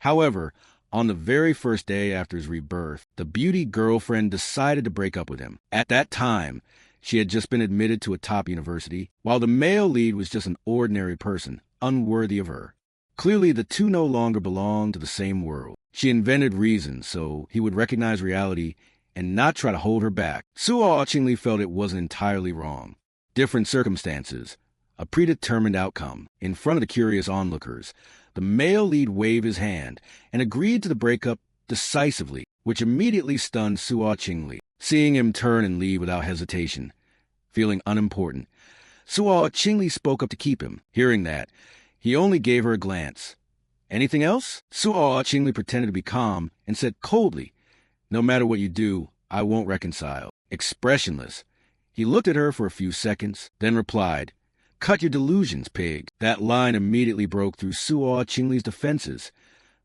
However, on the very first day after his rebirth, the beauty girlfriend decided to break up with him. At that time, she had just been admitted to a top university, while the male lead was just an ordinary person, unworthy of her. Clearly, the two no longer belonged to the same world. She invented reasons so he would recognize reality and not try to hold her back. Suo Chingli felt it wasn't entirely wrong. Different circumstances, a predetermined outcome. In front of the curious onlookers, the male lead waved his hand and agreed to the breakup decisively, which immediately stunned Suo Chingli. Seeing him turn and leave without hesitation, feeling unimportant, Suo Chingli spoke up to keep him. Hearing that, he only gave her a glance. Anything else? Suo Chingli pretended to be calm and said coldly, "No matter what you do, I won't reconcile." Expressionless, he looked at her for a few seconds, then replied, "Cut your delusions, pig." That line immediately broke through Suo Chingli's defenses,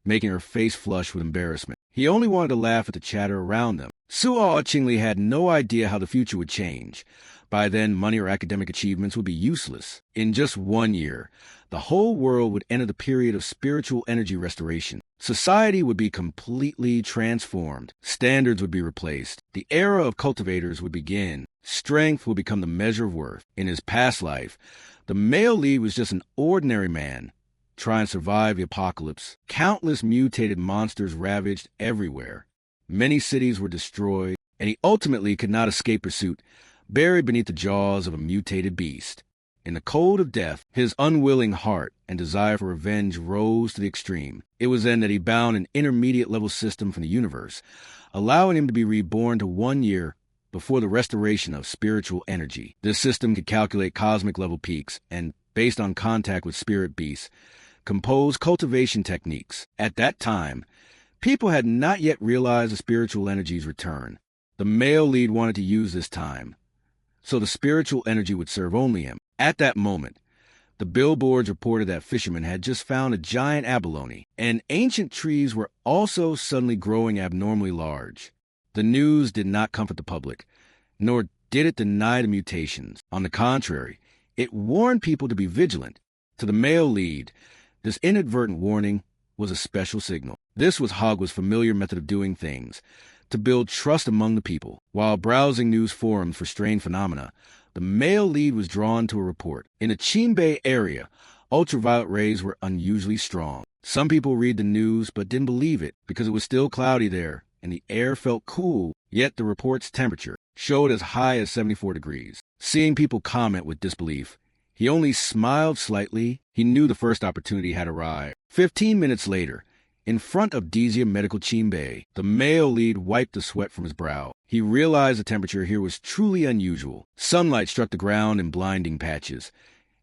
making her face flush with embarrassment. He only wanted to laugh at the chatter around them. Suo Chingli had no idea how the future would change. By then, money or academic achievements would be useless. In just 1 year, the whole world would enter the period of spiritual energy restoration. Society would be completely transformed. Standards would be replaced. The era of cultivators would begin. Strength would become the measure of worth. In his past life, the male lead was just an ordinary man trying to survive the apocalypse. Countless mutated monsters ravaged everywhere. Many cities were destroyed, and he ultimately could not escape pursuit, buried beneath the jaws of a mutated beast. In the cold of death, his unwilling heart and desire for revenge rose to the extreme. It was then that he bound an intermediate-level system from the universe, allowing him to be reborn to 1 year before the restoration of spiritual energy. This system could calculate cosmic-level peaks and, based on contact with spirit beasts, compose cultivation techniques. At that time, people had not yet realized the spiritual energy's return. The male lead wanted to use this time, so the spiritual energy would serve only him. At that moment, the billboards reported that fishermen had just found a giant abalone, and ancient trees were also suddenly growing abnormally large. The news did not comfort the public, nor did it deny the mutations. On the contrary, it warned people to be vigilant. To the male lead, this inadvertent warning was a special signal. This was Hogwa's familiar method of doing things, to build trust among the people. While browsing news forums for strange phenomena, the male lead was drawn to a report. In the Chinbei area, ultraviolet rays were unusually strong. Some people read the news but didn't believe it because it was still cloudy there and the air felt cool, yet the report's temperature showed as high as 74 degrees. Seeing people comment with disbelief, he only smiled slightly. He knew the first opportunity had arrived. 15 minutes later, in front of Dizia Medical Chinbei, the male lead wiped the sweat from his brow. He realized the temperature here was truly unusual. Sunlight struck the ground in blinding patches,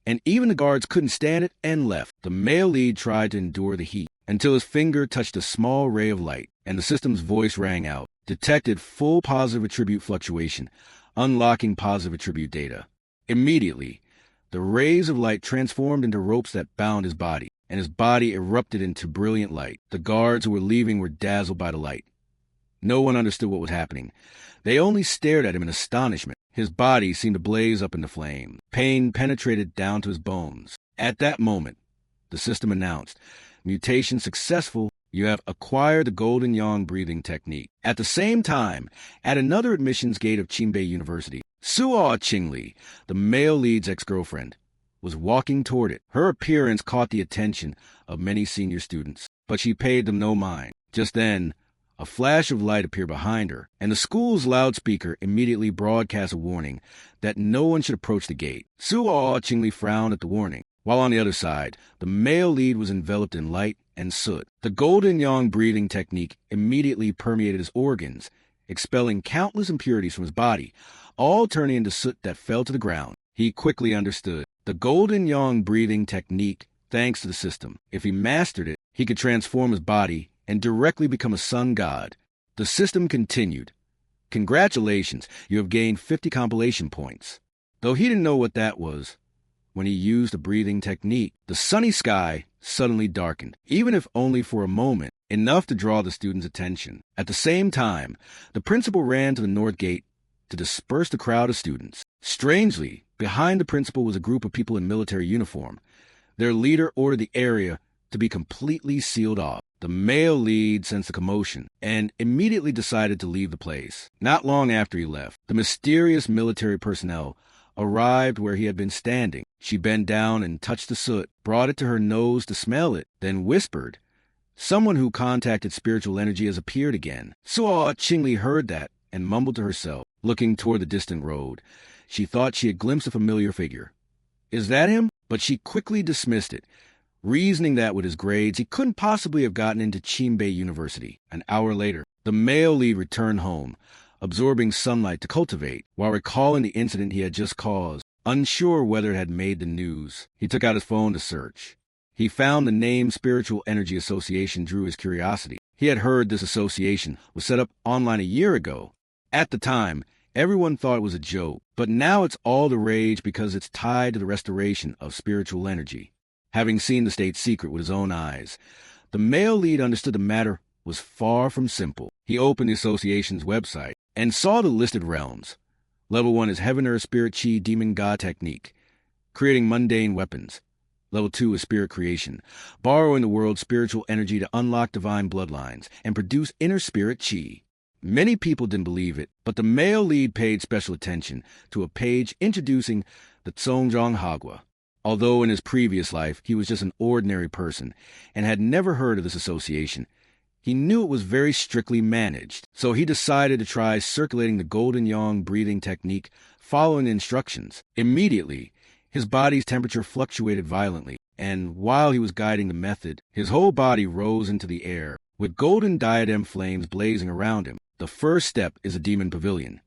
and even the guards couldn't stand it and left. The male lead tried to endure the heat until his finger touched a small ray of light, and the system's voice rang out, detected full positive attribute fluctuation, unlocking positive attribute data. Immediately, the rays of light transformed into ropes that bound his body, and his body erupted into brilliant light. The guards who were leaving were dazzled by the light. No one understood what was happening. They only stared at him in astonishment. His body seemed to blaze up into flame. Pain penetrated down to his bones. At that moment, the system announced, "Mutation successful. You have acquired the Golden Yang breathing technique." At the same time, at another admissions gate of Chinbei University, Suo Chingli, the male lead's ex-girlfriend, was walking toward it. Her appearance caught the attention of many senior students, but she paid them no mind. Just then, a flash of light appeared behind her, and the school's loudspeaker immediately broadcast a warning that no one should approach the gate. Suo Chingli frowned at the warning, while on the other side, the male lead was enveloped in light and soot. The Golden Yang breathing technique immediately permeated his organs, expelling countless impurities from his body, all turning into soot that fell to the ground. He quickly understood. The Golden Yang breathing technique, thanks to the system, if he mastered it, he could transform his body and directly become a sun god. The system continued. "Congratulations, you have gained 50 compilation points." Though he didn't know what that was, when he used the breathing technique, the sunny sky suddenly darkened, even if only for a moment, enough to draw the students' attention. At the same time, the principal ran to the north gate to disperse the crowd of students. Strangely, behind the principal was a group of people in military uniform. Their leader ordered the area to be completely sealed off. The male lead sensed the commotion and immediately decided to leave the place. Not long after he left, the mysterious military personnel arrived where he had been standing. She bent down and touched the soot, brought it to her nose to smell it, then whispered, "Someone who contacted spiritual energy has appeared again." Suo Qingli heard that and mumbled to herself, looking toward the distant road. She thought she had glimpsed a familiar figure. "Is that him?" But she quickly dismissed it, reasoning that with his grades, he couldn't possibly have gotten into Chinbei University. An hour later, the male lead returned home, absorbing sunlight to cultivate, while recalling the incident he had just caused. Unsure whether it had made the news, he took out his phone to search. He found the name Spiritual Energy Association drew his curiosity. He had heard this association was set up online a year ago. At the time, everyone thought it was a joke, but now it's all the rage because it's tied to the restoration of spiritual energy. Having seen the state secret with his own eyes, the male lead understood the matter was far from simple. He opened the association's website and saw the listed realms. Level 1 is Heaven Earth Spirit Chi Demon God Technique, creating mundane weapons. Level 2 is Spirit Creation, borrowing the world's spiritual energy to unlock divine bloodlines and produce inner spirit chi. Many people didn't believe it, but the male lead paid special attention to a page introducing the Tsongjong Hagwa. Although in his previous life he was just an ordinary person and had never heard of this association, he knew it was very strictly managed, so he decided to try circulating the Golden Yang breathing technique following the instructions. Immediately, his body's temperature fluctuated violently, and while he was guiding the method, his whole body rose into the air, with golden diadem flames blazing around him. The first step is a demon pavilion,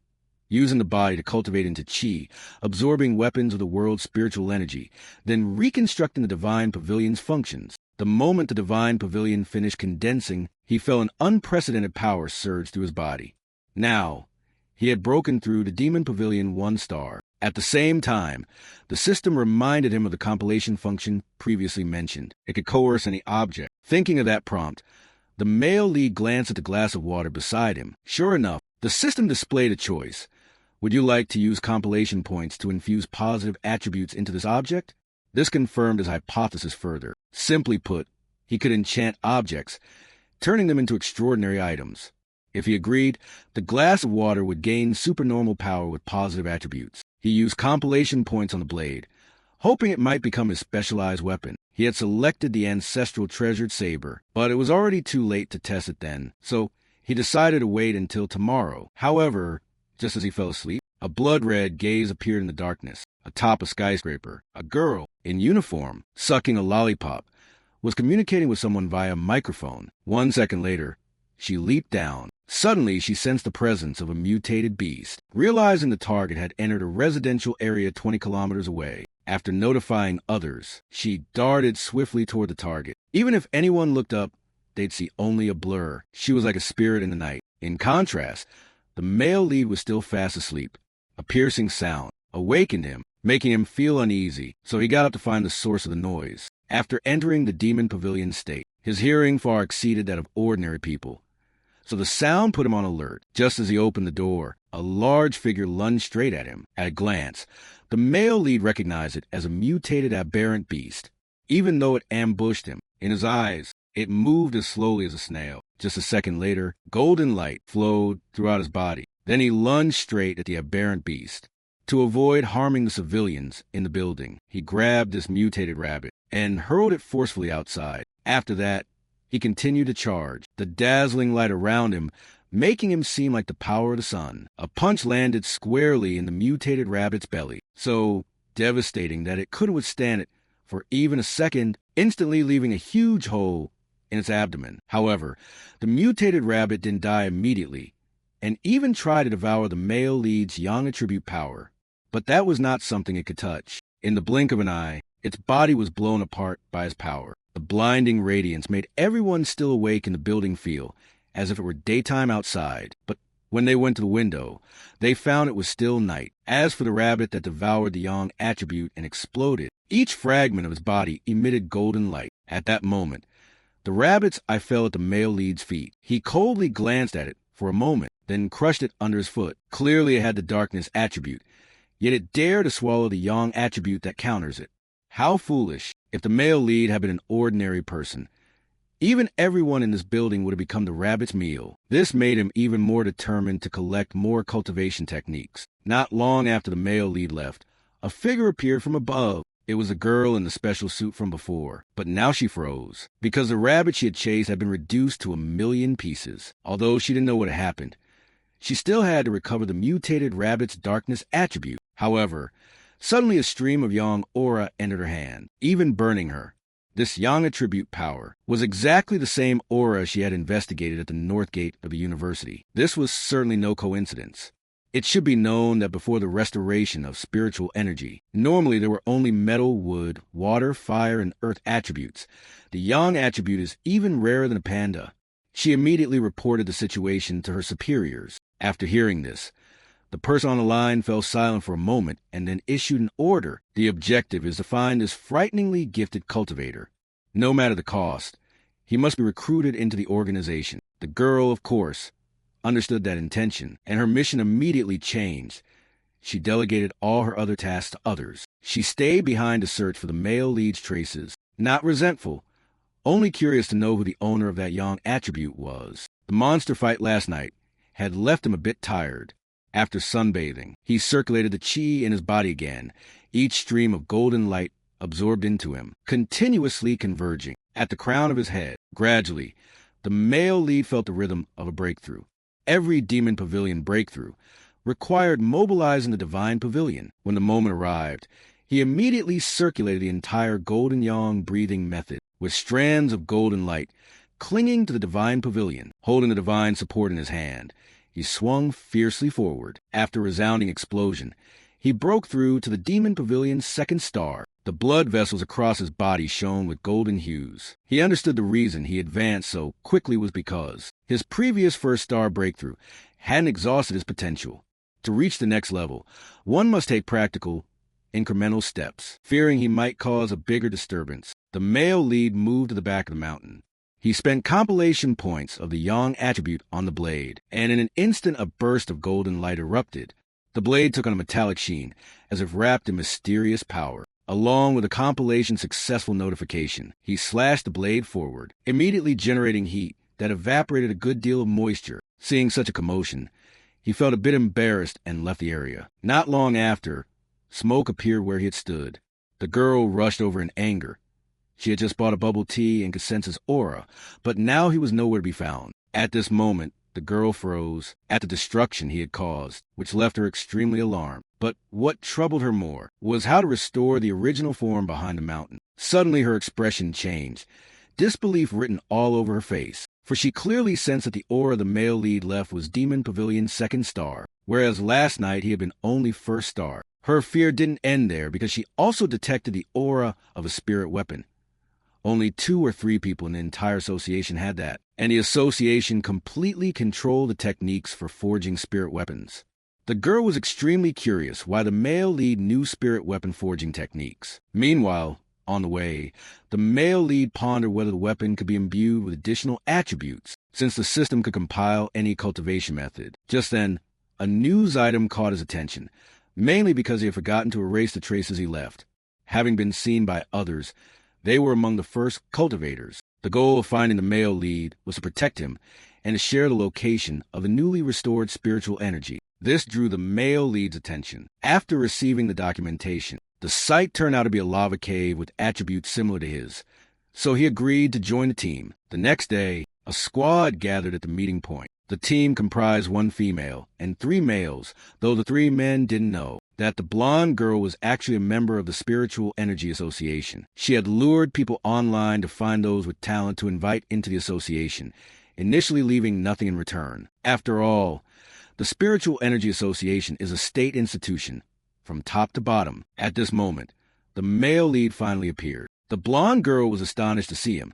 using the body to cultivate into chi, absorbing weapons of the world's spiritual energy, then reconstructing the divine pavilion's functions. The moment the divine pavilion finished condensing, he felt an unprecedented power surge through his body. Now, he had broken through the demon pavilion 1 star. At the same time, the system reminded him of the compilation function previously mentioned. It could coerce any object. Thinking of that prompt, the male lead glanced at the glass of water beside him. Sure enough, the system displayed a choice. Would you like to use compilation points to infuse positive attributes into this object? This confirmed his hypothesis further. Simply put, he could enchant objects, turning them into extraordinary items. If he agreed, the glass of water would gain supernormal power with positive attributes. He used compilation points on the blade, hoping it might become his specialized weapon. He had selected the ancestral treasured saber, but it was already too late to test it then, so he decided to wait until tomorrow. However, just as he fell asleep, a blood-red gaze appeared in the darkness. Atop a skyscraper, a girl, in uniform, sucking a lollipop, was communicating with someone via microphone. 1 second later, she leaped down. Suddenly, she sensed the presence of a mutated beast. Realizing the target had entered a residential area 20 kilometers away, after notifying others, she darted swiftly toward the target. Even if anyone looked up, they'd see only a blur. She was like a spirit in the night. In contrast, the male lead was still fast asleep. A piercing sound awakened him, making him feel uneasy, so he got up to find the source of the noise. After entering the demon pavilion state, his hearing far exceeded that of ordinary people, so the sound put him on alert. Just as he opened the door, a large figure lunged straight at him. At a glance, the male lead recognized it as a mutated aberrant beast. Even though it ambushed him, in his eyes, it moved as slowly as a snail. Just a second later, golden light flowed throughout his body. Then he lunged straight at the aberrant beast. To avoid harming the civilians in the building, he grabbed this mutated rabbit and hurled it forcefully outside. After that, he continued to charge, the dazzling light around him making him seem like the power of the sun. A punch landed squarely in the mutated rabbit's belly, so devastating that it couldn't withstand it for even a second, instantly leaving a huge hole in its abdomen. However, the mutated rabbit didn't die immediately, and even tried to devour the male lead's yang attribute power. But that was not something it could touch. In the blink of an eye, its body was blown apart by his power. The blinding radiance made everyone still awake in the building feel as if it were daytime outside. But when they went to the window, they found it was still night. As for the rabbit that devoured the yang attribute and exploded, each fragment of his body emitted golden light. At that moment, the rabbit's eye fell at the male lead's feet. He coldly glanced at it for a moment, then crushed it under his foot. Clearly it had the darkness attribute, yet it dared to swallow the yang attribute that counters it. How foolish. If the male lead had been an ordinary person, even everyone in this building would have become the rabbit's meal. This made him even more determined to collect more cultivation techniques. Not long after the male lead left, a figure appeared from above. It was a girl in the special suit from before, but now she froze, because the rabbit she had chased had been reduced to 1,000,000 pieces. Although she didn't know what had happened, she still had to recover the mutated rabbit's darkness attribute. However, suddenly a stream of yang aura entered her hand, even burning her. This yang attribute power was exactly the same aura she had investigated at the north gate of the university. This was certainly no coincidence. It should be known that before the restoration of spiritual energy, normally there were only metal, wood, water, fire, and earth attributes. The yang attribute is even rarer than a panda. She immediately reported the situation to her superiors. After hearing this, the person on the line fell silent for a moment and then issued an order. The objective is to find this frighteningly gifted cultivator. No matter the cost, he must be recruited into the organization. The girl, of course, understood that intention, and her mission immediately changed. She delegated all her other tasks to others. She stayed behind to search for the male lead's traces, not resentful, only curious to know who the owner of that yang attribute was. The monster fight last night had left him a bit tired. After sunbathing, he circulated the chi in his body again, each stream of golden light absorbed into him, continuously converging at the crown of his head. Gradually, the male lead felt the rhythm of a breakthrough. Every demon pavilion breakthrough required mobilizing the divine pavilion. When the moment arrived, he immediately circulated the entire golden yang breathing method, with strands of golden light clinging to the divine pavilion. Holding the divine support in his hand, he swung fiercely forward. After a resounding explosion, he broke through to the demon pavilion's second star. The blood vessels across his body shone with golden hues. He understood the reason he advanced so quickly was because his previous first star breakthrough hadn't exhausted his potential. To reach the next level, one must take practical, incremental steps. Fearing he might cause a bigger disturbance, the male lead moved to the back of the mountain. He spent compilation points of the yang attribute on the blade, and in an instant a burst of golden light erupted. The blade took on a metallic sheen, as if wrapped in mysterious power. Along with a compilation successful notification, he slashed the blade forward, immediately generating heat that evaporated a good deal of moisture. Seeing such a commotion, he felt a bit embarrassed and left the area. Not long after, smoke appeared where he had stood. The girl rushed over in anger. She had just bought a bubble tea and could sense his aura, but now he was nowhere to be found. At this moment, the girl froze at the destruction he had caused, which left her extremely alarmed. But what troubled her more was how to restore the original form behind the mountain. Suddenly her expression changed, disbelief written all over her face, for she clearly sensed that the aura the male lead left was Demon Pavilion's second star, whereas last night he had been only first star. Her fear didn't end there, because she also detected the aura of a spirit weapon. Only 2 or 3 people in the entire association had that, and the association completely controlled the techniques for forging spirit weapons. The girl was extremely curious why the male lead knew spirit weapon forging techniques. Meanwhile, on the way, the male lead pondered whether the weapon could be imbued with additional attributes, since the system could compile any cultivation method. Just then, a news item caught his attention, mainly because he had forgotten to erase the traces he left. Having been seen by others, they were among the first cultivators. The goal of finding the male lead was to protect him and to share the location of the newly restored spiritual energy. This drew the male lead's attention. After receiving the documentation, the site turned out to be a lava cave with attributes similar to his, so he agreed to join the team. The next day, a squad gathered at the meeting point. The team comprised 1 female and 3 males, though the 3 men didn't know that the blonde girl was actually a member of the Spiritual Energy Association. She had lured people online to find those with talent to invite into the association, initially leaving nothing in return. After all, the Spiritual Energy Association is a state institution, from top to bottom. At this moment, the male lead finally appeared. The blonde girl was astonished to see him.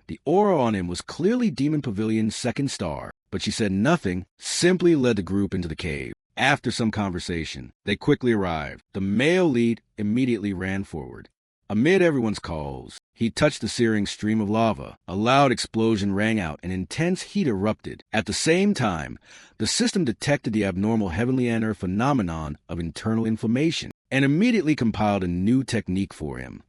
The aura on him was clearly Demon Pavilion's second star, but she said nothing, simply led the group into the cave. After some conversation, they quickly arrived. The male lead immediately ran forward. Amid everyone's calls, he touched the searing stream of lava. A loud explosion rang out and intense heat erupted. At the same time, the system detected the abnormal heavenly inner phenomenon of internal inflammation and immediately compiled a new technique for him.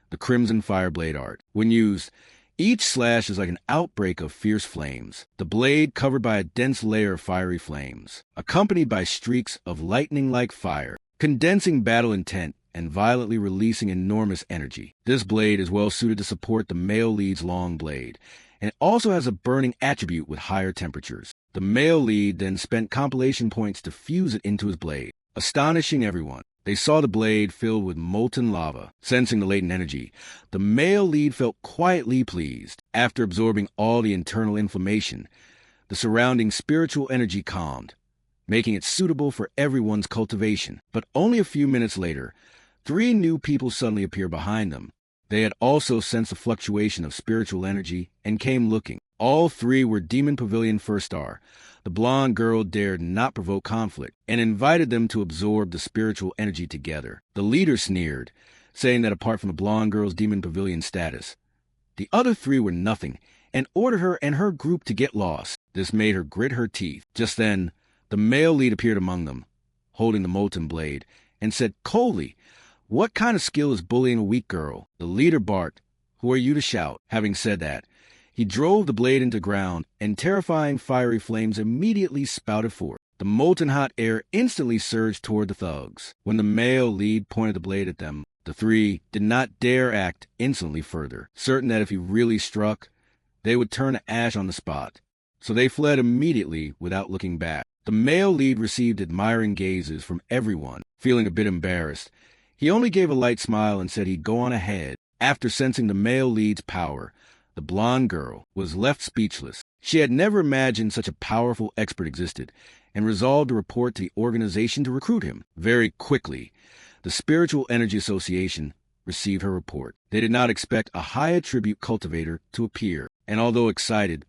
the Crimson Fireblade art. When used, each slash is like an outbreak of fierce flames, the blade covered by a dense layer of fiery flames, accompanied by streaks of lightning-like fire, condensing battle intent and violently releasing enormous energy. This blade is well suited to support the male lead's long blade, and it also has a burning attribute with higher temperatures. The male lead then spent compilation points to fuse it into his blade, astonishing everyone. They saw the blade filled with molten lava. Sensing the latent energy, the male lead felt quietly pleased. After absorbing all the internal inflammation, the surrounding spiritual energy calmed, making it suitable for everyone's cultivation. But only a few minutes later, 3 new people suddenly appeared behind them. They had also sensed the fluctuation of spiritual energy and came looking. All 3 were Demon Pavilion First Star. The blonde girl dared not provoke conflict and invited them to absorb the spiritual energy together. The leader sneered, saying that apart from the blonde girl's Demon Pavilion status, the other 3 were nothing, and ordered her and her group to get lost. This made her grit her teeth. Just then, the male lead appeared among them, holding the molten blade, and said coldly, "What kind of skill is bullying a weak girl?" The leader barked, "Who are you to shout?" Having said that, he drove the blade into ground, and terrifying fiery flames immediately spouted forth. The molten hot air instantly surged toward the thugs. When the male lead pointed the blade at them, the 3 did not dare act insolently further, certain that if he really struck, they would turn to ash on the spot. So they fled immediately without looking back. The male lead received admiring gazes from everyone. Feeling a bit embarrassed, he only gave a light smile and said he'd go on ahead. After sensing the male lead's power, the blonde girl was left speechless. She had never imagined such a powerful expert existed, and resolved to report to the organization to recruit him. Very quickly, the Spiritual Energy Association received her report. They did not expect a high attribute cultivator to appear, and although excited,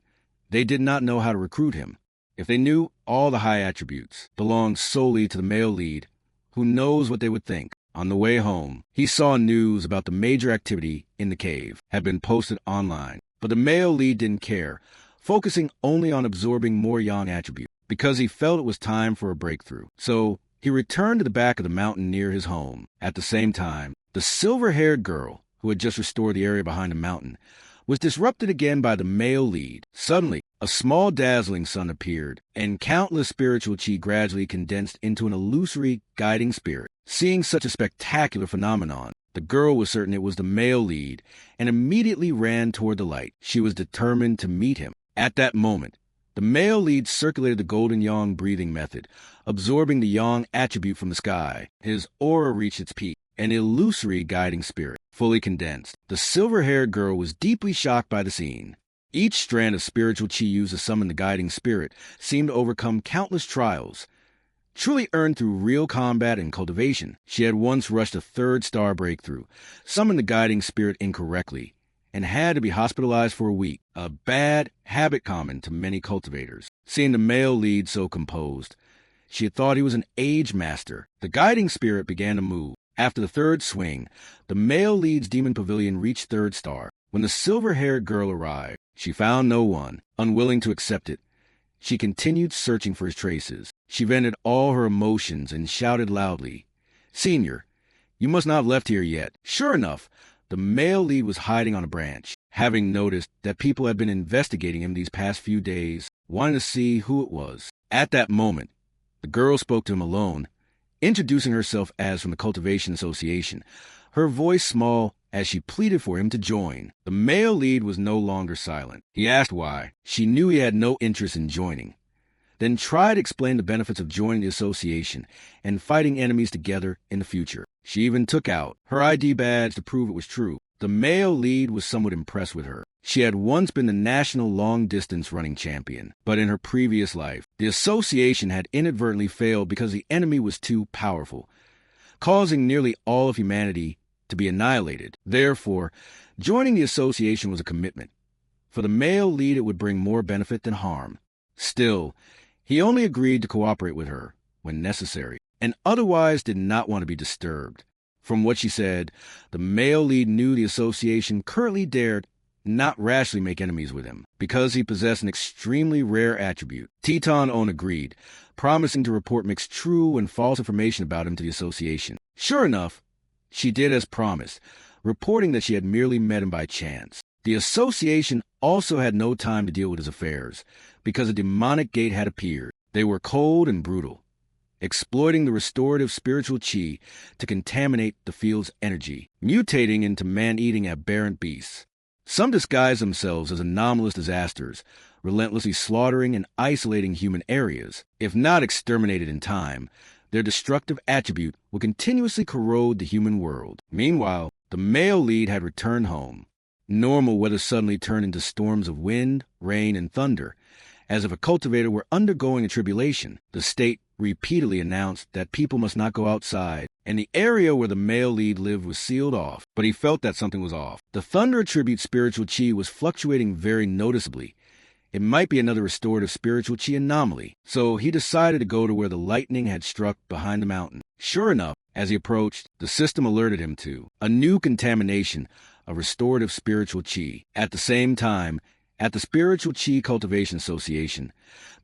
they did not know how to recruit him. If they knew all the high attributes belonged solely to the male lead, who knows what they would think. On the way home, he saw news about the major activity in the cave had been posted online, but the male lead didn't care, focusing only on absorbing more yang attribute, because he felt it was time for a breakthrough. So he returned to the back of the mountain near his home. At the same time, the silver-haired girl, who had just restored the area behind the mountain, was disrupted again by the male lead. Suddenly, a small dazzling sun appeared, and countless spiritual chi gradually condensed into an illusory guiding spirit. Seeing such a spectacular phenomenon, the girl was certain it was the male lead, and immediately ran toward the light. She was determined to meet him. At that moment, the male lead circulated the golden yang breathing method, absorbing the yang attribute from the sky. His aura reached its peak, an illusory guiding spirit, fully condensed. The silver-haired girl was deeply shocked by the scene. Each strand of spiritual chi used to summon the guiding spirit seemed to overcome countless trials, truly earned through real combat and cultivation. She had once rushed a 3rd star breakthrough, summoned the guiding spirit incorrectly, and had to be hospitalized for a week, a bad habit common to many cultivators. Seeing the male lead so composed, she had thought he was an age master. The guiding spirit began to move. After the 3rd swing, the male lead's Demon Pavilion reached 3rd star. When the silver-haired girl arrived, she found no one. Unwilling to accept it, she continued searching for his traces. She vented all her emotions and shouted loudly, "Senior, you must not have left here yet." Sure enough, the male lead was hiding on a branch, having noticed that people had been investigating him these past few days, wanting to see who it was. At that moment, the girl spoke to him alone, introducing herself as from the Cultivation Association, her voice small as she pleaded for him to join. The male lead was no longer silent. He asked why. She knew he had no interest in joining, then tried to explain the benefits of joining the association and fighting enemies together in the future. She even took out her ID badge to prove it was true. The male lead was somewhat impressed with her. She had once been the national long-distance running champion, but in her previous life, the association had inadvertently failed because the enemy was too powerful, causing nearly all of humanity to be annihilated. Therefore, joining the association was a commitment. For the male lead, it would bring more benefit than harm. Still, he only agreed to cooperate with her when necessary, and otherwise did not want to be disturbed. From what she said, the male lead knew the association currently dared not rashly make enemies with him, because he possessed an extremely rare attribute. Teton On agreed, promising to report mixed true and false information about him to the association. Sure enough, she did as promised, reporting that she had merely met him by chance. The association also had no time to deal with his affairs, because a demonic gate had appeared. They were cold and brutal, exploiting the restorative spiritual chi to contaminate the field's energy, mutating into man-eating aberrant beasts. Some disguised themselves as anomalous disasters, relentlessly slaughtering and isolating human areas. If not exterminated in time, their destructive attribute would continuously corrode the human world. Meanwhile, the male lead had returned home. Normal weather suddenly turned into storms of wind, rain, and thunder, as if a cultivator were undergoing a tribulation. The state repeatedly announced that people must not go outside, and the area where the male lead lived was sealed off, but he felt that something was off. The thunder attribute spiritual chi was fluctuating very noticeably. It might be another restorative spiritual chi anomaly, so he decided to go to where the lightning had struck behind the mountain. Sure enough, as he approached, the system alerted him to a new contamination of restorative spiritual chi. At the same time, at the Spiritual Chi Cultivation Association,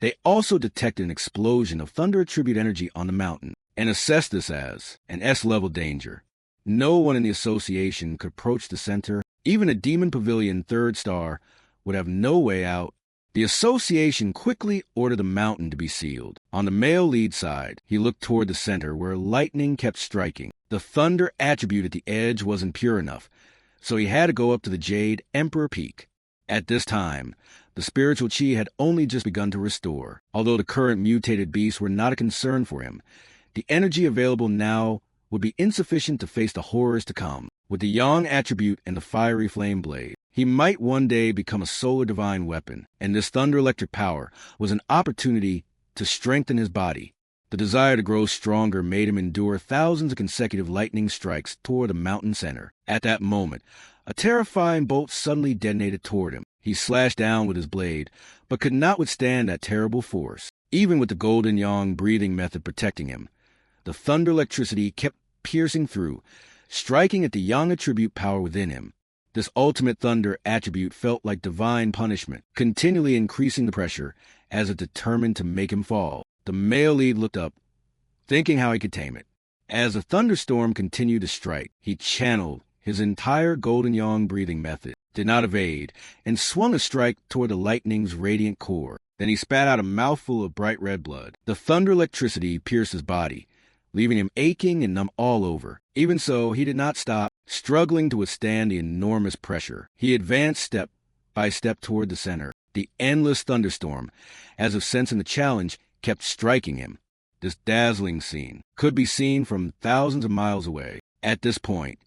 they also detected an explosion of thunder attribute energy on the mountain and assessed this as an S-level danger. No one in the association could approach the center. Even a Demon Pavilion 3rd star would have no way out. The association quickly ordered the mountain to be sealed. On the male lead side, he looked toward the center where lightning kept striking. The thunder attribute at the edge wasn't pure enough, so he had to go up to the Jade Emperor Peak. At this time, the spiritual chi had only just begun to restore. Although the current mutated beasts were not a concern for him, the energy available now would be insufficient to face the horrors to come. With the Yang attribute and the fiery flame blade, he might one day become a solar divine weapon, and this thunder electric power was an opportunity to strengthen his body. The desire to grow stronger made him endure thousands of consecutive lightning strikes toward the mountain center. At that moment, a terrifying bolt suddenly detonated toward him. He slashed down with his blade, but could not withstand that terrible force. Even with the golden yang breathing method protecting him, the thunder electricity kept piercing through, striking at the yang attribute power within him. This ultimate thunder attribute felt like divine punishment, continually increasing the pressure as it determined to make him fall. The male lead looked up, thinking how he could tame it. As the thunderstorm continued to strike, he channeled his entire golden yang breathing method, did not evade, and swung a strike toward the lightning's radiant core. Then he spat out a mouthful of bright red blood. The thunder electricity pierced his body, leaving him aching and numb all over. Even so, he did not stop, struggling to withstand the enormous pressure. He advanced step by step toward the center. The endless thunderstorm, as if sensing the challenge, kept striking him. This dazzling scene could be seen from thousands of miles away. At this point,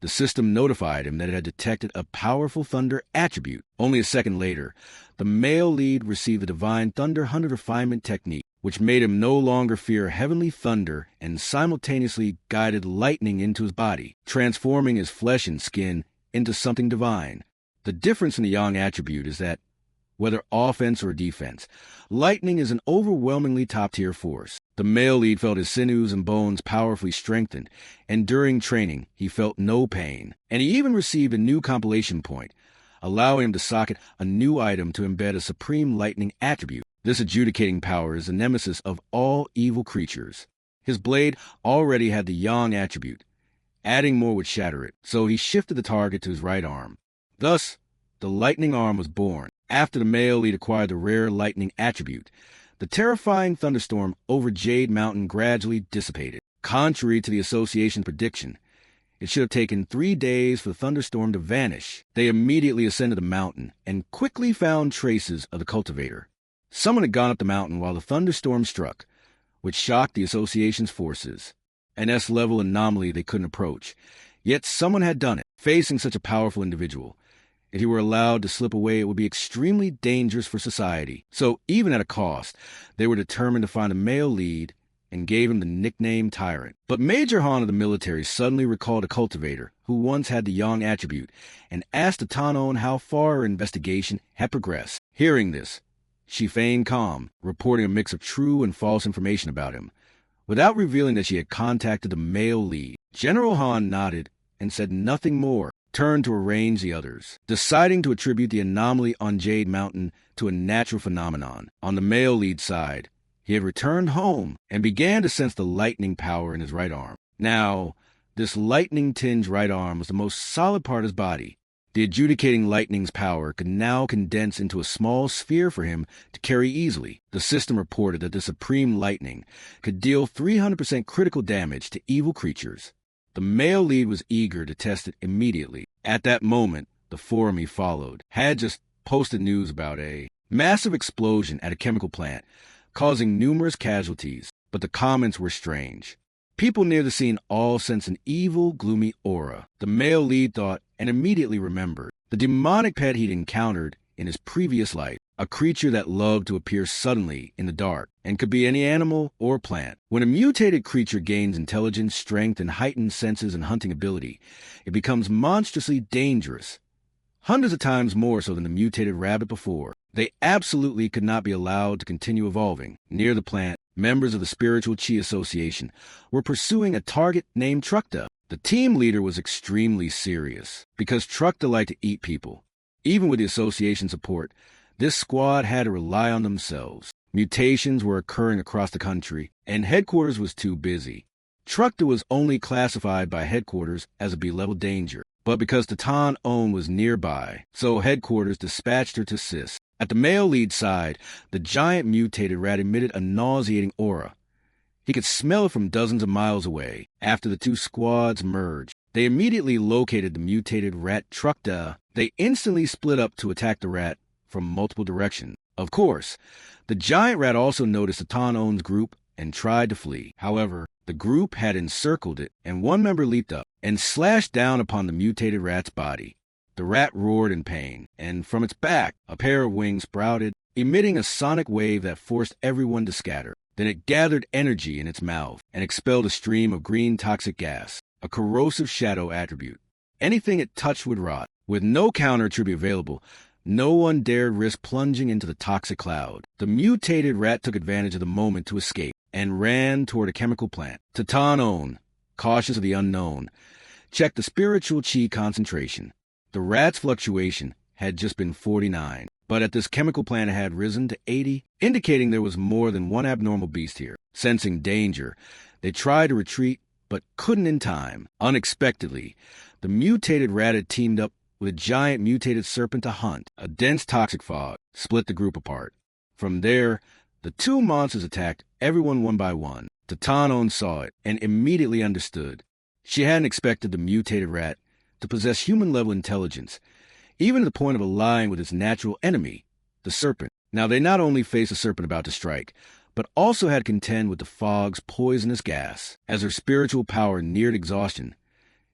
the system notified him that it had detected a powerful thunder attribute. Only a second later, the male lead received the divine thunder hunter refinement technique, which made him no longer fear heavenly thunder and simultaneously guided lightning into his body, transforming his flesh and skin into something divine. The difference in the yang attribute is that, whether offense or defense, lightning is an overwhelmingly top-tier force. The male lead felt his sinews and bones powerfully strengthened, and during training, he felt no pain. And he even received a new compilation point, allowing him to socket a new item to embed a supreme lightning attribute. This adjudicating power is the nemesis of all evil creatures. His blade already had the yang attribute. Adding more would shatter it, so he shifted the target to his right arm. Thus, the lightning arm was born. After the male lead acquired the rare lightning attribute, the terrifying thunderstorm over Jade Mountain gradually dissipated. Contrary to the association's prediction, it should have taken 3 days for the thunderstorm to vanish. They immediately ascended the mountain and quickly found traces of the cultivator. Someone had gone up the mountain while the thunderstorm struck, which shocked the association's forces. An S-level anomaly they couldn't approach. Yet someone had done it. Facing such a powerful individual, if he were allowed to slip away, it would be extremely dangerous for society. So, even at a cost, they were determined to find a male lead and gave him the nickname Tyrant. But Major Han of the military suddenly recalled a cultivator who once had the Yang attribute and asked Atanon how far her investigation had progressed. Hearing this, she feigned calm, reporting a mix of true and false information about him, without revealing that she had contacted the male lead. General Han nodded and said nothing more, turned to arrange the others, deciding to attribute the anomaly on Jade Mountain to a natural phenomenon. On the male lead side, he had returned home and began to sense the lightning power in his right arm. Now, This lightning-tinged right arm was the most solid part of his body. The adjudicating lightning's power could now condense into a small sphere for him to carry easily. The system reported that the supreme lightning could deal 300% critical damage to evil creatures. The male lead was eager to test it immediately. At that moment, the forum he followed had just posted news about a massive explosion at a chemical plant, causing numerous casualties, but the comments were strange. People near the scene all sensed an evil, gloomy aura. The male lead thought and immediately remembered the demonic pet he'd encountered in his previous life, a creature that loved to appear suddenly in the dark and could be any animal or plant. When a mutated creature gains intelligence, strength, and heightened senses and hunting ability, it becomes monstrously dangerous, hundreds of times more so than the mutated rabbit before. They absolutely could not be allowed to continue evolving. Near the plant, members of the Spiritual Chi Association were pursuing a target named Trukta. The team leader was extremely serious because Trukta liked to eat people. Even with the association's support, this squad had to rely on themselves. Mutations were occurring across the country, and headquarters was too busy. Trukta was only classified by headquarters as a B-level danger, but because Tatan Own was nearby, so headquarters dispatched her to assist. At the male lead side, the giant mutated rat emitted a nauseating aura. He could smell it from dozens of miles away. After the two squads merged, they immediately located the mutated rat Trukta. They instantly split up to attack the rat from multiple directions. Of course, the giant rat also noticed Tatan Own's group and tried to flee. However, the group had encircled it, and one member leaped up and slashed down upon the mutated rat's body. The rat roared in pain, and from its back, a pair of wings sprouted, emitting a sonic wave that forced everyone to scatter. Then it gathered energy in its mouth and expelled a stream of green toxic gas, a corrosive shadow attribute. Anything it touched would rot. With no counter attribute available, no one dared risk plunging into the toxic cloud. The mutated rat took advantage of the moment to escape and ran toward a chemical plant. Tatan Own, cautious of the unknown, checked the spiritual chi concentration. The rat's fluctuation had just been 49, but at this chemical plant it had risen to 80, indicating there was more than one abnormal beast here. Sensing danger, they tried to retreat, but couldn't in time. Unexpectedly, the mutated rat had teamed up with a giant mutated serpent to hunt. A dense toxic fog split the group apart. From there, the two monsters attacked everyone one by one. Tatan Own saw it and immediately understood. She hadn't expected the mutated rat to possess human-level intelligence, even to the point of allying with its natural enemy, the serpent. Now, they not only faced a serpent about to strike, but also had to contend with the fog's poisonous gas. As her spiritual power neared exhaustion,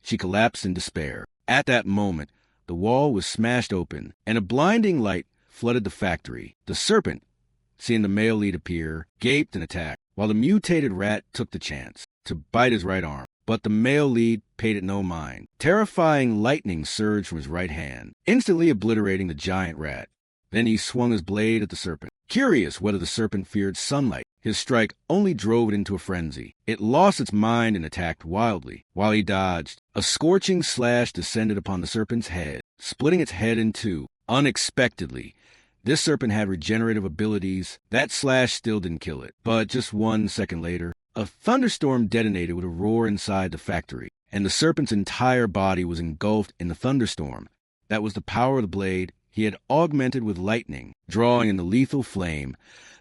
she collapsed in despair. At that moment, the wall was smashed open, and a blinding light flooded the factory. The serpent, seeing the male lead appear, gaped and attacked, while the mutated rat took the chance to bite his right arm. But the male lead paid it no mind. Terrifying lightning surged from his right hand, instantly obliterating the giant rat. Then he swung his blade at the serpent. Curious whether the serpent feared sunlight, his strike only drove it into a frenzy. It lost its mind and attacked wildly. While he dodged, a scorching slash descended upon the serpent's head, splitting its head in two. Unexpectedly, this serpent had regenerative abilities. That slash still didn't kill it, but just 1 second later, a thunderstorm detonated with a roar inside the factory, and the serpent's entire body was engulfed in the thunderstorm. That was the power of the blade he had augmented with lightning, drawing in the lethal flame,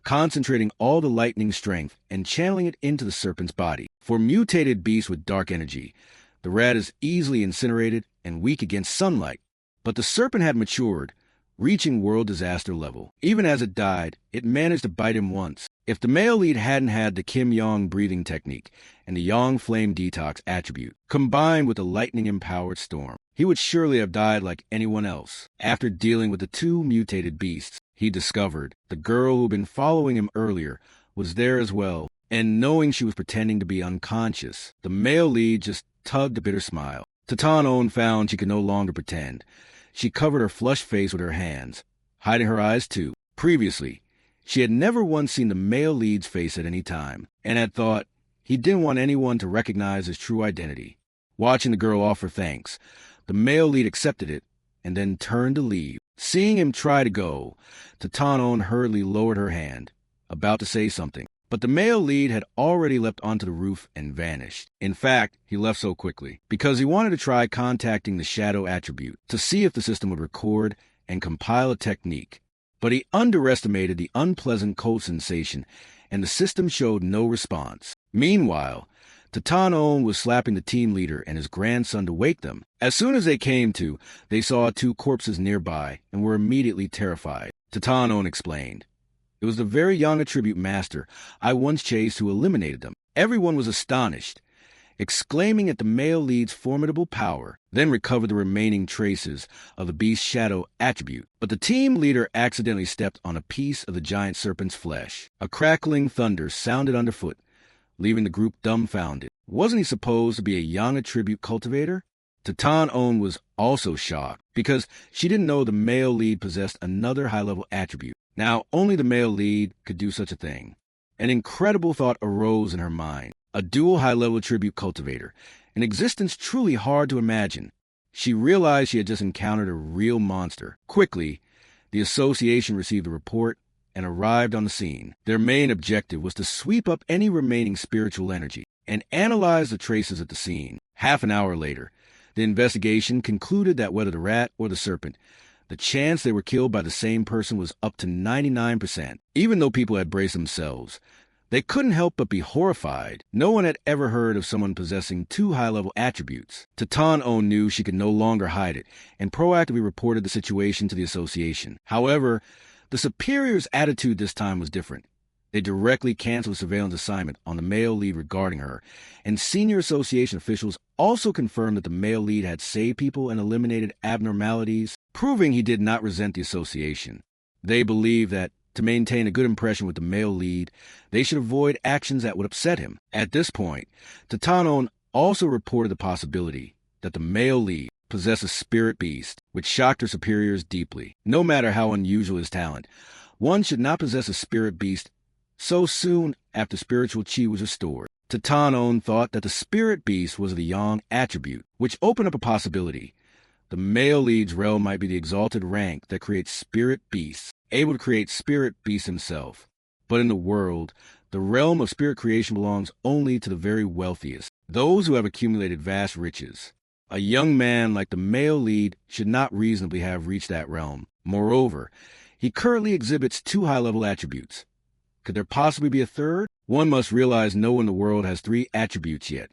concentrating all the lightning strength and channeling it into the serpent's body. For mutated beasts with dark energy, the rat is easily incinerated and weak against sunlight, but the serpent had matured, reaching world disaster level. Even as it died, it managed to bite him once. If the male lead hadn't had the Kim Yong breathing technique and the Yong flame detox attribute, combined with the lightning-empowered storm, he would surely have died like anyone else. After dealing with the two mutated beasts, he discovered the girl who had been following him earlier was there as well, and knowing she was pretending to be unconscious, the male lead just tugged a bitter smile. Tatan Own found she could no longer pretend. She covered her flushed face with her hands, hiding her eyes too. Previously, she had never once seen the male lead's face at any time, and had thought he didn't want anyone to recognize his true identity. Watching the girl offer thanks, the male lead accepted it, and then turned to leave. Seeing him try to go, Tatan Own hurriedly lowered her hand, about to say something. But the male lead had already leapt onto the roof and vanished. In fact, he left so quickly because he wanted to try contacting the shadow attribute to see if the system would record and compile a technique. But he underestimated the unpleasant cold sensation, and the system showed no response. Meanwhile, Tatanon was slapping the team leader and his grandson to wake them. As soon as they came to, they saw 2 corpses nearby and were immediately terrified. Tatanon explained, "It was the very young attribute master I once chased who eliminated them." Everyone was astonished, exclaiming at the male lead's formidable power, then recovered the remaining traces of the beast's shadow attribute. But the team leader accidentally stepped on a piece of the giant serpent's flesh. A crackling thunder sounded underfoot, leaving the group dumbfounded. Wasn't he supposed to be a young attribute cultivator? Tatanon was also shocked because she didn't know the male lead possessed another high-level attribute. Now, only the male lead could do such a thing. An incredible thought arose in her mind. A dual high-level attribute cultivator, an existence truly hard to imagine. She realized she had just encountered a real monster. Quickly, the association received the report and arrived on the scene. Their main objective was to sweep up any remaining spiritual energy and analyze the traces at the scene. Half an hour later, the investigation concluded that whether the rat or the serpent, the chance they were killed by the same person was up to 99%. Even though people had braced themselves, they couldn't help but be horrified. No one had ever heard of someone possessing 2 high-level attributes. Tatanon knew she could no longer hide it and proactively reported the situation to the association. However, the superior's attitude this time was different. They directly canceled a surveillance assignment on the male lead regarding her, and senior association officials also confirmed that the male lead had saved people and eliminated abnormalities, proving he did not resent the association. They believed that to maintain a good impression with the male lead, they should avoid actions that would upset him. At this point, Tatanon also reported the possibility that the male lead possessed a spirit beast, which shocked her superiors deeply. No matter how unusual his talent, one should not possess a spirit beast so soon after spiritual chi was restored. Tatanon thought that the spirit beast was the yang attribute, which opened up a possibility. The male lead's realm might be the exalted rank that creates spirit beasts, able to create spirit beasts himself. But in the world, the realm of spirit creation belongs only to the very wealthiest, those who have accumulated vast riches. A young man like the male lead should not reasonably have reached that realm. Moreover, he currently exhibits 2 high-level attributes. Could there possibly be a third? One must realize no one in the world has 3 attributes yet.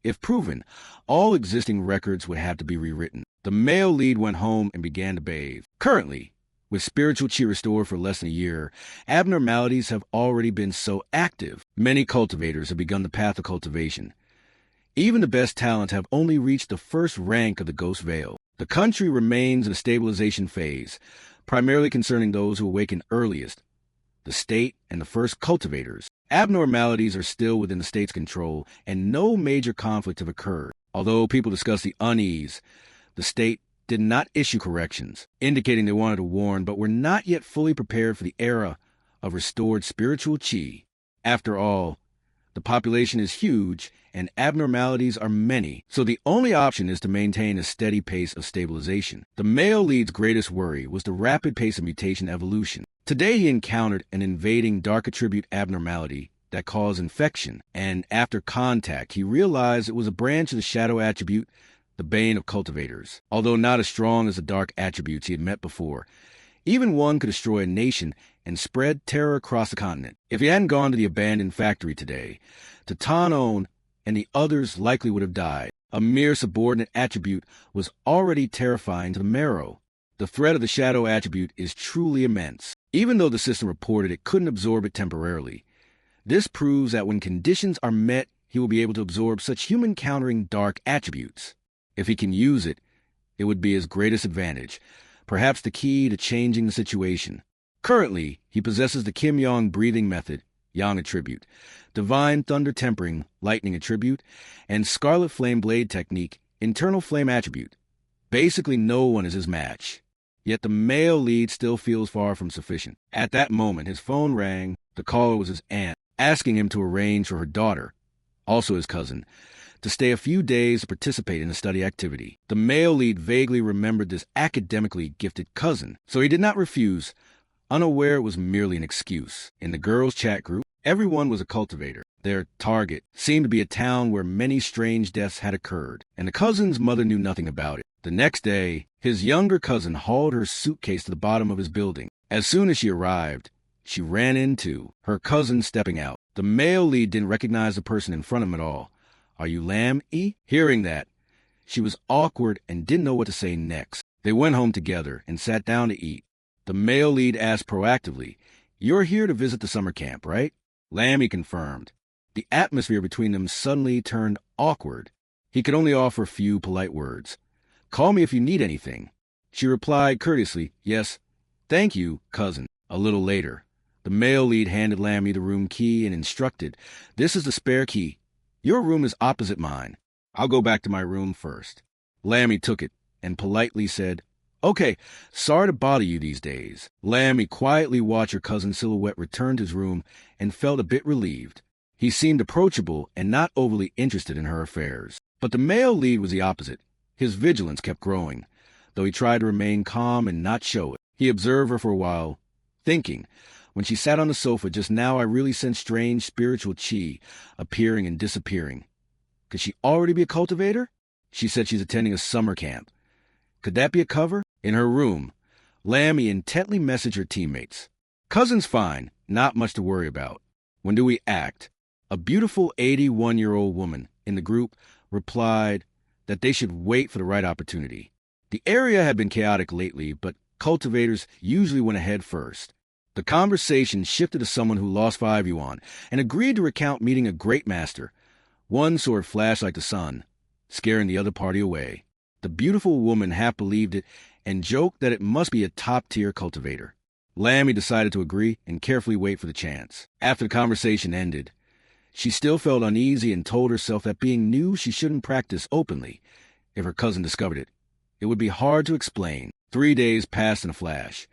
If proven, all existing records would have to be rewritten. The male lead went home and began to bathe. Currently, with spiritual chi restored for less than a year, abnormalities have already been so active. Many cultivators have begun the path of cultivation. Even the best talents have only reached the first rank of the Ghost Veil. The country remains in a stabilization phase, primarily concerning those who awaken earliest, the state and the first cultivators. Abnormalities are still within the state's control, and no major conflicts have occurred. Although people discuss the unease, the state did not issue corrections, indicating they wanted to warn, but were not yet fully prepared for the era of restored spiritual chi. After all, the population is huge, and abnormalities are many, so the only option is to maintain a steady pace of stabilization. The male lead's greatest worry was the rapid pace of mutation evolution. Today he encountered an invading dark attribute abnormality that caused infection, and after contact he realized it was a branch of the shadow attribute, the bane of cultivators. Although not as strong as the dark attributes he had met before, even one could destroy a nation and spread terror across the continent. If he hadn't gone to the abandoned factory today, Tatanon and the others likely would have died. A mere subordinate attribute was already terrifying to the marrow. The threat of the shadow attribute is truly immense. Even though the system reported it couldn't absorb it temporarily, this proves that when conditions are met, he will be able to absorb such human-countering dark attributes. If he can use it, it would be his greatest advantage, perhaps the key to changing the situation. Currently, he possesses the Kim Yang breathing method, Yang attribute, divine thunder tempering, lightning attribute, and scarlet flame blade technique, internal flame attribute. Basically, no one is his match. Yet the male lead still feels far from sufficient. At that moment, his phone rang. The caller was his aunt, asking him to arrange for her daughter, also his cousin, to stay a few days to participate in a study activity. The male lead vaguely remembered this academically gifted cousin, so he did not refuse, unaware it was merely an excuse. In the girls' chat group, Everyone was a cultivator. Their target seemed to be a town where many strange deaths had occurred, and the cousin's mother knew nothing about it. The next day, his younger cousin hauled her suitcase to the bottom of his building. As soon as she arrived, she ran into her cousin stepping out. The male lead didn't recognize the person in front of him at all. "Are you Lam E?" Hearing that, she was awkward and didn't know what to say next. They went home together and sat down to eat. The male lead asked proactively, "You're here to visit the summer camp, right?" Lammy confirmed. The atmosphere between them suddenly turned awkward. He could only offer a few polite words. "Call me if you need anything." She replied courteously, "Yes, thank you, cousin." A little later, the male lead handed Lammy the room key and instructed, "This is the spare key. Your room is opposite mine. I'll go back to my room first." Lammy took it and politely said, "Okay, sorry to bother you these days." Lammy quietly watched her cousin's silhouette return to his room and felt a bit relieved. He seemed approachable and not overly interested in her affairs. But the male lead was the opposite. His vigilance kept growing, though he tried to remain calm and not show it. He observed her for a while, thinking, "When she sat on the sofa just now, I really sensed strange spiritual chi appearing and disappearing. Could she already be a cultivator? She said she's attending a summer camp. Could that be a cover?" In her room, Lammy intently messaged her teammates. "Cousin's fine, not much to worry about. When do we act?" A beautiful 81-year-old woman in the group replied that they should wait for the right opportunity. The area had been chaotic lately, but cultivators usually went ahead first. The conversation shifted to someone who lost 5 yuan and agreed to recount meeting a great master. One sword flashed like the sun, scaring the other party away. The beautiful woman half believed it and joked that it must be a top-tier cultivator. Lammy decided to agree and carefully wait for the chance. After the conversation ended, she still felt uneasy and told herself that being new, she shouldn't practice openly. If her cousin discovered it, it would be hard to explain. 3 days passed in a flash,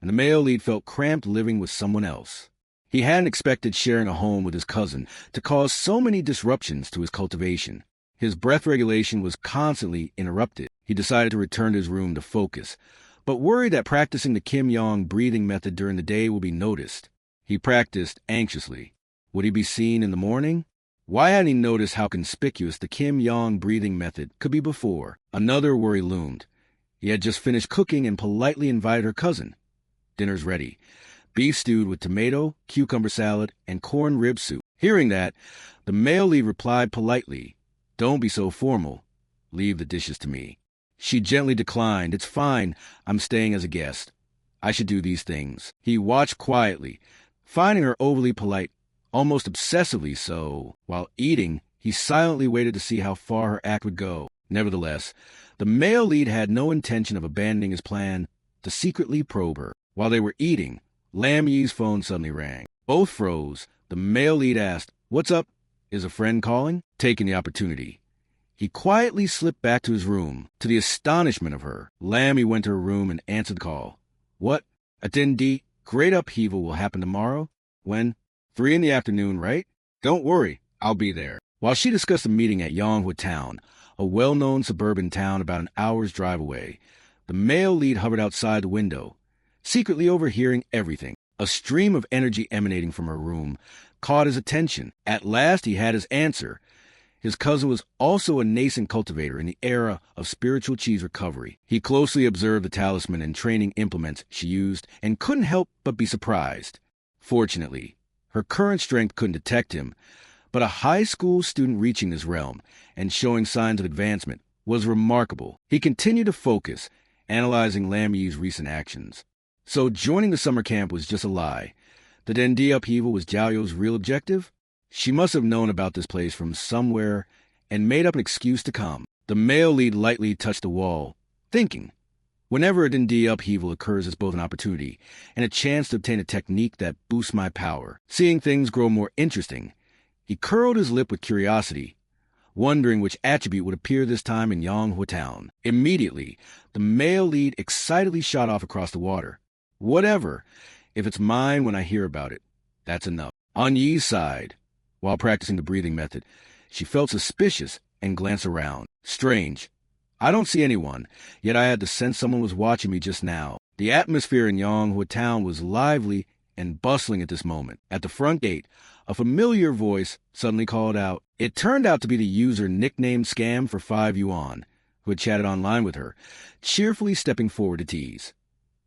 and the male lead felt cramped living with someone else. He hadn't expected sharing a home with his cousin to cause so many disruptions to his cultivation. His breath regulation was constantly interrupted. He decided to return to his room to focus, but worried that practicing the Kim Yong breathing method during the day would be noticed. He practiced anxiously. Would he be seen in the morning? Why hadn't he noticed how conspicuous the Kim Yong breathing method could be before? Another worry loomed. He had just finished cooking and politely invited her cousin. Dinner's ready. Beef stewed with tomato, cucumber salad, and corn rib soup. Hearing that, the male lead replied politely, "Don't be so formal. Leave the dishes to me." She gently declined. "It's fine. I'm staying as a guest. I should do these things." He watched quietly, finding her overly polite, almost obsessively so. While eating, he silently waited to see how far her act would go. Nevertheless, the male lead had no intention of abandoning his plan to secretly probe her. While they were eating, Lam Yi's phone suddenly rang. Both froze. The male lead asked, "What's up? Is a friend calling?" Taking the opportunity, he quietly slipped back to his room. To the astonishment of her, Lammy went to her room and answered the call. "What? Attendee, great upheaval will happen tomorrow? When? 3 in the afternoon, right? Don't worry, I'll be there." While she discussed a meeting at Yonghua Town, a well-known suburban town about an hour's drive away, the male lead hovered outside the window, secretly overhearing everything. A stream of energy emanating from her room caught his attention. At last he had his answer. His cousin was also a nascent cultivator in the era of spiritual chi's recovery. He closely observed the talisman and training implements she used and couldn't help but be surprised. Fortunately, her current strength couldn't detect him, but a high school student reaching this realm and showing signs of advancement was remarkable. He continued to focus, analyzing Lam Yi's recent actions. So joining the summer camp was just a lie. The Dendi upheaval was Jiao You's real objective? She must have known about this place from somewhere and made up an excuse to come. The male lead lightly touched the wall, thinking, whenever a Dendi upheaval occurs, it's both an opportunity and a chance to obtain a technique that boosts my power. Seeing things grow more interesting, he curled his lip with curiosity, wondering which attribute would appear this time in Yonghua Town. Immediately, the male lead excitedly shot off across the water. "Whatever. If it's mine when I hear about it, that's enough." On Yi's side, while practicing the breathing method, she felt suspicious and glanced around. Strange. I don't see anyone, yet I had the sense someone was watching me just now. The atmosphere in Yonghua Town was lively and bustling at this moment. At the front gate, a familiar voice suddenly called out. It turned out to be the user nicknamed Scam for 5 Yuan, who had chatted online with her, cheerfully stepping forward to tease.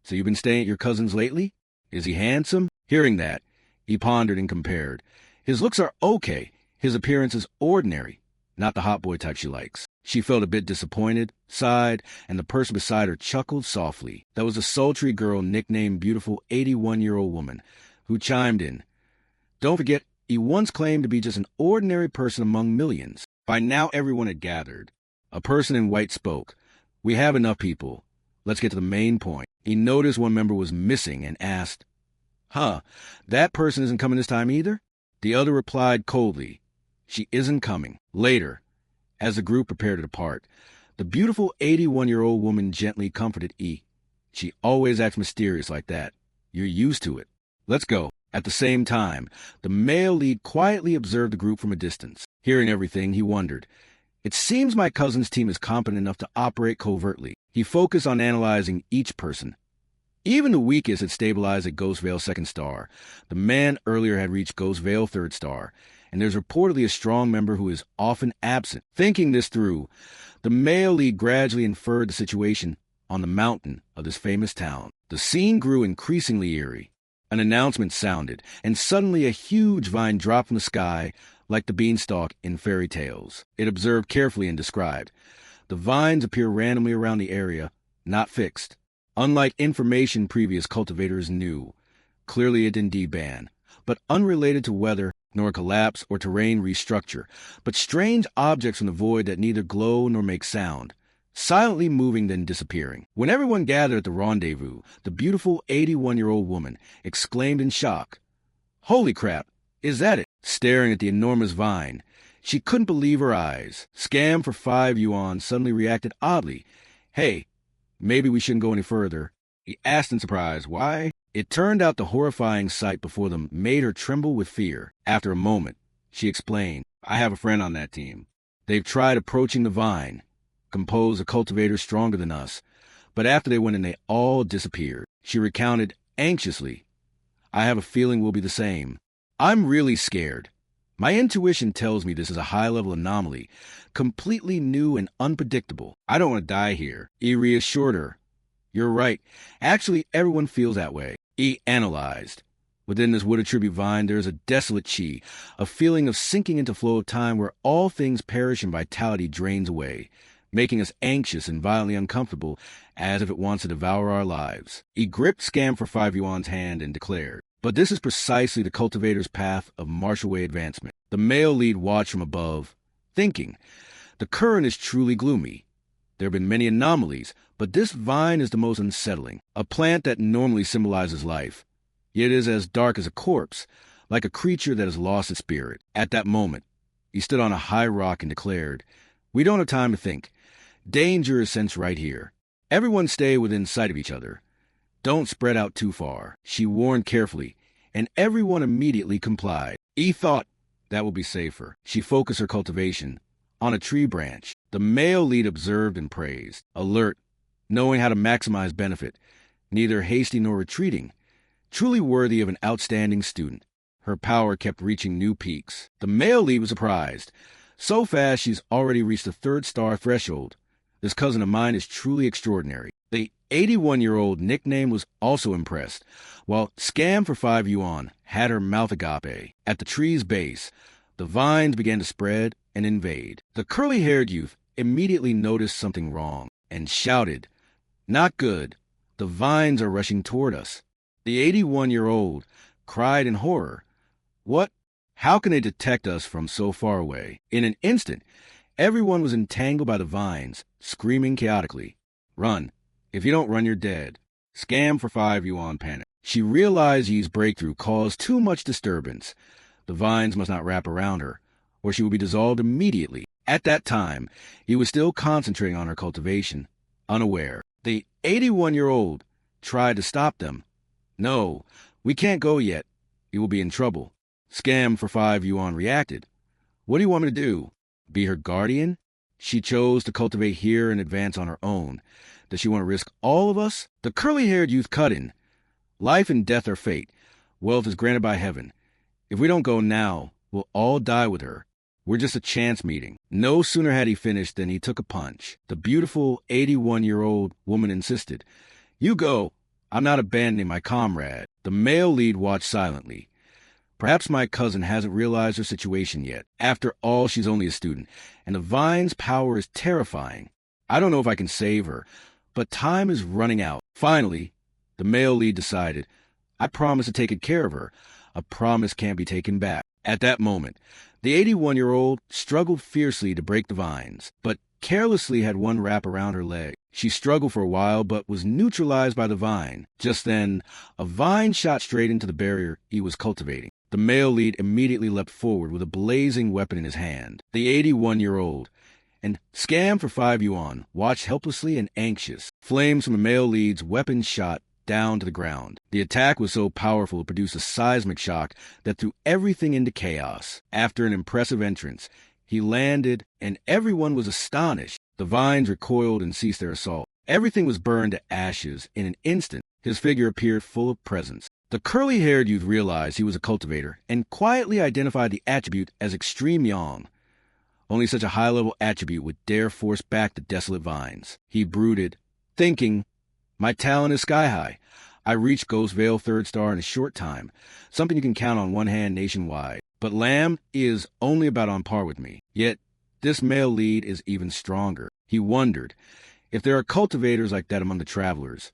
So you've been staying at your cousin's lately? Is he handsome? Hearing that, he pondered and compared. His looks are okay. His appearance is ordinary, not the hot boy type she likes. She felt a bit disappointed, sighed, and the person beside her chuckled softly. That was a sultry girl nicknamed Beautiful 81-year-old Woman, who chimed in. Don't forget, he once claimed to be just an ordinary person among millions. By now everyone had gathered. A person in white spoke. We have enough people. Let's get to the main point. He noticed one member was missing and asked, that person isn't coming this time either? The other replied coldly, she isn't coming. Later, as the group prepared to depart, the beautiful 81-year-old woman gently comforted E. She always acts mysterious like that. You're used to it. Let's go. At the same time, the male lead quietly observed the group from a distance. Hearing everything, he wondered, it seems my cousin's team is competent enough to operate covertly. He focused on analyzing each person. Even the weakest had stabilized at Ghost Vale 2nd star. The man earlier had reached Ghost Vale 3rd star, and there's reportedly a strong member who is often absent. Thinking this through, the male lead gradually inferred the situation on the mountain of this famous town. The scene grew increasingly eerie. An announcement sounded, and suddenly a huge vine dropped from the sky like the beanstalk in fairy tales. It observed carefully and described. The vines appear randomly around the area, not fixed. Unlike information previous cultivators knew, clearly it didn't deban, but unrelated to weather, nor collapse or terrain restructure, but strange objects from the void that neither glow nor make sound, silently moving then disappearing. When everyone gathered at the rendezvous, the beautiful 81-year-old woman exclaimed in shock, Holy crap, is that it? Staring at the enormous vine, she couldn't believe her eyes. Scam for 5 Yuan suddenly reacted oddly. Hey, maybe we shouldn't go any further. He asked in surprise, why? It turned out the horrifying sight before them made her tremble with fear. After a moment, she explained, I have a friend on that team. They've tried approaching the vine, composed of cultivators stronger than us, but after they went in, they all disappeared. She recounted anxiously, I have a feeling we'll be the same. I'm really scared. My intuition tells me this is a high-level anomaly, completely new and unpredictable. I don't want to die here. E reassured her. You're right. Actually, everyone feels that way. E analyzed. Within this wood attribute vine, there is a desolate chi, a feeling of sinking into flow of time where all things perish and vitality drains away, making us anxious and violently uncomfortable, as if it wants to devour our lives. E gripped Scam for 5 Yuan's hand and declared, but this is precisely the cultivator's path of martial way advancement. The male lead watched from above, thinking, the current is truly gloomy. There have been many anomalies, but this vine is the most unsettling. A plant that normally symbolizes life, yet is as dark as a corpse, like a creature that has lost its spirit. At that moment, he stood on a high rock and declared, we don't have time to think. Danger is sensed right here. Everyone stay within sight of each other. Don't spread out too far. She warned carefully, and everyone immediately complied. E thought that would be safer. She focused her cultivation on a tree branch. The male lead observed and praised, alert, knowing how to maximize benefit, neither hasty nor retreating, truly worthy of an outstanding student. Her power kept reaching new peaks. The male lead was surprised. So fast she's already reached the 3rd star threshold. This cousin of mine is truly extraordinary. The 81-year-old nickname was also impressed, while Scam for 5 Yuan had her mouth agape. At the tree's base, the vines began to spread and invade. The curly-haired youth immediately noticed something wrong and shouted, Not good. The vines are rushing toward us. The 81-year-old cried in horror. What? How can they detect us from so far away? In an instant, everyone was entangled by the vines, screaming chaotically. Run. If you don't run, you're dead. Scam for 5 Yuan panicked. She realized Yi's breakthrough caused too much disturbance. The vines must not wrap around her, or she would be dissolved immediately. At that time, he was still concentrating on her cultivation, unaware. The 81-year-old tried to stop them. No, we can't go yet. You will be in trouble. Scam for 5 Yuan reacted. What do you want me to do? Be her guardian? She chose to cultivate here and advance on her own. Does she want to risk all of us? The curly-haired youth cut in. Life and death are fate. Wealth is granted by heaven. If we don't go now, we'll all die with her. We're just a chance meeting." No sooner had he finished than he took a punch. The beautiful 81-year-old woman insisted, "You go. I'm not abandoning my comrade." The male lead watched silently. Perhaps my cousin hasn't realized her situation yet. After all, she's only a student, and the vine's power is terrifying. I don't know if I can save her, but time is running out. Finally, the male lead decided, "I promise to take good care of her. A promise can't be taken back." At that moment, the 81-year-old struggled fiercely to break the vines, but carelessly had one wrap around her leg. She struggled for a while, but was neutralized by the vine. Just then, a vine shot straight into the barrier he was cultivating. The male lead immediately leapt forward with a blazing weapon in his hand. The 81-year-old, and scam for 5 yuan, watched helplessly and anxious. Flames from the male lead's weapon shot down to the ground. The attack was so powerful it produced a seismic shock that threw everything into chaos. After an impressive entrance, he landed, and everyone was astonished. The vines recoiled and ceased their assault. Everything was burned to ashes in an instant. His figure appeared full of presence. The curly-haired youth realized he was a cultivator and quietly identified the attribute as extreme yang. Only such a high-level attribute would dare force back the desolate vines. He brooded, thinking, "My talent is sky-high. I reached Ghost Vale 3rd star in a short time, something you can count on one hand nationwide. But Lamb is only about on par with me. Yet, this male lead is even stronger." He wondered, if there are cultivators like that among the travelers,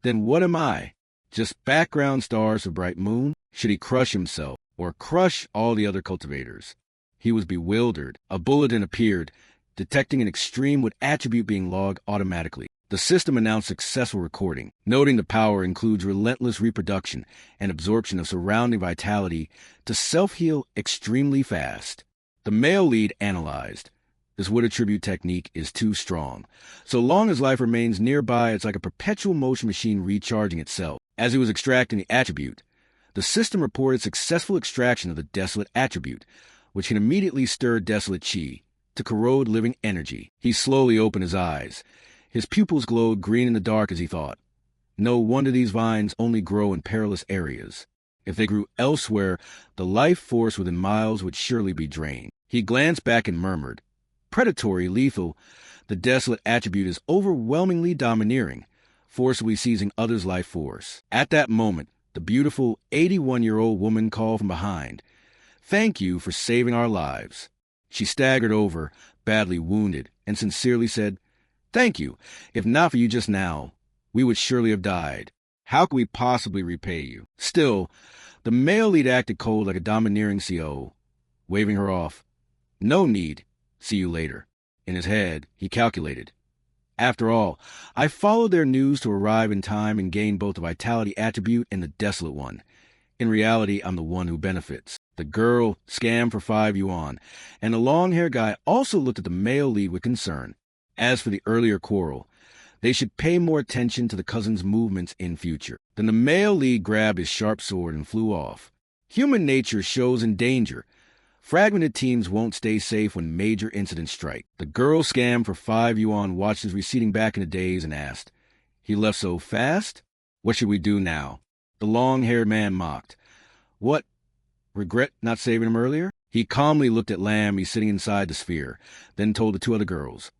then what am I? Just background stars of bright moon? Should he crush himself, or crush all the other cultivators? He was bewildered. A bulletin appeared, detecting an extreme with attribute being logged automatically. The system announced successful recording, noting the power includes relentless reproduction and absorption of surrounding vitality to self-heal extremely fast. The male lead analyzed. This wood attribute technique is too strong. So long as life remains nearby, it's like a perpetual motion machine recharging itself. As he was extracting the attribute, the system reported successful extraction of the desolate attribute, which can immediately stir desolate chi to corrode living energy. He slowly opened his eyes. His pupils glowed green in the dark as he thought. No wonder these vines only grow in perilous areas. If they grew elsewhere, the life force within miles would surely be drained. He glanced back and murmured, "Predatory, lethal, the desolate attribute is overwhelmingly domineering, forcibly seizing others' life force." At that moment, the beautiful 81-year-old woman called from behind, "Thank you for saving our lives." She staggered over, badly wounded, and sincerely said, "Thank you. If not for you just now, we would surely have died. How could we possibly repay you?" Still, the male lead acted cold like a domineering CO, waving her off. "No need. See you later." In his head, he calculated. After all, I followed their news to arrive in time and gain both the vitality attribute and the desolate one. In reality, I'm the one who benefits. The girl scammed for 5 yuan, and the long-haired guy also looked at the male lead with concern. As for the earlier quarrel, they should pay more attention to the cousin's movements in future. Then the male lead grabbed his sharp sword and flew off. Human nature shows in danger. Fragmented teams won't stay safe when major incidents strike. The girl scammed for 5 yuan watched his receding back in a daze and asked, "He left so fast? What should we do now?" The long-haired man mocked. "What? Regret not saving him earlier?" He calmly looked at Lammy sitting inside the sphere, then told the 2 other girls,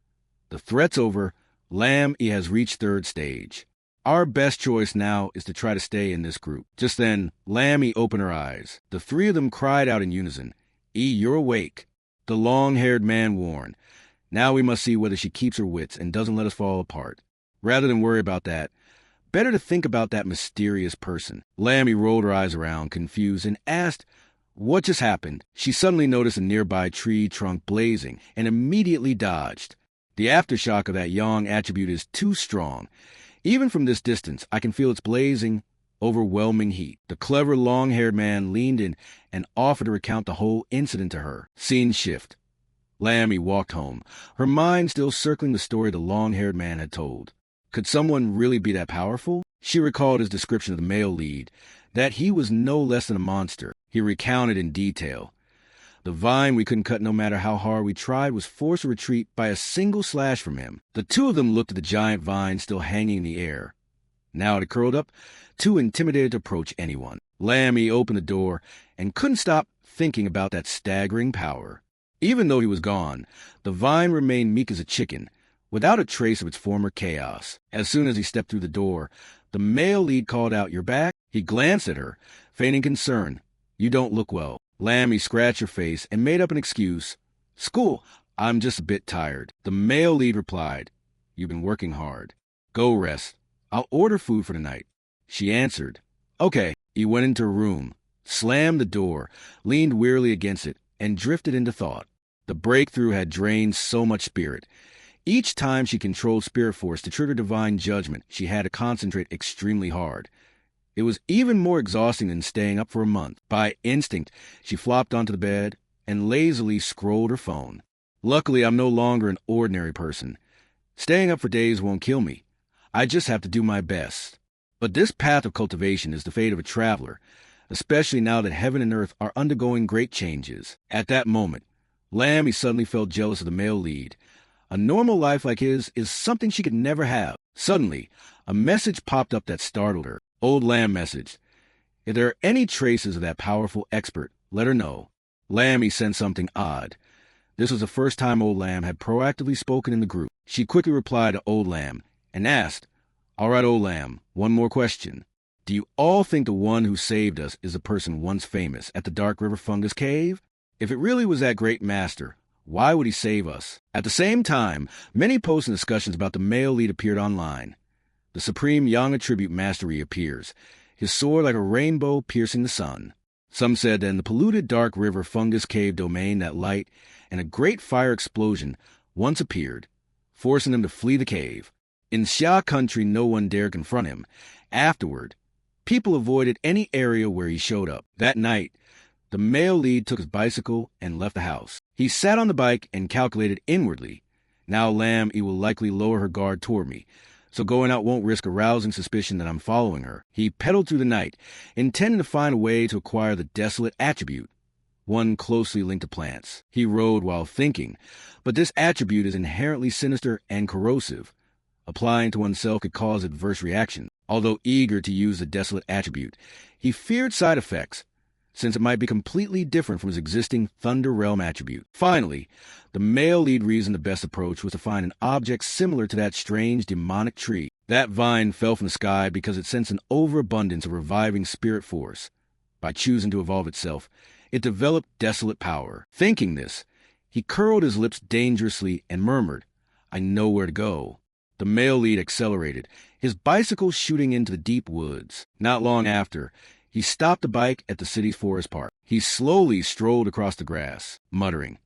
"The threat's over. Lammy has reached 3rd stage. Our best choice now is to try to stay in this group." Just then, Lammy opened her eyes. The 3 of them cried out in unison, "You're awake." The long-haired man warned, "Now we must see whether she keeps her wits and doesn't let us fall apart. Rather than worry about that, better to think about that mysterious person." Lammy rolled her eyes around, confused, and asked, "What just happened?" She suddenly noticed a nearby tree trunk blazing and immediately dodged. The aftershock of that yang attribute is too strong. Even from this distance, I can feel its blazing, overwhelming heat. The clever long-haired man leaned in and offered to recount the whole incident to her. Scene shift. Lammy walked home, her mind still circling the story the long-haired man had told. Could someone really be that powerful? She recalled his description of the male lead, that he was no less than a monster. He recounted in detail. The vine we couldn't cut no matter how hard we tried was forced to retreat by a single slash from him. The 2 of them looked at the giant vine still hanging in the air. Now it had curled up, too intimidated to approach anyone. Lammy opened the door and couldn't stop thinking about that staggering power. Even though he was gone, the vine remained meek as a chicken, without a trace of its former chaos. As soon as he stepped through the door, the male lead called out, "You're back?" He glanced at her, feigning concern. "You don't look well." Lammy scratched her face and made up an excuse. "School. I'm just a bit tired." The male lead replied, "You've been working hard. Go rest. I'll order food for tonight." She answered, "Okay." He went into her room, slammed the door, leaned wearily against it, and drifted into thought. The breakthrough had drained so much spirit. Each time she controlled spirit force to trigger divine judgment, she had to concentrate extremely hard. It was even more exhausting than staying up for a month. By instinct, she flopped onto the bed and lazily scrolled her phone. Luckily, I'm no longer an ordinary person. Staying up for days won't kill me. I just have to do my best. But this path of cultivation is the fate of a traveler, especially now that heaven and earth are undergoing great changes. At that moment, Lammy suddenly felt jealous of the male lead. A normal life like his is something she could never have. Suddenly, a message popped up that startled her. Old Lamb messaged, "If there are any traces of that powerful expert, let her know." Lammy sensed something odd. This was the first time Old Lamb had proactively spoken in the group. She quickly replied to Old Lamb and asked, "All right, Old Lamb, one more question. Do you all think the one who saved us is a person once famous at the Dark River Fungus Cave? If it really was that great master, why would he save us?" At the same time, many posts and discussions about the male lead appeared online. The supreme Yang attribute master reappears, his sword like a rainbow piercing the sun. Some said that in the polluted Dark River Fungus Cave domain that light and a great fire explosion once appeared, forcing them to flee the cave. In Xia country, no one dared confront him. Afterward, people avoided any area where he showed up. That night, the male lead took his bicycle and left the house. He sat on the bike and calculated inwardly. Now Lamb will likely lower her guard toward me, so going out won't risk arousing suspicion that I'm following her. He pedaled through the night, intending to find a way to acquire the desolate attribute, one closely linked to plants. He rode while thinking, but this attribute is inherently sinister and corrosive. Applying to oneself could cause adverse reaction. Although eager to use the desolate attribute, he feared side effects, since it might be completely different from his existing Thunder Realm attribute. Finally, the male lead reasoned the best approach was to find an object similar to that strange demonic tree. That vine fell from the sky because it sensed an overabundance of reviving spirit force. By choosing to evolve itself, it developed desolate power. Thinking this, he curled his lips dangerously and murmured, "I know where to go." The male lead accelerated, his bicycle shooting into the deep woods. Not long after, he stopped the bike at the city's forest park. He slowly strolled across the grass, muttering,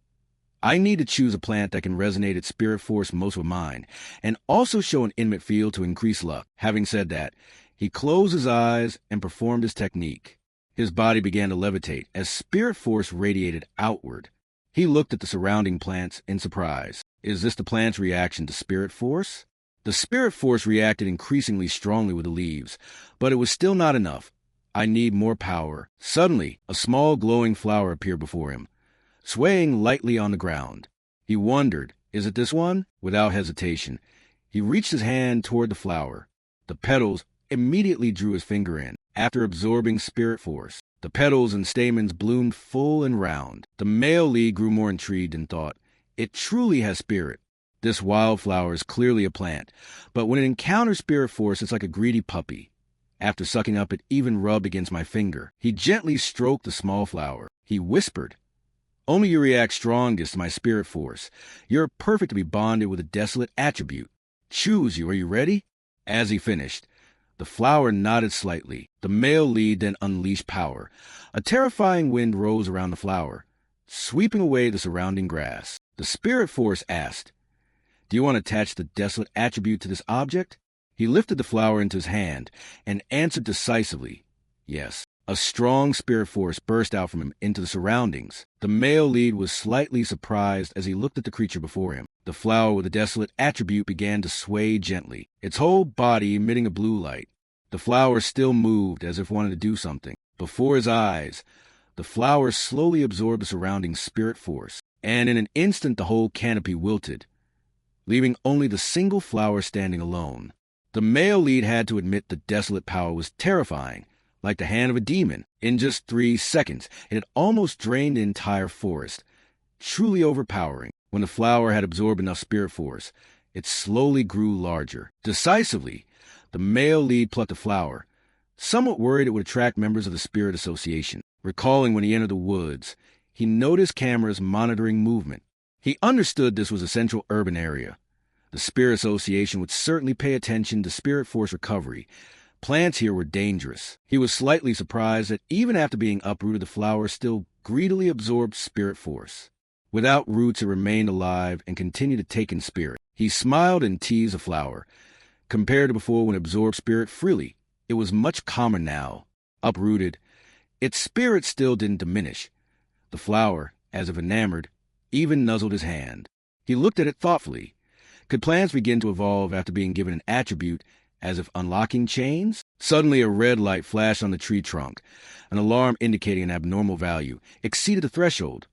"I need to choose a plant that can resonate its spirit force most with mine, and also show an intimate feel to increase luck." Having said that, he closed his eyes and performed his technique. His body began to levitate as spirit force radiated outward. He looked at the surrounding plants in surprise. Is this the plant's reaction to spirit force? The spirit force reacted increasingly strongly with the leaves, but it was still not enough. "I need more power." Suddenly, a small glowing flower appeared before him, swaying lightly on the ground. He wondered, is it this one? Without hesitation, he reached his hand toward the flower. The petals immediately drew his finger in. After absorbing spirit force, the petals and stamens bloomed full and round. The male lead grew more intrigued and thought, "It truly has spirit. This wildflower is clearly a plant, but when it encounters spirit force, it's like a greedy puppy. After sucking up, it even rubbed against my finger." He gently stroked the small flower. He whispered, "Only you react strongest to my spirit force. You're perfect to be bonded with a desolate attribute. Choose you. Are you ready?" As he finished, the flower nodded slightly. The male lead then unleashed power. A terrifying wind rose around the flower, sweeping away the surrounding grass. The spirit force asked, "Do you want to attach the desolate attribute to this object?" He lifted the flower into his hand and answered decisively, "Yes." A strong spirit force burst out from him into the surroundings. The male lead was slightly surprised as he looked at the creature before him. The flower with the desolate attribute began to sway gently, its whole body emitting a blue light. The flower still moved as if wanting to do something. Before his eyes, the flower slowly absorbed the surrounding spirit force, and in an instant the whole canopy wilted, leaving only the single flower standing alone. The male lead had to admit the desolate power was terrifying, like the hand of a demon. In just 3 seconds, it had almost drained the entire forest. Truly overpowering. When the flower had absorbed enough spirit force, it slowly grew larger. Decisively, the male lead plucked the flower, somewhat worried it would attract members of the spirit association. Recalling when he entered the woods, he noticed cameras monitoring movement. He understood this was a central urban area. The spirit association would certainly pay attention to spirit force recovery. Plants here were dangerous. He was slightly surprised that even after being uprooted, the flower still greedily absorbed spirit force. Without roots, it remained alive and continued to take in spirit. He smiled and teased the flower. Compared to before when it absorbed spirit freely, it was much calmer now. Uprooted, its spirit still didn't diminish. The flower, as if enamored, even nuzzled his hand. He looked at it thoughtfully. Could plants begin to evolve after being given an attribute, as if unlocking chains? Suddenly a red light flashed on the tree trunk. An alarm indicating an abnormal value exceeded the threshold,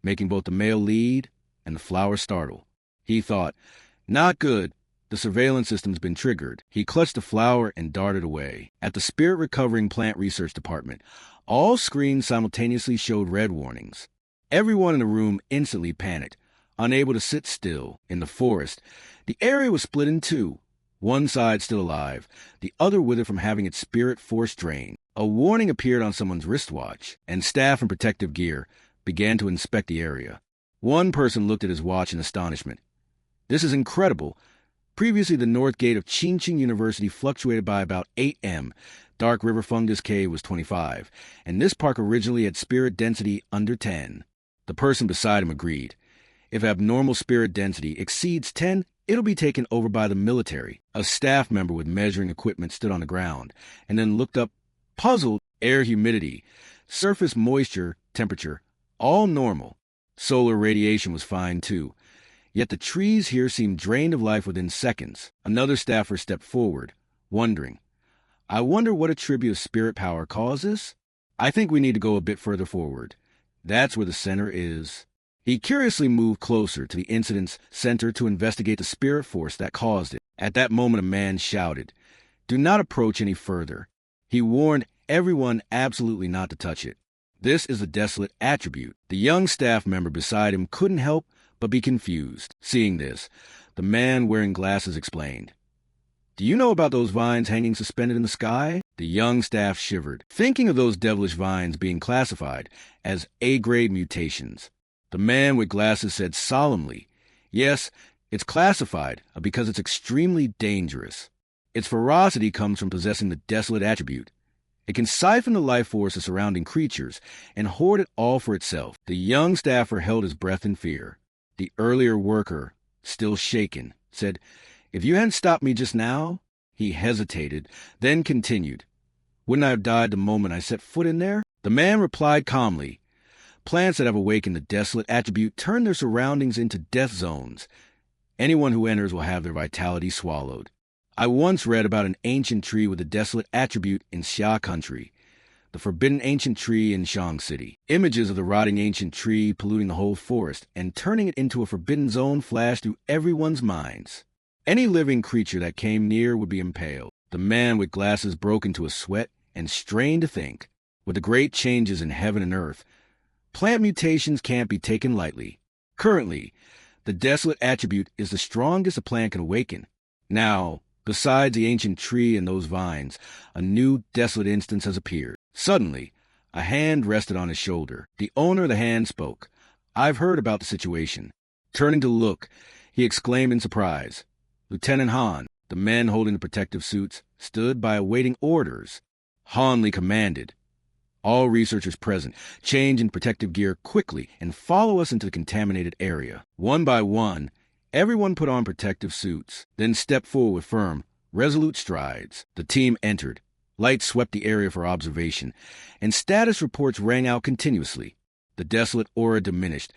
making both the male lead and the flower startle. He thought, not good. The surveillance system's been triggered. He clutched the flower and darted away. At the Spirit Recovering Plant Research Department, all screens simultaneously showed red warnings. Everyone in the room instantly panicked, unable to sit still. In the forest, the area was split in two. One side still alive, the other withered from having its spirit force drained. A warning appeared on someone's wristwatch, and staff in protective gear began to inspect the area. One person looked at his watch in astonishment. This is incredible. Previously, the north gate of Chingching University fluctuated by about 8 m. Dark River Fungus Cave was 25, and this park originally had spirit density under 10. The person beside him agreed. If abnormal spirit density exceeds 10, it'll be taken over by the military. A staff member with measuring equipment stood on the ground and then looked up, puzzled. Air humidity, surface moisture, temperature, all normal. Solar radiation was fine too. Yet the trees here seemed drained of life within seconds. Another staffer stepped forward, wondering, I wonder what attribute of spirit power caused this? I think we need to go a bit further forward. That's where the center is. He curiously moved closer to the incident's center to investigate the spirit force that caused it. At that moment, a man shouted, Do not approach any further. He warned everyone absolutely not to touch it. This is a desolate attribute. The young staff member beside him couldn't help but be confused. Seeing this, the man wearing glasses explained, Do you know about those vines hanging suspended in the sky? The young staff shivered, thinking of those devilish vines being classified as A-grade mutations. The man with glasses said solemnly, Yes, it's classified because it's extremely dangerous. Its ferocity comes from possessing the desolate attribute. It can siphon the life force of surrounding creatures and hoard it all for itself. The young staffer held his breath in fear. The earlier worker, still shaken, said, If you hadn't stopped me just now. He hesitated, then continued, Wouldn't I have died the moment I set foot in there? The man replied calmly, Plants that have awakened the desolate attribute turn their surroundings into death zones. Anyone who enters will have their vitality swallowed. I once read about an ancient tree with a desolate attribute in Xia country, the forbidden ancient tree in Shang City. Images of the rotting ancient tree polluting the whole forest and turning it into a forbidden zone flashed through everyone's minds. Any living creature that came near would be impaled. The man with glasses broke into a sweat and strained to think. With the great changes in heaven and earth, plant mutations can't be taken lightly. Currently, the desolate attribute is the strongest a plant can awaken. Now, besides the ancient tree and those vines, a new desolate instance has appeared. Suddenly, a hand rested on his shoulder. The owner of the hand spoke. I've heard about the situation. Turning to look, he exclaimed in surprise. Lieutenant Han, the men holding the protective suits, stood by awaiting orders. Han Li commanded. All researchers present, change in protective gear quickly and follow us into the contaminated area. One by one, everyone put on protective suits, then stepped forward with firm, resolute strides. The team entered. Lights swept the area for observation, and status reports rang out continuously. The desolate aura diminished,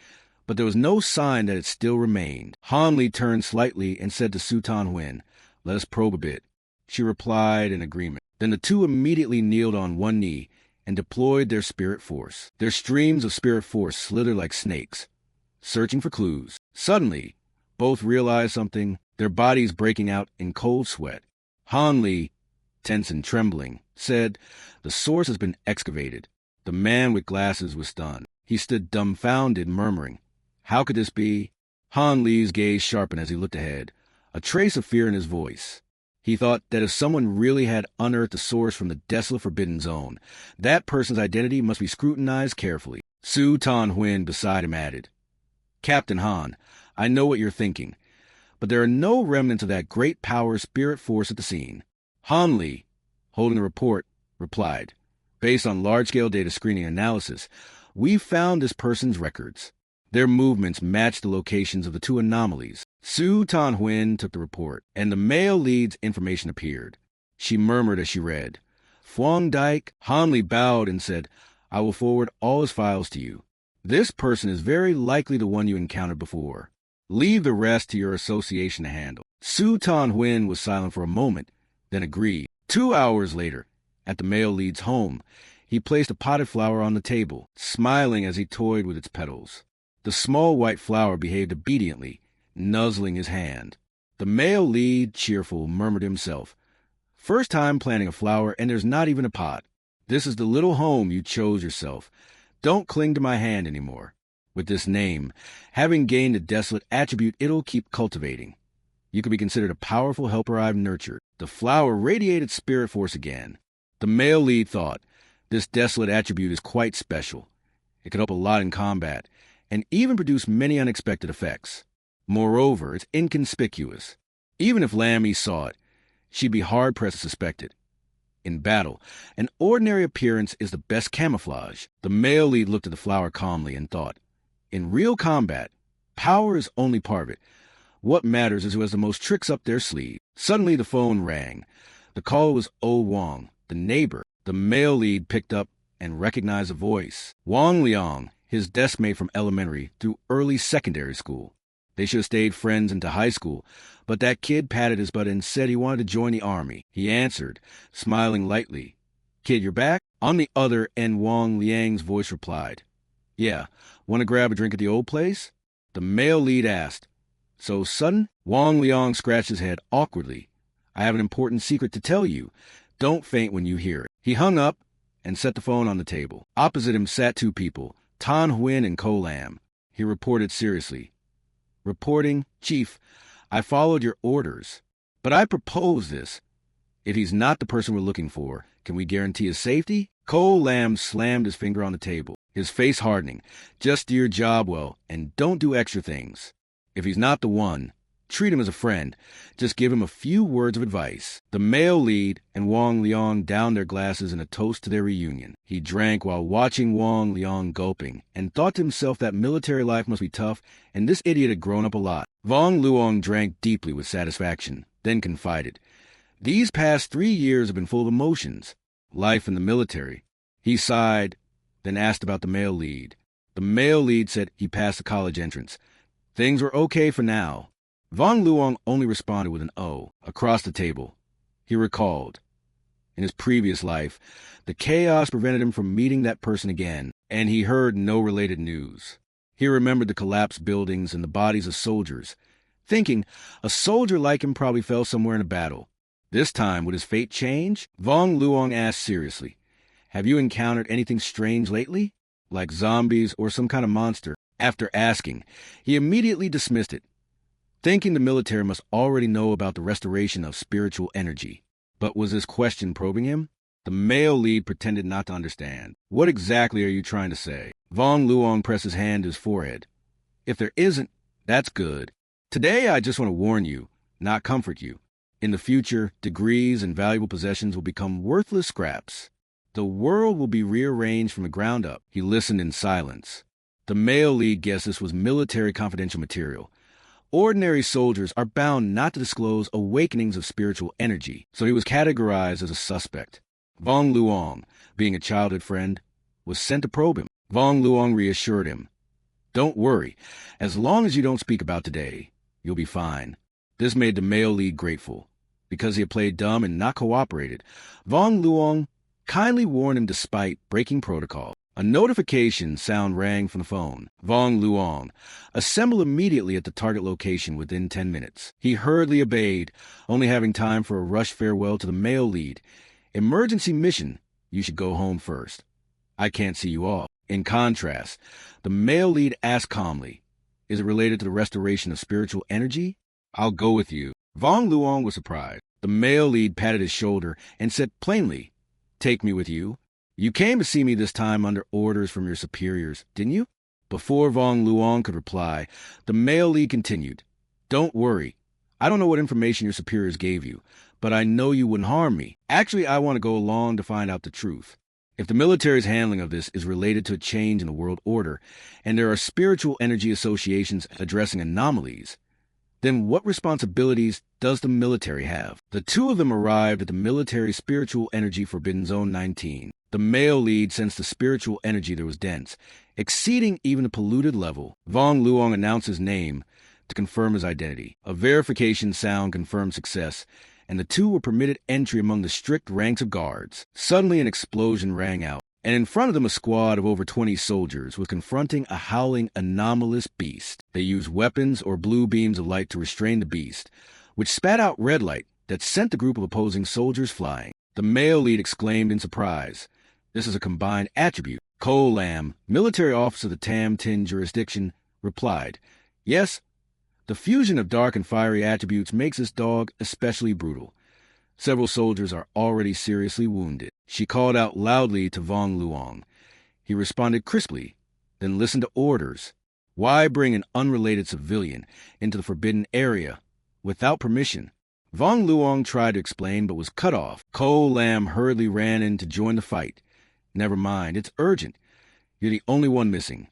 but there was no sign that it still remained. Han Li turned slightly and said to Su Tanhuin, Let us probe a bit. She replied in agreement. Then the two immediately kneeled on one knee and deployed their spirit force. Their streams of spirit force slithered like snakes, searching for clues. Suddenly, both realized something, their bodies breaking out in cold sweat. Han Li, tense and trembling, said, "The source has been excavated." The man with glasses was stunned. He stood dumbfounded, murmuring, "How could this be?" Han Li's gaze sharpened as he looked ahead, a trace of fear in his voice. He thought that if someone really had unearthed the source from the desolate Forbidden Zone, that person's identity must be scrutinized carefully. Su Tan-Huyen beside him added, "Captain Han, I know what you're thinking, but there are no remnants of that great power spirit force at the scene." Han Li, holding the report, replied, "Based on large-scale data screening analysis, we found this person's records. Their movements match the locations of the two anomalies." Su Tan-Huyen took the report, and the male lead's information appeared. She murmured as she read, "Phuong Dike." Han Li bowed and said, "I will forward all his files to you. This person is very likely the one you encountered before. Leave the rest to your association to handle." Su Tan-Huyen was silent for a moment, then agreed. 2 hours later, at the male lead's home, he placed a potted flower on the table, smiling as he toyed with its petals. The small white flower behaved obediently, nuzzling his hand. The male lead, cheerful, murmured to himself, "First time planting a flower, and there's not even a pot. This is the little home you chose yourself. Don't cling to my hand anymore. With this name, having gained a desolate attribute, it'll keep cultivating. You could be considered a powerful helper I've nurtured." The flower radiated spirit force again. The male lead thought, "This desolate attribute is quite special. It could help a lot in combat, and even produce many unexpected effects. Moreover, it's inconspicuous. Even if Lammy saw it, she'd be hard-pressed to suspect it. In battle, an ordinary appearance is the best camouflage." The male lead looked at the flower calmly and thought, "In real combat, power is only part of it. What matters is who has the most tricks up their sleeve." Suddenly the phone rang. The caller was Oh Wong, the neighbor. The male lead picked up and recognized the voice. Wang Liang, his desk mate from elementary through early secondary school. They should have stayed friends into high school, but that kid patted his butt and said he wanted to join the army. He answered, smiling lightly, "Kid, you're back?" On the other end, Wang Liang's voice replied, "Yeah, want to grab a drink at the old place?" The male lead asked, "So sudden?" Wang Liang scratched his head awkwardly. "I have an important secret to tell you. Don't faint when you hear it." He hung up and set the phone on the table. Opposite him sat two people, Tan Huyen and Ko Lam. He reported seriously, "Reporting, Chief, I followed your orders, but I propose this. If he's not the person we're looking for, can we guarantee his safety?" Ko Lam slammed his finger on the table, his face hardening. "Just do your job well, and don't do extra things. If he's not the one, treat him as a friend. Just give him a few words of advice." The male lead and Wang Liang downed their glasses in a toast to their reunion. He drank while watching Wang Liang gulping, and thought to himself that military life must be tough, and this idiot had grown up a lot. Wang Luong drank deeply with satisfaction, then confided, "These past 3 years have been full of emotions. Life in the military." He sighed, then asked about the male lead. The male lead said he passed the college entrance. Things were okay for now. Wang Luong only responded with an O. Across the table, he recalled, in his previous life, the chaos prevented him from meeting that person again, and he heard no related news. He remembered the collapsed buildings and the bodies of soldiers, thinking a soldier like him probably fell somewhere in a battle. This time, would his fate change? Wang Luong asked seriously, "Have you encountered anything strange lately? Like zombies or some kind of monster?" After asking, he immediately dismissed it, thinking the military must already know about the restoration of spiritual energy. But was this question probing him? The male lead pretended not to understand. "What exactly are you trying to say?" Wang Luong pressed his hand to his forehead. "If there isn't, that's good. Today I just want to warn you, not comfort you. In the future, degrees and valuable possessions will become worthless scraps. The world will be rearranged from the ground up." He listened in silence. The male lead guessed this was military confidential material. Ordinary soldiers are bound not to disclose awakenings of spiritual energy, so he was categorized as a suspect. Wang Luong, being a childhood friend, was sent to probe him. Wang Luong reassured him, "Don't worry. As long as you don't speak about today, you'll be fine." This made the male lead grateful. Because he had played dumb and not cooperated, Wang Luong kindly warned him despite breaking protocol. A notification sound rang from the phone. Vong Luong. Assemble immediately at the target location within 10 minutes. He hurriedly obeyed, only having time for a rushed farewell to the male lead. Emergency mission. You should go home first. I can't see you all. In contrast, the male lead asked calmly, is it related to the restoration of spiritual energy? I'll go with you. Vong Luong was surprised. The male lead patted his shoulder and said plainly, take me with you. You came to see me this time under orders from your superiors, didn't you? Before Vong Luong could reply, the male lead continued, don't worry. I don't know what information your superiors gave you, but I know you wouldn't harm me. Actually, I want to go along to find out the truth. If the military's handling of this is related to a change in the world order, and there are spiritual energy associations addressing anomalies, then what responsibilities does the military have? The two of them arrived at the military spiritual energy Forbidden Zone 19. The male lead sensed the spiritual energy there was dense, exceeding even the polluted level. Vong Luong announced his name to confirm his identity. A verification sound confirmed success, and the two were permitted entry among the strict ranks of guards. Suddenly an explosion rang out, and in front of them a squad of over 20 soldiers was confronting a howling anomalous beast. They used weapons or blue beams of light to restrain the beast, which spat out red light that sent the group of opposing soldiers flying. The male lead exclaimed in surprise, this is a combined attribute. Ko Lam, military officer of the Tam Tin jurisdiction, replied, yes, the fusion of dark and fiery attributes makes this dog especially brutal. Several soldiers are already seriously wounded. She called out loudly to Vong Luong. He responded crisply, then listened to orders. Why bring an unrelated civilian into the forbidden area without permission? Vong Luong tried to explain but was cut off. Ko Lam hurriedly ran in to join the fight. Never mind, it's urgent. You're the only one missing.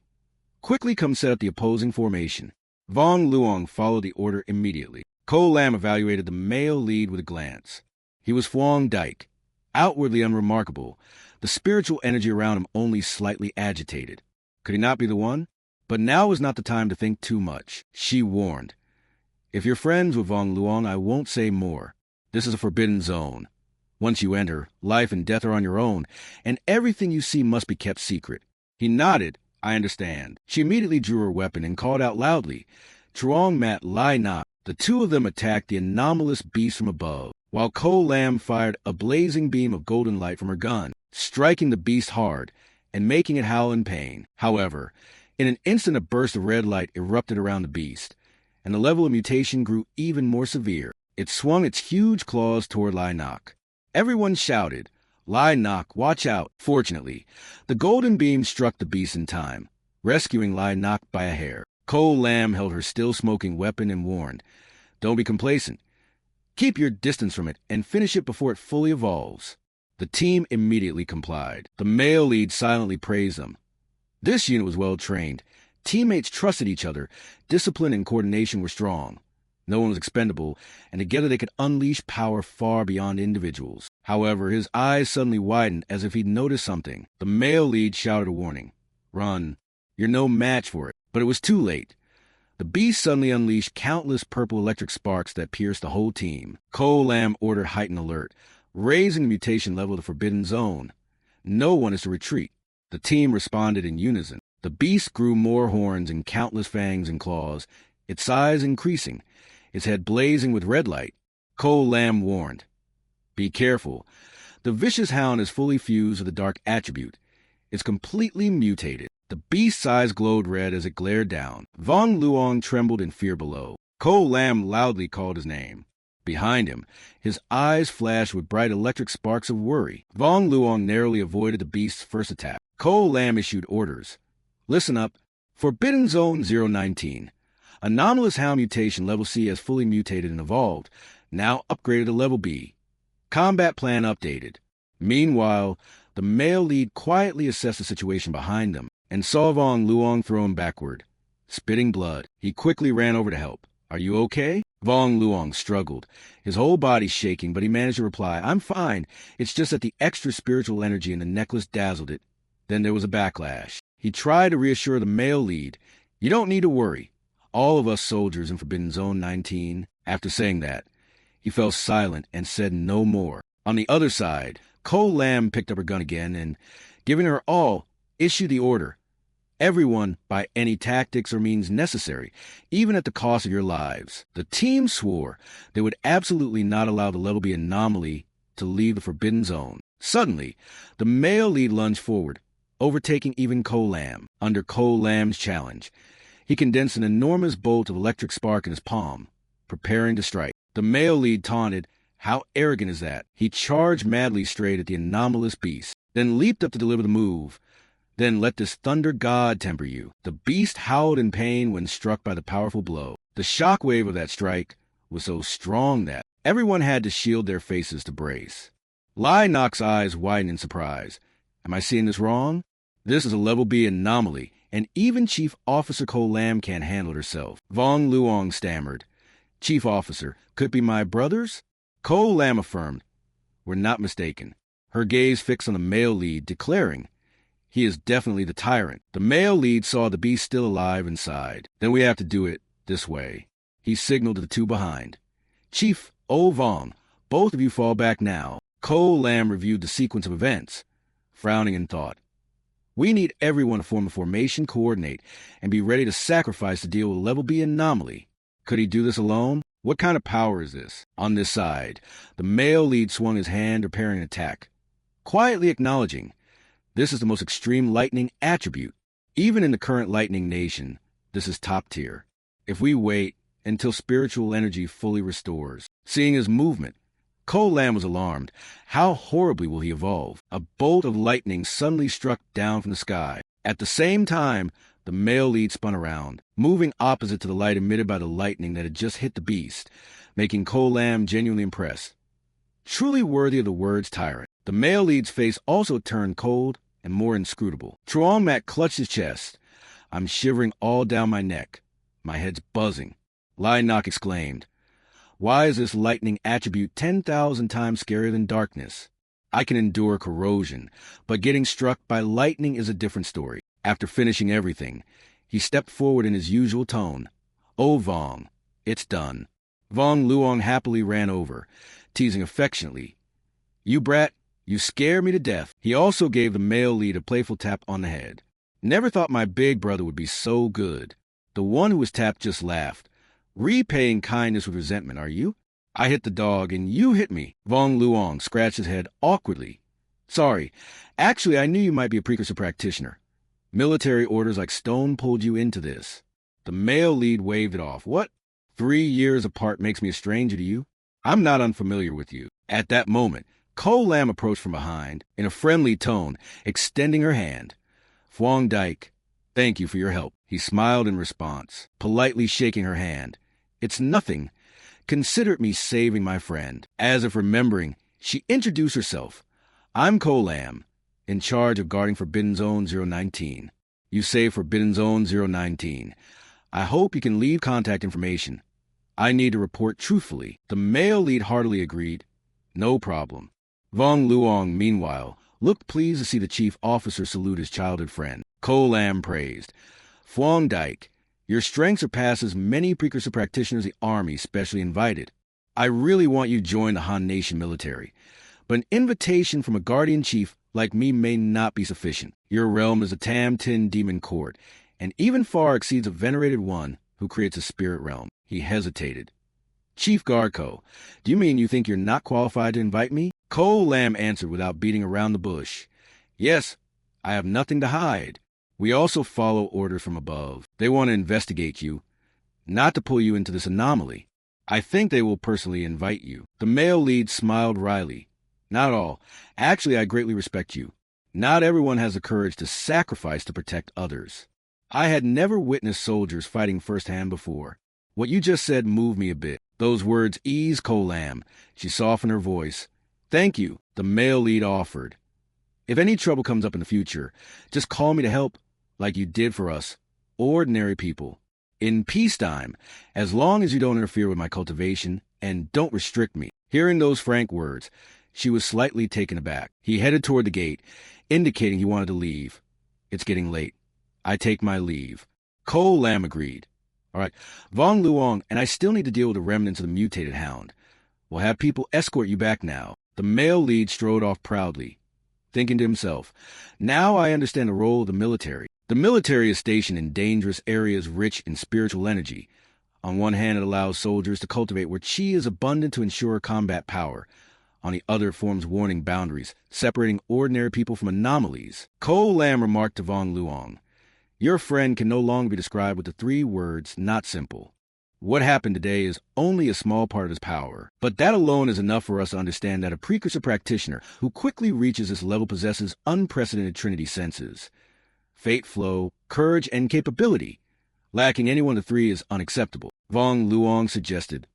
Quickly come set up the opposing formation. Vong Luong followed the order immediately. Ko Lam evaluated the male lead with a glance. He was Phuong Dike, outwardly unremarkable, the spiritual energy around him only slightly agitated. Could he not be the one? But now was not the time to think too much. She warned, if you're friends with Vong Luong, I won't say more. This is a forbidden zone. Once you enter, life and death are on your own, and everything you see must be kept secret. He nodded. I understand. She immediately drew her weapon and called out loudly, Truong Mat Lai Nak. The two of them attacked the anomalous beast from above, while Ko Lam fired a blazing beam of golden light from her gun, striking the beast hard and making it howl in pain. However, in an instant a burst of red light erupted around the beast, and the level of mutation grew even more severe. It swung its huge claws toward Lai Nak. Everyone shouted, Lai Nak, watch out! Fortunately, the golden beam struck the beast in time, rescuing Lai Nak by a hair. Ko Lam held her still-smoking weapon and warned, don't be complacent. Keep your distance from it and finish it before it fully evolves. The team immediately complied. The male lead silently praised them. This unit was well-trained. Teammates trusted each other. Discipline and coordination were strong. No one was expendable, and together they could unleash power far beyond individuals. However, his eyes suddenly widened as if he'd noticed something. The male lead shouted a warning. Run. You're no match for it. But it was too late. The beast suddenly unleashed countless purple electric sparks that pierced the whole team. Ko Lam ordered heightened alert, raising the mutation level to Forbidden Zone. No one is to retreat. The team responded in unison. The beast grew more horns and countless fangs and claws, its size increasing, its head blazing with red light. Ko Lam warned, be careful. The vicious hound is fully fused with the dark attribute. It's completely mutated. The beast's eyes glowed red as it glared down. Vong Luong trembled in fear below. Ko Lam loudly called his name. Behind him, his eyes flashed with bright electric sparks of worry. Vong Luong narrowly avoided the beast's first attack. Ko Lam issued orders. Listen up. Forbidden Zone 019. Anomalous hound mutation level C has fully mutated and evolved, now upgraded to level B. Combat plan updated. Meanwhile, the male lead quietly assessed the situation behind them and saw Vong Luong throw him backward, spitting blood. He quickly ran over to help. Are you okay? Vong Luong struggled, his whole body shaking, but he managed to reply, I'm fine. It's just that the extra spiritual energy in the necklace dazzled it. Then there was a backlash. He tried to reassure the male lead. You don't need to worry. All of us soldiers in Forbidden Zone 19. After saying that, he fell silent and said no more. On the other side, Ko Lam picked up her gun again and, giving her all, Issue the order. Everyone, by any tactics or means necessary, even at the cost of your lives. The team swore they would absolutely not allow the level B anomaly to leave the forbidden zone. Suddenly, the male lead lunged forward, overtaking even Kolam. Under Kolam's challenge, he condensed an enormous bolt of electric spark in his palm, preparing to strike. The male lead taunted, "How arrogant is that?" He charged madly straight at the anomalous beast, then leaped up to deliver the move. "Then let this thunder god temper you." The beast howled in pain when struck by the powerful blow. The shockwave of that strike was so strong that everyone had to shield their faces to brace. Knock's eyes widened in surprise. "Am I seeing this wrong? This is a level B anomaly, and even Chief Officer Kolam can't handle it herself." Vong Luong stammered. "Chief Officer, could it be my brothers?" Kolam affirmed. "We're not mistaken." Her gaze fixed on the male lead, declaring, "He is definitely the tyrant." The male lead saw the beast still alive and sighed. "Then we have to do it this way." He signaled to the two behind. "Chief, Vong, both of you fall back now." Kolam reviewed the sequence of events, frowning in thought. "We need everyone to form a formation, coordinate, and be ready to sacrifice to deal with a level B anomaly." Could he do this alone? What kind of power is this? On this side, the male lead swung his hand, preparing an attack, quietly acknowledging, "This is the most extreme lightning attribute. Even in the current lightning nation, this is top tier. If we wait until spiritual energy fully restores." Seeing his movement, Kolam was alarmed. How horribly will he evolve? A bolt of lightning suddenly struck down from the sky. At the same time, the male lead spun around, moving opposite to the light emitted by the lightning that had just hit the beast, making Kolam genuinely impressed. Truly worthy of the words tyrant. The male lead's face also turned cold and more inscrutable. Truong Mat clutched his chest. "I'm shivering all down my neck. My head's buzzing." Nok exclaimed, "Why is this lightning attribute 10,000 times scarier than darkness? I can endure corrosion, but getting struck by lightning is a different story." After finishing everything, he stepped forward in his usual tone. "Oh, Vong, it's done." Vong Luong happily ran over, teasing affectionately, "You brat, you scare me to death." He also gave the male lead a playful tap on the head. "Never thought my big brother would be so good." The one who was tapped just laughed. "Repaying kindness with resentment, are you? I hit the dog and you hit me." Vong Luong scratched his head awkwardly. "Sorry. Actually, I knew you might be a precursor practitioner. Military orders like stone pulled you into this." The male lead waved it off. "What? 3 years apart makes me a stranger to you? I'm not unfamiliar with you." At that moment, Kolam approached from behind, in a friendly tone, extending her hand. "Phuong Dike, thank you for your help." He smiled in response, politely shaking her hand. "It's nothing. Consider me saving my friend." As if remembering, she introduced herself. "I'm Kolam, in charge of guarding Forbidden Zone 019. You saved Forbidden Zone 019. I hope you can leave contact information. I need to report truthfully." The male lead heartily agreed. "No problem." Vong Luong, meanwhile, looked pleased to see the chief officer salute his childhood friend. Kolam praised. "Phuong Dike, your strength surpasses many precursor practitioners the Army specially invited. I really want you to join the Han Nation military, but an invitation from a guardian chief like me may not be sufficient. Your realm is a Tam Tin demon court, and even far exceeds a venerated one who creates a spirit realm." He hesitated. "Chief Garko, do you mean you think you're not qualified to invite me?" Kolam answered without beating around the bush. "Yes, I have nothing to hide. We also follow orders from above. They want to investigate you, not to pull you into this anomaly. I think they will personally invite you." The male lead smiled wryly. "Not all. Actually, I greatly respect you. Not everyone has the courage to sacrifice to protect others. I had never witnessed soldiers fighting firsthand before. What you just said moved me a bit." Those words eased Kolam. She softened her voice. "Thank you," the male lead offered. "If any trouble comes up in the future, just call me to help, like you did for us, ordinary people. In peacetime, as long as you don't interfere with my cultivation and don't restrict me." Hearing those frank words, she was slightly taken aback. He headed toward the gate, indicating he wanted to leave. "It's getting late. I take my leave." Kolam agreed. "All right, Vong Luong, and I still need to deal with the remnants of the mutated hound. We'll have people escort you back now." The male lead strode off proudly. thinking to himself, now I understand the role of the military. The military is stationed in dangerous areas rich in spiritual energy. On one hand, it allows soldiers to cultivate where chi is abundant to ensure combat power. On the other, it forms warning boundaries, separating ordinary people from anomalies. Ko Lam remarked to Vong Luong, your friend can no longer be described with the 3 words, not simple. What happened today is only a small part of his power, but that alone is enough for us to understand that a precursor practitioner who quickly reaches this level possesses unprecedented Trinity senses. Fate flow, courage, and capability. Lacking any one of the 3 is unacceptable. Vong Luong suggested,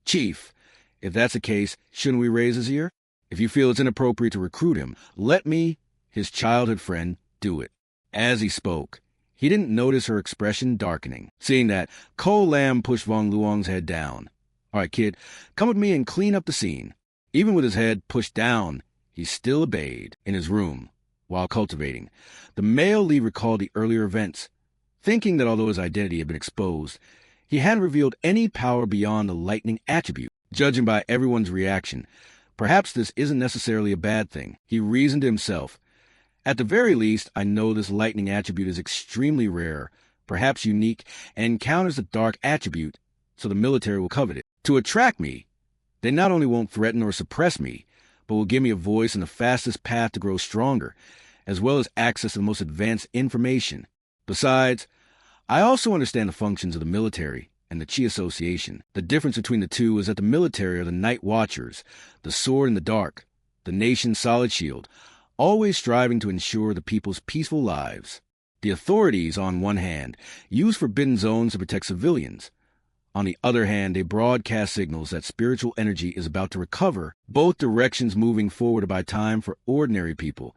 Chief, if that's the case, shouldn't we raise his ear? If you feel it's inappropriate to recruit him, let me, his childhood friend, do it. As he spoke, he didn't notice her expression darkening. Seeing that, Ko Lam pushed Vong Luong's head down. All right, kid, come with me and clean up the scene. Even with his head pushed down, he still obeyed. In his room, while cultivating, the male lead recalled the earlier events, thinking that although his identity had been exposed, he hadn't revealed any power beyond the lightning attribute. Judging by everyone's reaction, perhaps this isn't necessarily a bad thing. He reasoned to himself, at the very least, I know this lightning attribute is extremely rare, perhaps unique, and counters the dark attribute, so the military will covet it. To attract me, they not only won't threaten or suppress me, but will give me a voice and the fastest path to grow stronger, as well as access to the most advanced information. Besides, I also understand the functions of the military and the Chi Association. The difference between the two is that the military are the Night Watchers, the sword in the dark, the nation's solid shield, always striving to ensure the people's peaceful lives. The authorities, on one hand, use forbidden zones to protect civilians. On the other hand, they broadcast signals that spiritual energy is about to recover, both directions moving forward to buy time for ordinary people,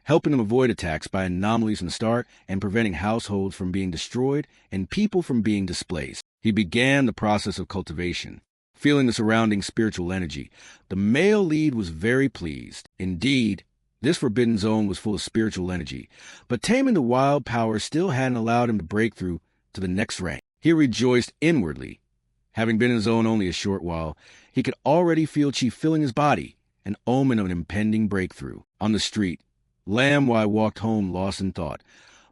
helping them avoid attacks by anomalies from the start and preventing households from being destroyed and people from being displaced. He began the process of cultivation. Feeling the surrounding spiritual energy, the male lead was very pleased. Indeed, this forbidden zone was full of spiritual energy, but taming the wild power still hadn't allowed him to break through to the next rank. He rejoiced inwardly. Having been in the zone only a short while, he could already feel chi filling his body, an omen of an impending breakthrough. On the street, Lam Wai walked home lost in thought,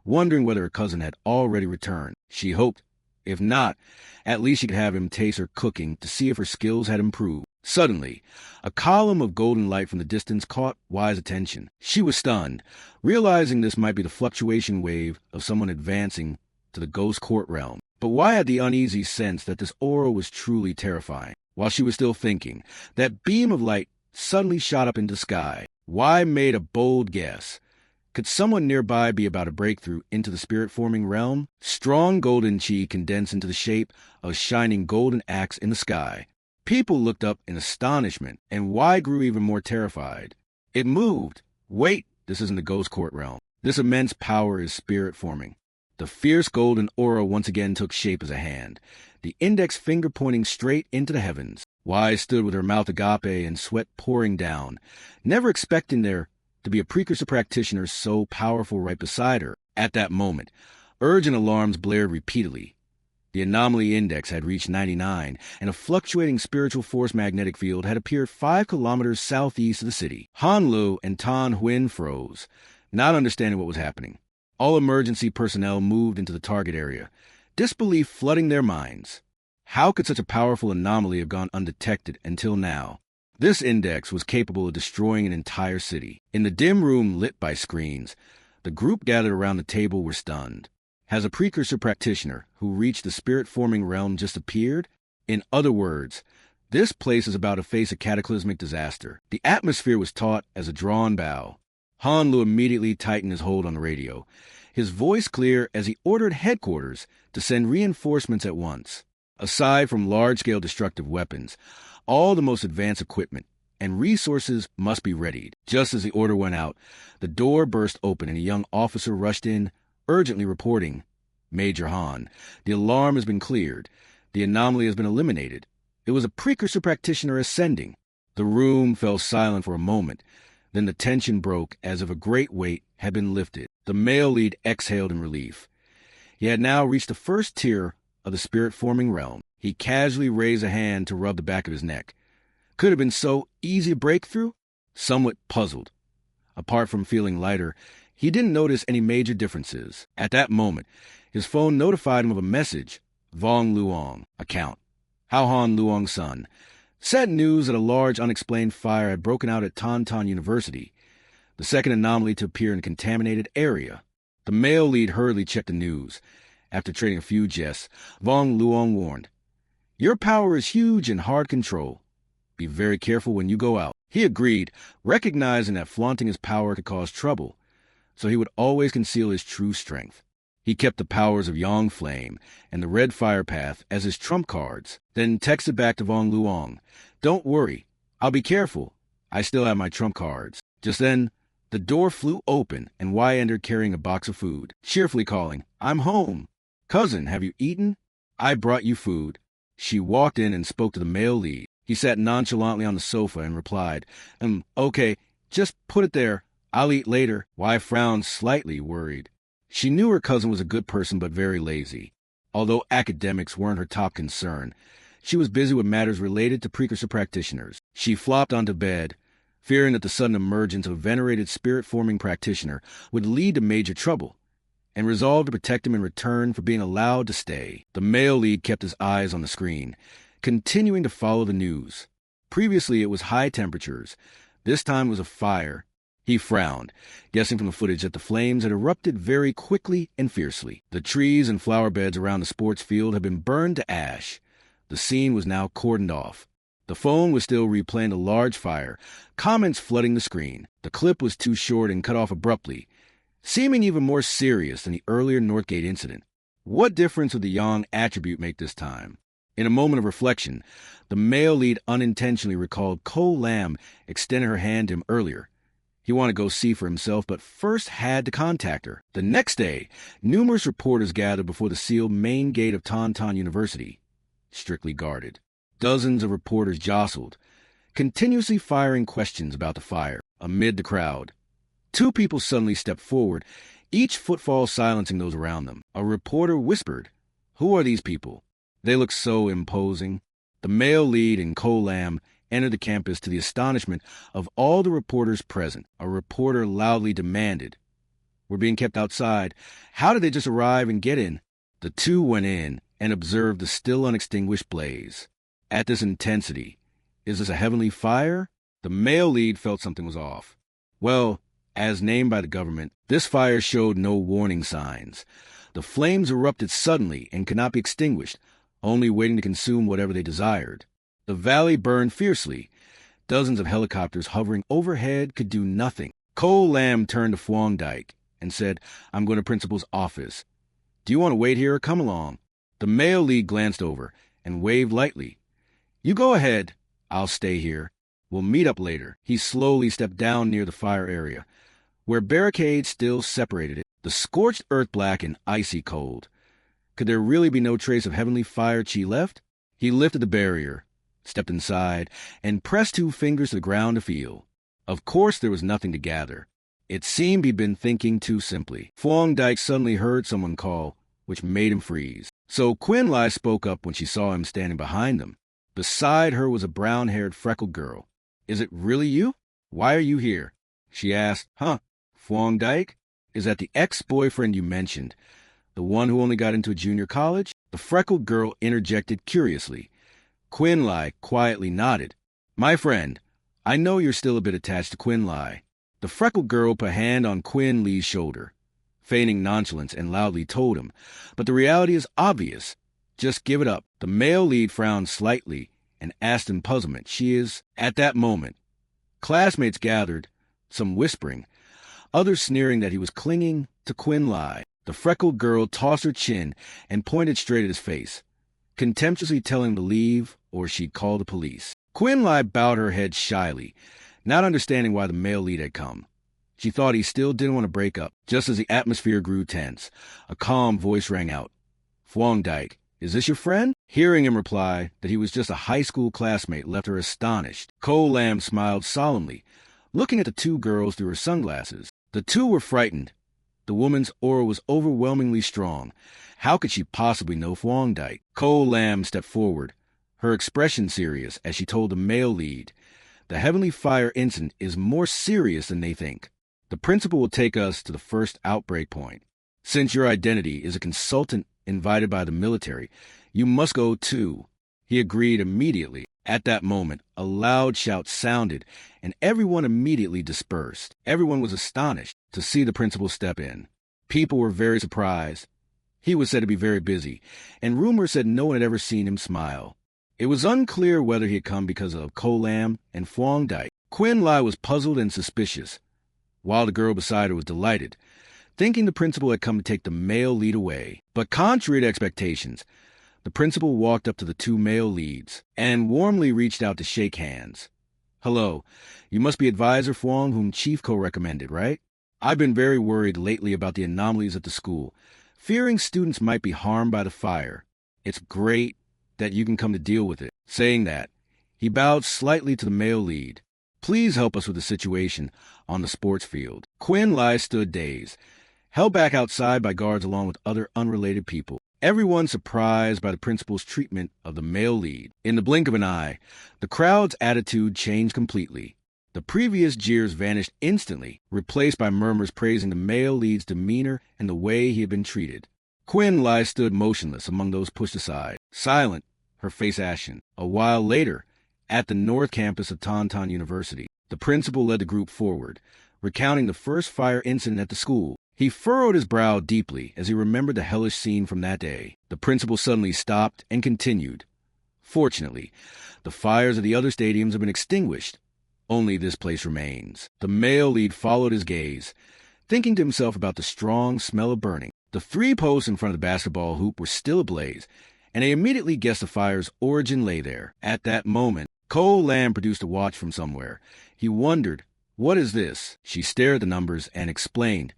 wondering whether her cousin had already returned. She hoped, if not, at least she could have him taste her cooking to see if her skills had improved. Suddenly, a column of golden light from the distance caught Wai's attention. She was stunned, realizing this might be the fluctuation wave of someone advancing to the ghost court realm. But Wai had the uneasy sense that this aura was truly terrifying. While she was still thinking, that beam of light suddenly shot up into the sky. Wai made a bold guess. Could someone nearby be about to break through into the spirit-forming realm? Strong golden chi condensed into the shape of a shining golden axe in the sky. People looked up in astonishment, and Wai grew even more terrified. It moved. Wait, this isn't the ghost court realm. This immense power is spirit-forming. The fierce golden aura once again took shape as a hand, the index finger pointing straight into the heavens. Wai stood with her mouth agape and sweat pouring down, never expecting there to be a precursor practitioner so powerful right beside her. At that moment, urgent alarms blared repeatedly. The anomaly index had reached 99, and a fluctuating spiritual force magnetic field had appeared 5 kilometers southeast of the city. Han Lu and Tan Huyen froze, not understanding what was happening. All emergency personnel moved into the target area, disbelief flooding their minds. How could such a powerful anomaly have gone undetected until now? This index was capable of destroying an entire city. In the dim room lit by screens, the group gathered around the table were stunned. Has a precursor practitioner who reached the spirit-forming realm just appeared? In other words, this place is about to face a cataclysmic disaster. The atmosphere was taut as a drawn bow. Han Lu immediately tightened his hold on the radio, his voice clear as he ordered headquarters to send reinforcements at once. Aside from large-scale destructive weapons, all the most advanced equipment and resources must be readied. Just as the order went out, the door burst open and a young officer rushed in, urgently reporting, Major Han, the alarm has been cleared. The anomaly has been eliminated. It was a precursor practitioner ascending. The room fell silent for a moment. Then the tension broke as if a great weight had been lifted. The male lead exhaled in relief. He had now reached the first tier of the spirit-forming realm. He casually raised a hand to rub the back of his neck. Could it have been so easy a breakthrough? Somewhat puzzled, Apart from feeling lighter, he didn't notice any major differences. At that moment, his phone notified him of a message. Vong Luong, account. Hao Han Luong's son. Sent news that a large unexplained fire had broken out at Tauntaun University, the second anomaly to appear in a contaminated area. The male lead hurriedly checked the news. After trading a few jests, Vong Luong warned, "Your power is huge and hard control. Be very careful when you go out." He agreed, recognizing that flaunting his power could cause trouble, so he would always conceal his true strength. He kept the powers of Yang Flame and the Red Fire Path as his trump cards, then texted back to Vong Luong, "Don't worry, I'll be careful. I still have my trump cards." Just then, the door flew open and Y entered carrying a box of food, cheerfully calling, "I'm home. Cousin, have you eaten? I brought you food." She walked in and spoke to the male lead. He sat nonchalantly on the sofa and replied, "Okay, just put it there. I'll eat later." Y frowned slightly, worried. She knew her cousin was a good person but very lazy. Although academics weren't her top concern, she was busy with matters related to precursor practitioners. She flopped onto bed, fearing that the sudden emergence of a venerated spirit-forming practitioner would lead to major trouble, and resolved to protect him in return for being allowed to stay. The male lead kept his eyes on the screen, continuing to follow the news. Previously, it was high temperatures. This time it was a fire. He frowned, guessing from the footage that the flames had erupted very quickly and fiercely. The trees and flower beds around the sports field had been burned to ash. The scene was now cordoned off. The phone was still replaying a large fire, comments flooding the screen. The clip was too short and cut off abruptly, seeming even more serious than the earlier Northgate incident. What difference would the Yang attribute make this time? In a moment of reflection, the male lead unintentionally recalled Cole Lamb extending her hand to him earlier. He wanted to go see for himself, but first had to contact her. The next day, numerous reporters gathered before the sealed main gate of Tauntaun University, strictly guarded. Dozens of reporters jostled, continuously firing questions about the fire. Amid the crowd, two people suddenly stepped forward, each footfall silencing those around them. A reporter whispered, "Who are these people? They look so imposing." The male lead and Cole Lamb entered the campus to the astonishment of all the reporters present. A reporter loudly demanded, "We're being kept outside. How did they just arrive and get in?" The two went in and observed the still unextinguished blaze. At this intensity, is this a heavenly fire? The male lead felt something was off. Well, as named by the government, this fire showed no warning signs. The flames erupted suddenly and could not be extinguished, only waiting to consume whatever they desired. The valley burned fiercely. Dozens of helicopters hovering overhead could do nothing. Cole Lamb turned to Phuong Dyke and said, "I'm going to principal's office. Do you want to wait here or come along?" The male lead glanced over and waved lightly. "You go ahead. I'll stay here. We'll meet up later." He slowly stepped down near the fire area, where barricades still separated it, the scorched earth black and icy cold. Could there really be no trace of heavenly fire chi left? He lifted the barrier, stepped inside, and pressed two fingers to the ground to feel. Of course there was nothing to gather. It seemed he'd been thinking too simply. Phuong Dyke suddenly heard someone call, which made him freeze. So Quinn Lai spoke up when she saw him standing behind them. Beside her was a brown-haired, freckled girl. "Is it really you? Why are you here?" she asked. "Huh, Phuong Dyke? Is that the ex-boyfriend you mentioned? The one who only got into a junior college?" The freckled girl interjected curiously. Quinn Lai quietly nodded. "My friend, I know you're still a bit attached to Quinn Lai." The freckled girl put a hand on Quinn Lee's shoulder, feigning nonchalance, and loudly told him, "But the reality is obvious. Just give it up." The male lead frowned slightly and asked in puzzlement, "She is?" At that moment, classmates gathered, some whispering, others sneering that he was clinging to Quinn Lai. The freckled girl tossed her chin and pointed straight at his face, contemptuously telling him to leave or she'd call the police. Quinn Lai bowed her head shyly, not understanding why the male lead had come. She thought he still didn't want to break up. Just as the atmosphere grew tense, a calm voice rang out. "Phuong Dyke, is this your friend?" Hearing him reply that he was just a high school classmate left her astonished. Cole Lamb smiled solemnly, looking at the two girls through her sunglasses. The two were frightened. The woman's aura was overwhelmingly strong. How could she possibly know Phuong Dyke? Cole Lamb stepped forward, her expression serious, as she told the male lead, "The Heavenly Fire incident is more serious than they think." The principal will take us to the first outbreak point. Since your identity is a consultant invited by the military, you must go too." He agreed immediately. At that moment, a loud shout sounded, and everyone immediately dispersed. Everyone was astonished to see the principal step in. People were very surprised. He was said to be very busy, and rumors said no one had ever seen him smile. It was unclear whether he had come because of Ko Lam and Phuong Dai. Quinn Lai was puzzled and suspicious, while the girl beside her was delighted, thinking the principal had come to take the male lead away. But contrary to expectations, the principal walked up to the two male leads and warmly reached out to shake hands. "Hello, you must be Advisor Phuong, whom Chief Ko recommended, right? I've been very worried lately about the anomalies at the school, fearing students might be harmed by the fire. It's great that you can come to deal with it." Saying that, he bowed slightly to the male lead. "Please help us with the situation on the sports field." Quinn Lai stood dazed, held back outside by guards along with other unrelated people, everyone surprised by the principal's treatment of the male lead. In the blink of an eye, the crowd's attitude changed completely. The previous jeers vanished instantly, replaced by murmurs praising the male lead's demeanor and the way he had been treated. Quinn Lai stood motionless among those pushed aside, silent, her face ashen. A while later, at the north campus of Tauntaun University, the principal led the group forward, recounting the first fire incident at the school. He furrowed his brow deeply as he remembered the hellish scene from that day. The principal suddenly stopped and continued. "Fortunately, the fires of the other stadiums have been extinguished. Only this place remains." The male lead followed his gaze, thinking to himself about the strong smell of burning. The 3 posts in front of the basketball hoop were still ablaze, and they immediately guessed the fire's origin lay there. At that moment, Ko Lam produced a watch from somewhere. He wondered, "What is this?" She stared at the numbers and explained,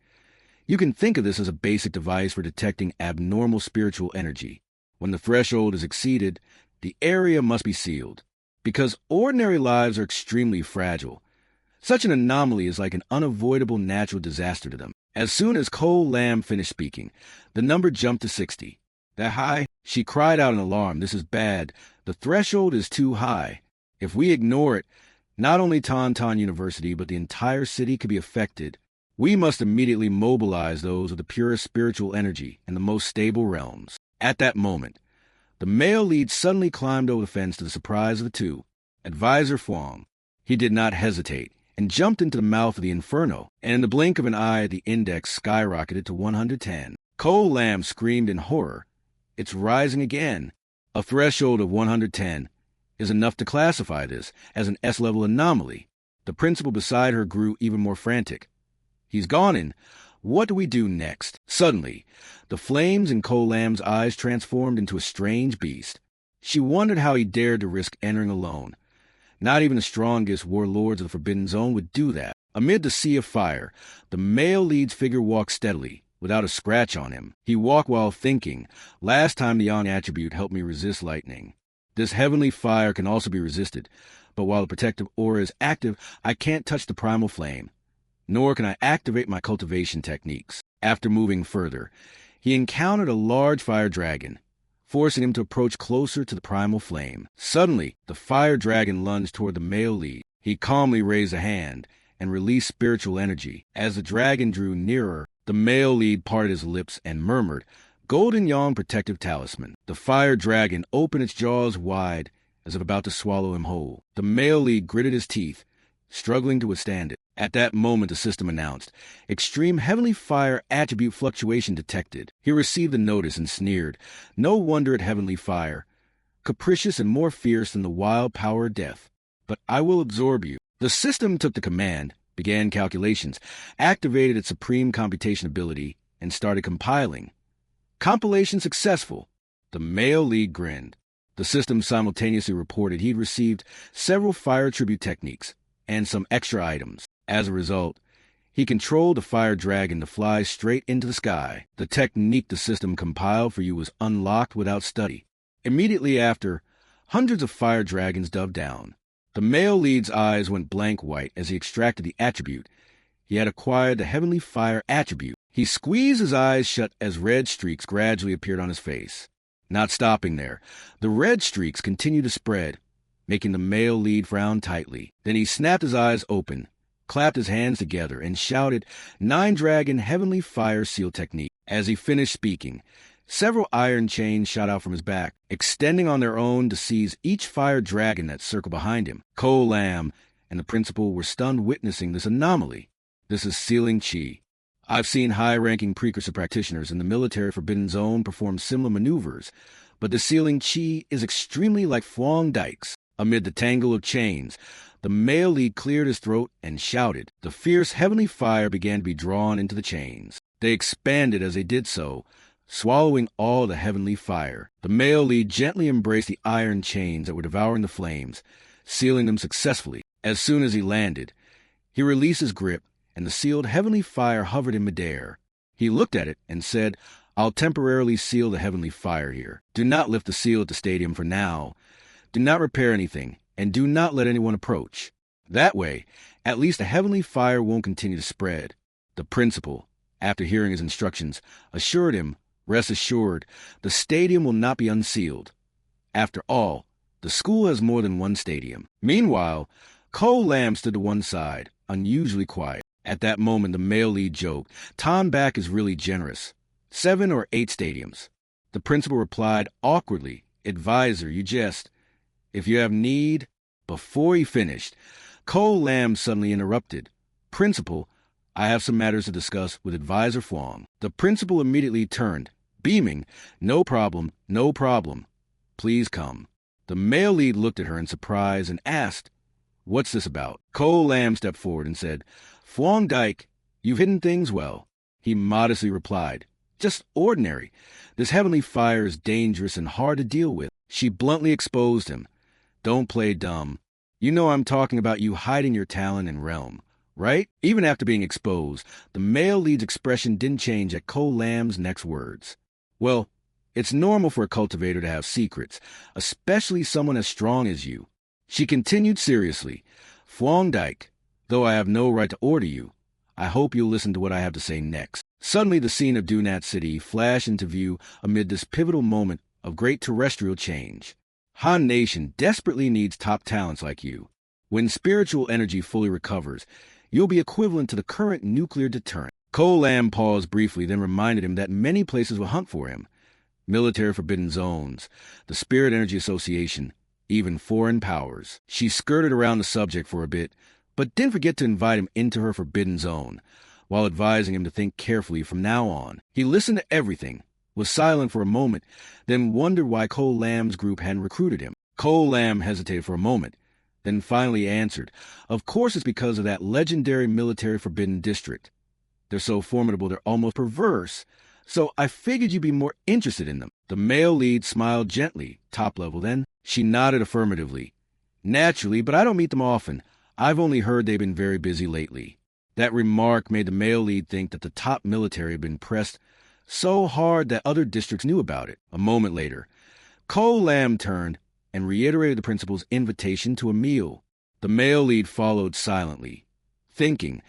"You can think of this as a basic device for detecting abnormal spiritual energy. When the threshold is exceeded, the area must be sealed. Because ordinary lives are extremely fragile, such an anomaly is like an unavoidable natural disaster to them." As soon as Ko Lam finished speaking, the number jumped to 60. "That high?" She cried out in alarm. "This is bad. The threshold is too high. If we ignore it, not only Tauntaun University, but the entire city could be affected. We must immediately mobilize those with the purest spiritual energy in the most stable realms." At that moment, the male lead suddenly climbed over the fence to the surprise of the two. Advisor Phuong. He did not hesitate and jumped into the mouth of the inferno, and in the blink of an eye, the index skyrocketed to 110. Ko Lam screamed in horror. "It's rising again." A threshold of 110 is enough to classify this as an S-level anomaly. The principal beside her grew even more frantic. "He's gone in. What do we do next?" Suddenly, the flames in Ko Lam's eyes transformed into a strange beast. She wondered how he dared to risk entering alone. Not even the strongest warlords of the Forbidden Zone would do that. Amid the sea of fire, the male lead's figure walked steadily, without a scratch on him. He walked while thinking, "Last time the Yang attribute helped me resist lightning. This heavenly fire can also be resisted, but while the protective aura is active, I can't touch the primal flame, nor can I activate my cultivation techniques." After moving further, he encountered a large fire dragon, forcing him to approach closer to the primal flame. Suddenly, the fire dragon lunged toward the male lead. He calmly raised a hand and released spiritual energy. As the dragon drew nearer, the male lead parted his lips and murmured, "Golden Yang Protective Talisman." The fire dragon opened its jaws wide as if about to swallow him whole. The male lead gritted his teeth, struggling to withstand it. At that moment, the system announced, "Extreme heavenly fire attribute fluctuation detected." He received the notice and sneered. No wonder at heavenly fire, capricious and more fierce than the wild power of death. "But I will absorb you." The system took the command, began calculations, activated its supreme computation ability, and started compiling. Compilation successful. The male lead grinned. The system simultaneously reported he'd received several fire tribute techniques and some extra items. As a result, he controlled the fire dragon to fly straight into the sky. The technique the system compiled for you was unlocked without study. Immediately after, hundreds of fire dragons dove down. The male lead's eyes went blank white as he extracted the attribute. He had acquired the heavenly fire attribute. He squeezed his eyes shut as red streaks gradually appeared on his face. Not stopping there, the red streaks continued to spread, making the male lead frown tightly. Then he snapped his eyes open clapped his hands together, and shouted, "Nine Dragon Heavenly Fire Seal Technique." As he finished speaking, several iron chains shot out from his back, extending on their own to seize each fire dragon that circled behind him. Cole Lamb and the principal were stunned witnessing this anomaly. This is sealing chi. I've seen high-ranking precursor practitioners in the military Forbidden Zone perform similar maneuvers, but the sealing chi is extremely like Fwang Dykes. Amid the tangle of chains, the male lead cleared his throat and shouted. The fierce heavenly fire began to be drawn into the chains. They expanded as they did so, swallowing all the heavenly fire. The male lead gently embraced the iron chains that were devouring the flames, sealing them successfully. As soon as he landed, he released his grip, and the sealed heavenly fire hovered in midair. He looked at it and said, "I'll temporarily seal the heavenly fire here. Do not lift the seal at the stadium for now. Do not repair anything, and do not let anyone approach. That way, at least the heavenly fire won't continue to spread." The principal, after hearing his instructions, assured him, "Rest assured, the stadium will not be unsealed. After all, the school has more than one stadium." Meanwhile, Cole Lamb stood to one side, unusually quiet. At that moment, the male lead joked, "Tom Back is really generous. 7 or 8 stadiums." The principal replied awkwardly, "Advisor, you jest. If you have need..." Before he finished, Cole Lamb suddenly interrupted, "Principal, I have some matters to discuss with Advisor Fwang." The principal immediately turned, beaming, "No problem, no problem. Please come." The male lead looked at her in surprise and asked, "What's this about?" Cole Lamb stepped forward and said, "Fwang Dyke, you've hidden things well." He modestly replied, "Just ordinary. This heavenly fire is dangerous and hard to deal with." She bluntly exposed him. "Don't play dumb. You know I'm talking about you hiding your talent and realm, right?" Even after being exposed, the male lead's expression didn't change at Cole Lamb's next words. "Well, it's normal for a cultivator to have secrets, especially someone as strong as you." She continued seriously, "Fwang Dyke, though I have no right to order you, I hope you'll listen to what I have to say next." Suddenly the scene of Dunat City flashed into view amid this pivotal moment of great terrestrial change. Han Nation desperately needs top talents like you. When spiritual energy fully recovers, you'll be equivalent to the current nuclear deterrent. Cole Lamb paused briefly, then reminded him that many places will hunt for him. Military Forbidden Zones, the Spirit Energy Association, even foreign powers. She skirted around the subject for a bit, but didn't forget to invite him into her forbidden zone, while advising him to think carefully from now on. He listened to everything, was silent for a moment, then wondered why Cole Lamb's group hadn't recruited him. Cole Lamb hesitated for a moment, then finally answered, "Of course it's because of that legendary military forbidden district. They're so formidable they're almost perverse, so I figured you'd be more interested in them." The male lead smiled gently. "Top level, then?" She nodded affirmatively. "Naturally, but I don't meet them often. I've only heard they've been very busy lately." That remark made the male lead think that the top military had been pressed so hard that other districts knew about it. A moment later, Cole Lamb turned and reiterated the principal's invitation to a meal. The male lead followed silently, thinking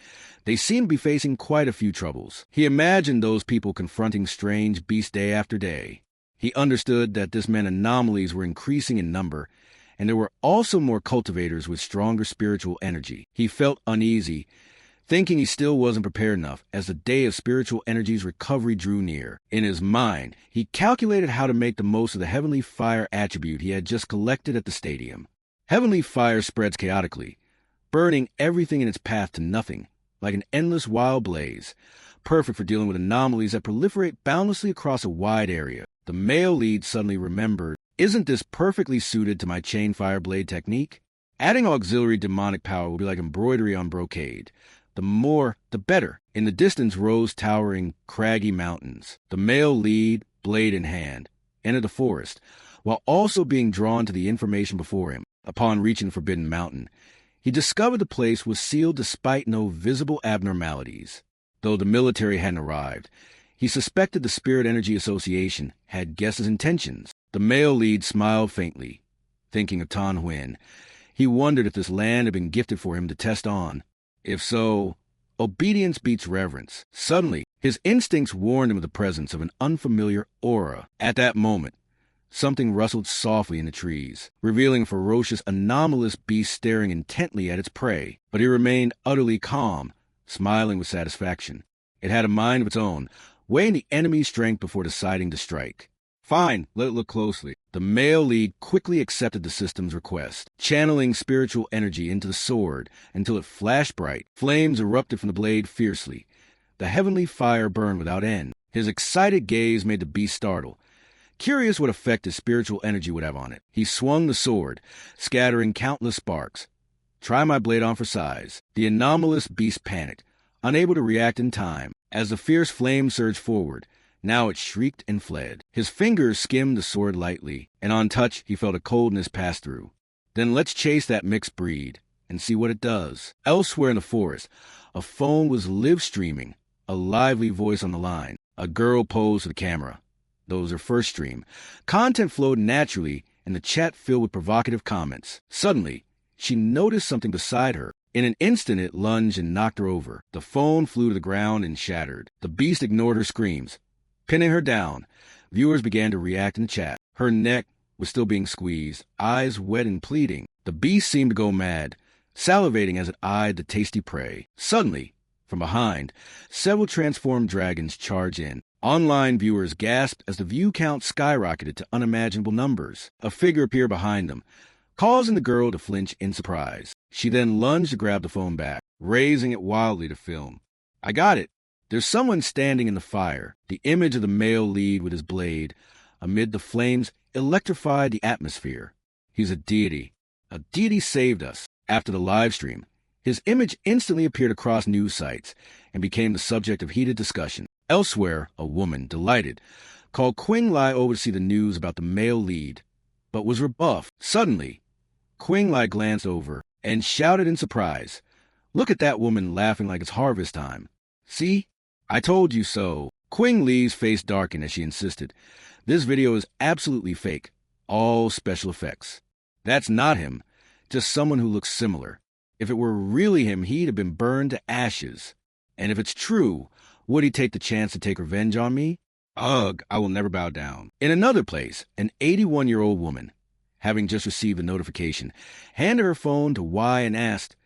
they seemed to be facing quite a few troubles. He imagined those people confronting strange beasts day after day. He understood that this meant anomalies were increasing in number, and there were also more cultivators with stronger spiritual energy. He felt uneasy, thinking he still wasn't prepared enough as the day of spiritual energy's recovery drew near. In his mind, he calculated how to make the most of the heavenly fire attribute he had just collected at the stadium. Heavenly fire spreads chaotically, burning everything in its path to nothing, like an endless wild blaze, perfect for dealing with anomalies that proliferate boundlessly across a wide area. The male lead suddenly remembered, "Isn't this perfectly suited to my chain fire blade technique? Adding auxiliary demonic power will be like embroidery on brocade. The more, the better." In the distance rose towering, craggy mountains. The male lead, blade in hand, entered the forest, while also being drawn to the information before him. Upon reaching the Forbidden Mountain, he discovered the place was sealed despite no visible abnormalities. Though the military hadn't arrived, he suspected the Spirit Energy Association had guessed his intentions. The male lead smiled faintly, thinking of Tan Huynh. He wondered if this land had been gifted for him to test on. If so, obedience beats reverence. Suddenly, his instincts warned him of the presence of an unfamiliar aura. At that moment, something rustled softly in the trees, revealing a ferocious, anomalous beast staring intently at its prey. But it remained utterly calm, smiling with satisfaction. It had a mind of its own, weighing the enemy's strength before deciding to strike. Fine, let it look closely. The male lead quickly accepted the system's request, channeling spiritual energy into the sword until it flashed bright. Flames erupted from the blade fiercely. The heavenly fire burned without end. His excited gaze made the beast startle, curious what effect his spiritual energy would have on it. He swung the sword, scattering countless sparks. Try my blade on for size. The anomalous beast panicked, unable to react in time. As the fierce flame surged forward, now it shrieked and fled. His fingers skimmed the sword lightly, and on touch he felt a coldness pass through. Then let's chase that mixed breed and see what it does. Elsewhere in the forest, a phone was live-streaming, a lively voice on the line. A girl posed for the camera. That was her first stream. Content flowed naturally, and the chat filled with provocative comments. Suddenly, she noticed something beside her. In an instant, it lunged and knocked her over. The phone flew to the ground and shattered. The beast ignored her screams, pinning her down. Viewers began to react in the chat. Her neck was still being squeezed, eyes wet and pleading. The beast seemed to go mad, salivating as it eyed the tasty prey. Suddenly, from behind, several transformed dragons charged in. Online viewers gasped as the view count skyrocketed to unimaginable numbers. A figure appeared behind them, causing the girl to flinch in surprise. She then lunged to grab the phone back, raising it wildly to film. I got it. There's someone standing in the fire. The image of the male lead with his blade, amid the flames, electrified the atmosphere. He's a deity. A deity saved us. After the live stream, his image instantly appeared across news sites and became the subject of heated discussion. Elsewhere, a woman, delighted, called Qing Lai over to see the news about the male lead, but was rebuffed. Suddenly, Qing Lai glanced over and shouted in surprise, "Look at that woman laughing like it's harvest time. See? I told you so." Qing Li's face darkened as she insisted, "This video is absolutely fake. All special effects. That's not him, just someone who looks similar. If it were really him, he'd have been burned to ashes. And if it's true, would he take the chance to take revenge on me? Ugh, I will never bow down." In another place, an 81-year-old woman, having just received a notification, handed her phone to Y and asked,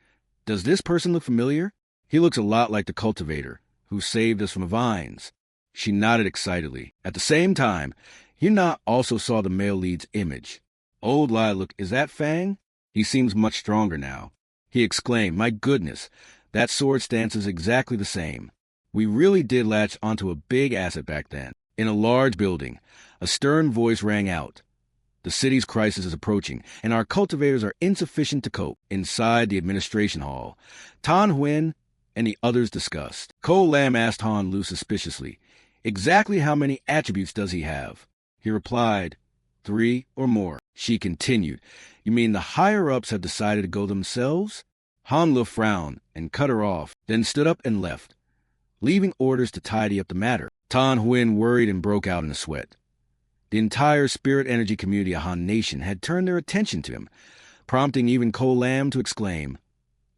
"Does this person look familiar? He looks a lot like the cultivator who saved us from vines." She nodded excitedly. At the same time, Yuna also saw the male lead's image. "Old Lai, look, is that Fang? He seems much stronger now." He exclaimed, "My goodness, that sword stance is exactly the same. We really did latch onto a big asset back then." In a large building, a stern voice rang out. "The city's crisis is approaching, and our cultivators are insufficient to cope." Inside the administration hall, Tan Huyen and the others discussed. Ko Lam asked Han Lu suspiciously, "Exactly how many attributes does he have?" He replied, 3 or more. She continued, "You mean the higher-ups have decided to go themselves?" Han Lu frowned and cut her off, then stood up and left, leaving orders to tidy up the matter. Tan Huyen worried and broke out in a sweat. The entire spirit energy community of Han Nation had turned their attention to him, prompting even Ko Lam to exclaim,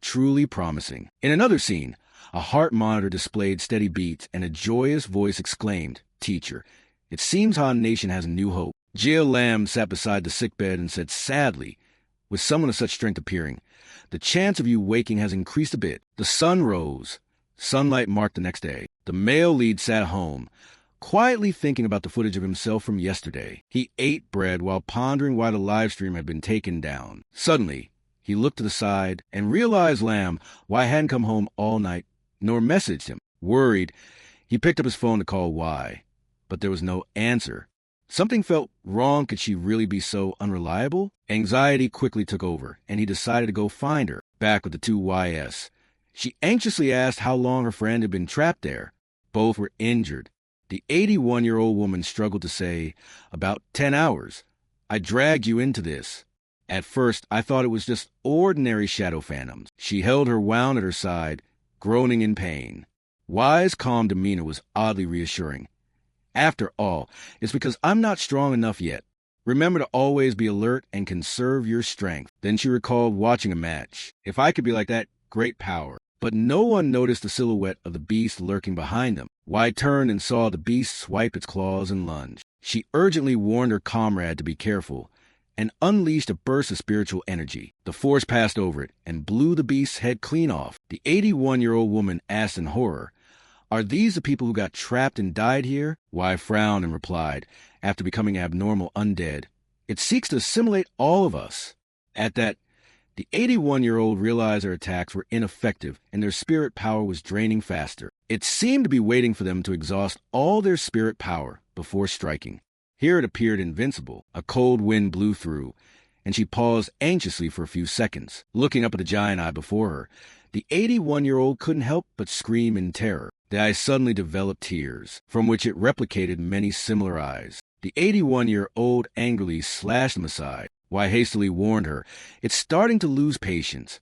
"Truly promising." In another scene, a heart monitor displayed steady beats, and a joyous voice exclaimed, "Teacher, it seems Han Nation has a new hope." Jia Lam sat beside the sickbed and said sadly, "With someone of such strength appearing, the chance of you waking has increased a bit." The sun rose. Sunlight marked the next day. The male lead sat home, quietly thinking about the footage of himself from yesterday. He ate bread while pondering why the live stream had been taken down. Suddenly, he looked to the side and realized Lam, why hadn't come home all night, nor messaged him. Worried, he picked up his phone to call Y, but there was no answer. Something felt wrong. Could she really be so unreliable? Anxiety quickly took over, and he decided to go find her, back with the two YS. She anxiously asked how long her friend had been trapped there. Both were injured. The 81-year-old woman struggled to say, "About 10 hours. I dragged you into this. At first, I thought it was just ordinary shadow phantoms." She held her wound at her side, groaning in pain. Y's calm demeanor was oddly reassuring. "After all, it's because I'm not strong enough yet. Remember to always be alert and conserve your strength." Then she recalled watching a match. "If I could be like that, great power." But no one noticed the silhouette of the beast lurking behind them. Y turned and saw the beast swipe its claws and lunge. She urgently warned her comrade to be careful and unleashed a burst of spiritual energy. The force passed over it and blew the beast's head clean off. The 81-year-old woman asked in horror, "Are these the people who got trapped and died here?" Y frowned and replied, after becoming abnormal undead, "It seeks to assimilate all of us." At that, the 81-year-old realized their attacks were ineffective and their spirit power was draining faster. It seemed to be waiting for them to exhaust all their spirit power before striking. Here it appeared invincible. A cold wind blew through, and she paused anxiously for a few seconds. Looking up at the giant eye before her, the 81-year-old couldn't help but scream in terror. The eye suddenly developed tears, from which it replicated many similar eyes. The 81-year-old angrily slashed them aside. Y hastily warned her, "It's starting to lose patience.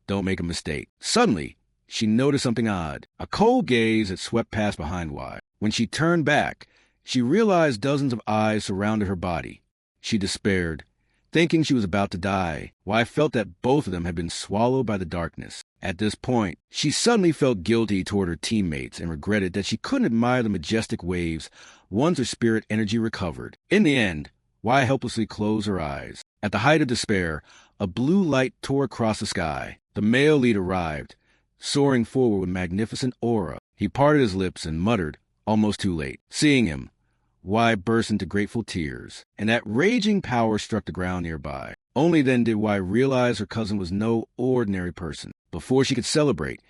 Don't make a mistake." Suddenly, she noticed something odd. A cold gaze had swept past behind Y. When she turned back, she realized dozens of eyes surrounded her body. She despaired, thinking she was about to die. Y felt that both of them had been swallowed by the darkness. At this point, she suddenly felt guilty toward her teammates and regretted that she couldn't admire the majestic waves once her spirit energy recovered. In the end, Y helplessly closed her eyes. At the height of despair, a blue light tore across the sky. The male lead arrived, soaring forward with magnificent aura. He parted his lips and muttered, "Almost too late." Seeing him, Y burst into grateful tears, and that raging power struck the ground nearby. Only then did Y realize her cousin was no ordinary person. Before she could celebrate,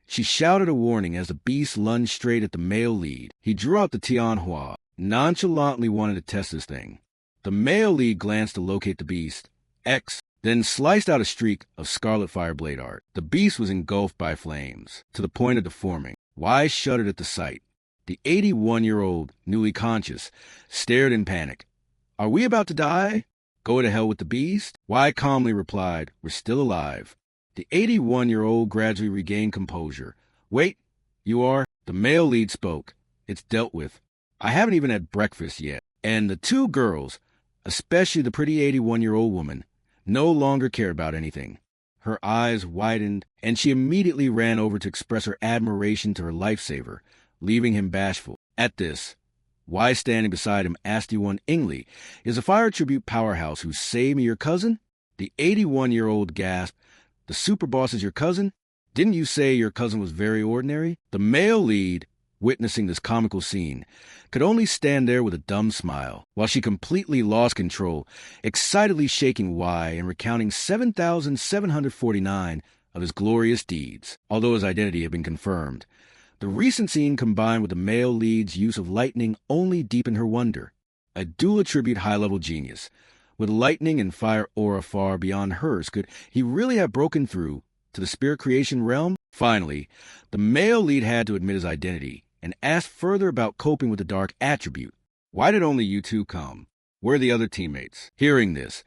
she shouted a warning as the beast lunged straight at the male lead. He drew out the Tianhua, nonchalantly wanted to test this thing. The male lead glanced to locate the beast, X, then sliced out a streak of scarlet fire blade art. The beast was engulfed by flames, to the point of deforming. Y shuddered at the sight. The 81-year-old, newly conscious, stared in panic. "Are we about to die?" "Go to hell with the beast?" Y calmly replied, "We're still alive." The 81-year-old gradually regained composure. "Wait, you are?" The male lead spoke. "It's dealt with. I haven't even had breakfast yet." And the two girls, especially the pretty 81-year-old woman, no longer cared about anything. Her eyes widened, and she immediately ran over to express her admiration to her lifesaver, leaving him bashful. At this, Y standing beside him asked the one Ingley, "Is a fire tribute powerhouse who saved me your cousin?" The 81-year-old gasped, "The super boss is your cousin? Didn't you say your cousin was very ordinary?" The male lead, witnessing this comical scene, could only stand there with a dumb smile, while she completely lost control, excitedly shaking Y and recounting 7,749 of his glorious deeds. Although his identity had been confirmed, the recent scene combined with the male lead's use of lightning only deepened her wonder. A dual-attribute high-level genius, with lightning and fire aura far beyond hers, could he really have broken through to the spirit creation realm? Finally, the male lead had to admit his identity and asked further about coping with the dark attribute. "Why did only you two come? Where are the other teammates?" Hearing this,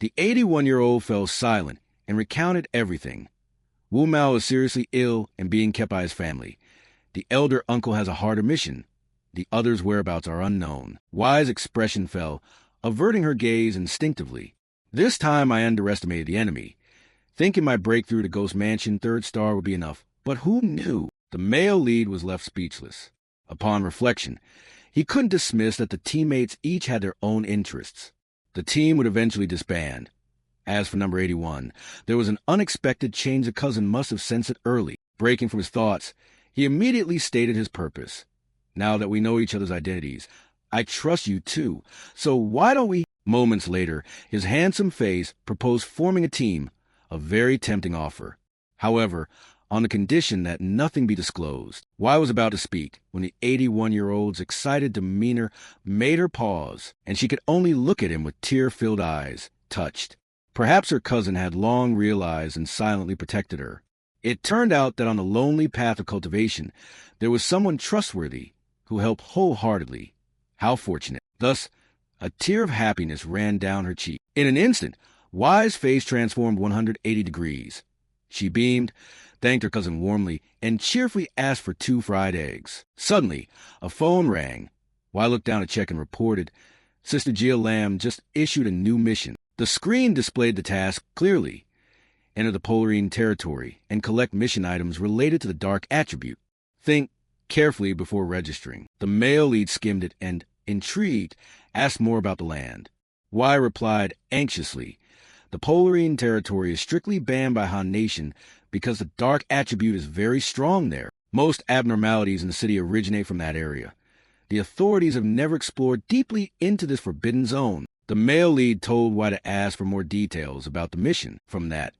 the 81-year-old fell silent and recounted everything. Wu Mao is seriously ill and being kept by his family. The elder uncle has a harder mission. The others' whereabouts are unknown. Y's expression fell, averting her gaze instinctively. "This time I underestimated the enemy, thinking my breakthrough to Ghost Mansion 3rd star would be enough. But who knew?" The male lead was left speechless. Upon reflection, he couldn't dismiss that the teammates each had their own interests. The team would eventually disband. As for number 81, there was an unexpected change the cousin must have sensed it early. Breaking from his thoughts, he immediately stated his purpose. "Now that we know each other's identities, I trust you too, so why don't we—" Moments later, his handsome face proposed forming a team, a very tempting offer. However, on the condition that nothing be disclosed. Y was about to speak when the 81-year-old's excited demeanor made her pause, and she could only look at him with tear-filled eyes, touched. Perhaps her cousin had long realized and silently protected her. It turned out that on the lonely path of cultivation, there was someone trustworthy who helped wholeheartedly. How fortunate. Thus, a tear of happiness ran down her cheek. In an instant, Y's face transformed 180 degrees. She beamed, thanked her cousin warmly, and cheerfully asked for 2 fried eggs. Suddenly, a phone rang. Y looked down to check and reported, "Sister Gia Lamb just issued a new mission." The screen displayed the task clearly. Enter the Polarine territory and collect mission items related to the dark attribute. Think carefully before registering. The male lead skimmed it and, intrigued, asked more about the land. Y replied anxiously, "The Polarine territory is strictly banned by Han Nation because the dark attribute is very strong there. Most abnormalities in the city originate from that area. The authorities have never explored deeply into this forbidden zone." The male lead told Y to ask for more details about the mission. From that,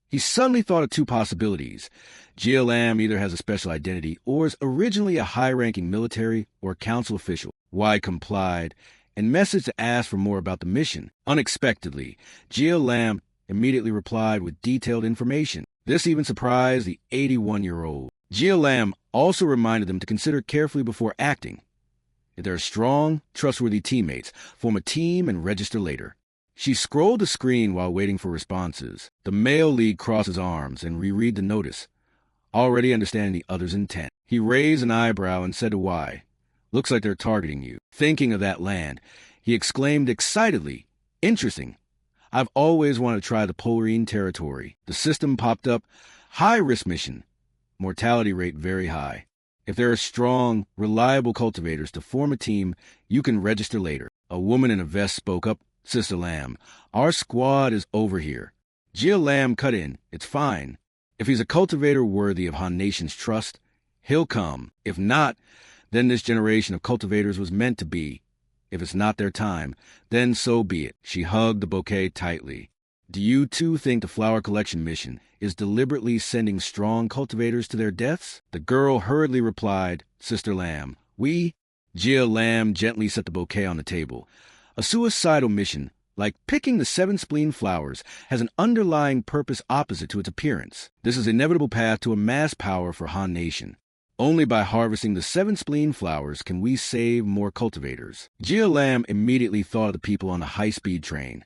he suddenly thought of two possibilities. Jia Lam either has a special identity or is originally a high-ranking military or council official. Y complied and messaged to ask for more about the mission. Unexpectedly, Jia Lam immediately replied with detailed information. This even surprised the 81-year-old. Jia Lam also reminded them to consider carefully before acting. If they are strong, trustworthy teammates, form a team and register later. She scrolled the screen while waiting for responses. The male lead crossed his arms and reread the notice, already understanding the other's intent. He raised an eyebrow and said to Y, "Looks like they're targeting you." Thinking of that land, he exclaimed excitedly, "Interesting. I've always wanted to try the Polarine territory." The system popped up, "High-risk mission. Mortality rate very high. If there are strong, reliable cultivators to form a team, you can register later." A woman in a vest spoke up, "Sister Lam, our squad is over here." Jia Lam cut in, "It's fine. If he's a cultivator worthy of Han Nation's trust, he'll come. If not, then this generation of cultivators was meant to be. If it's not their time, then so be it." She hugged the bouquet tightly. "Do you too think the flower collection mission is deliberately sending strong cultivators to their deaths?" The girl hurriedly replied, "Sister Lam, we..." Jia Lam gently set the bouquet on the table. "A suicidal mission, like picking the 7 spleen flowers, has an underlying purpose opposite to its appearance. This is an inevitable path to amass power for Han Nation. Only by harvesting the 7 spleen flowers can we save more cultivators." Jia Lam immediately thought of the people on the high-speed train,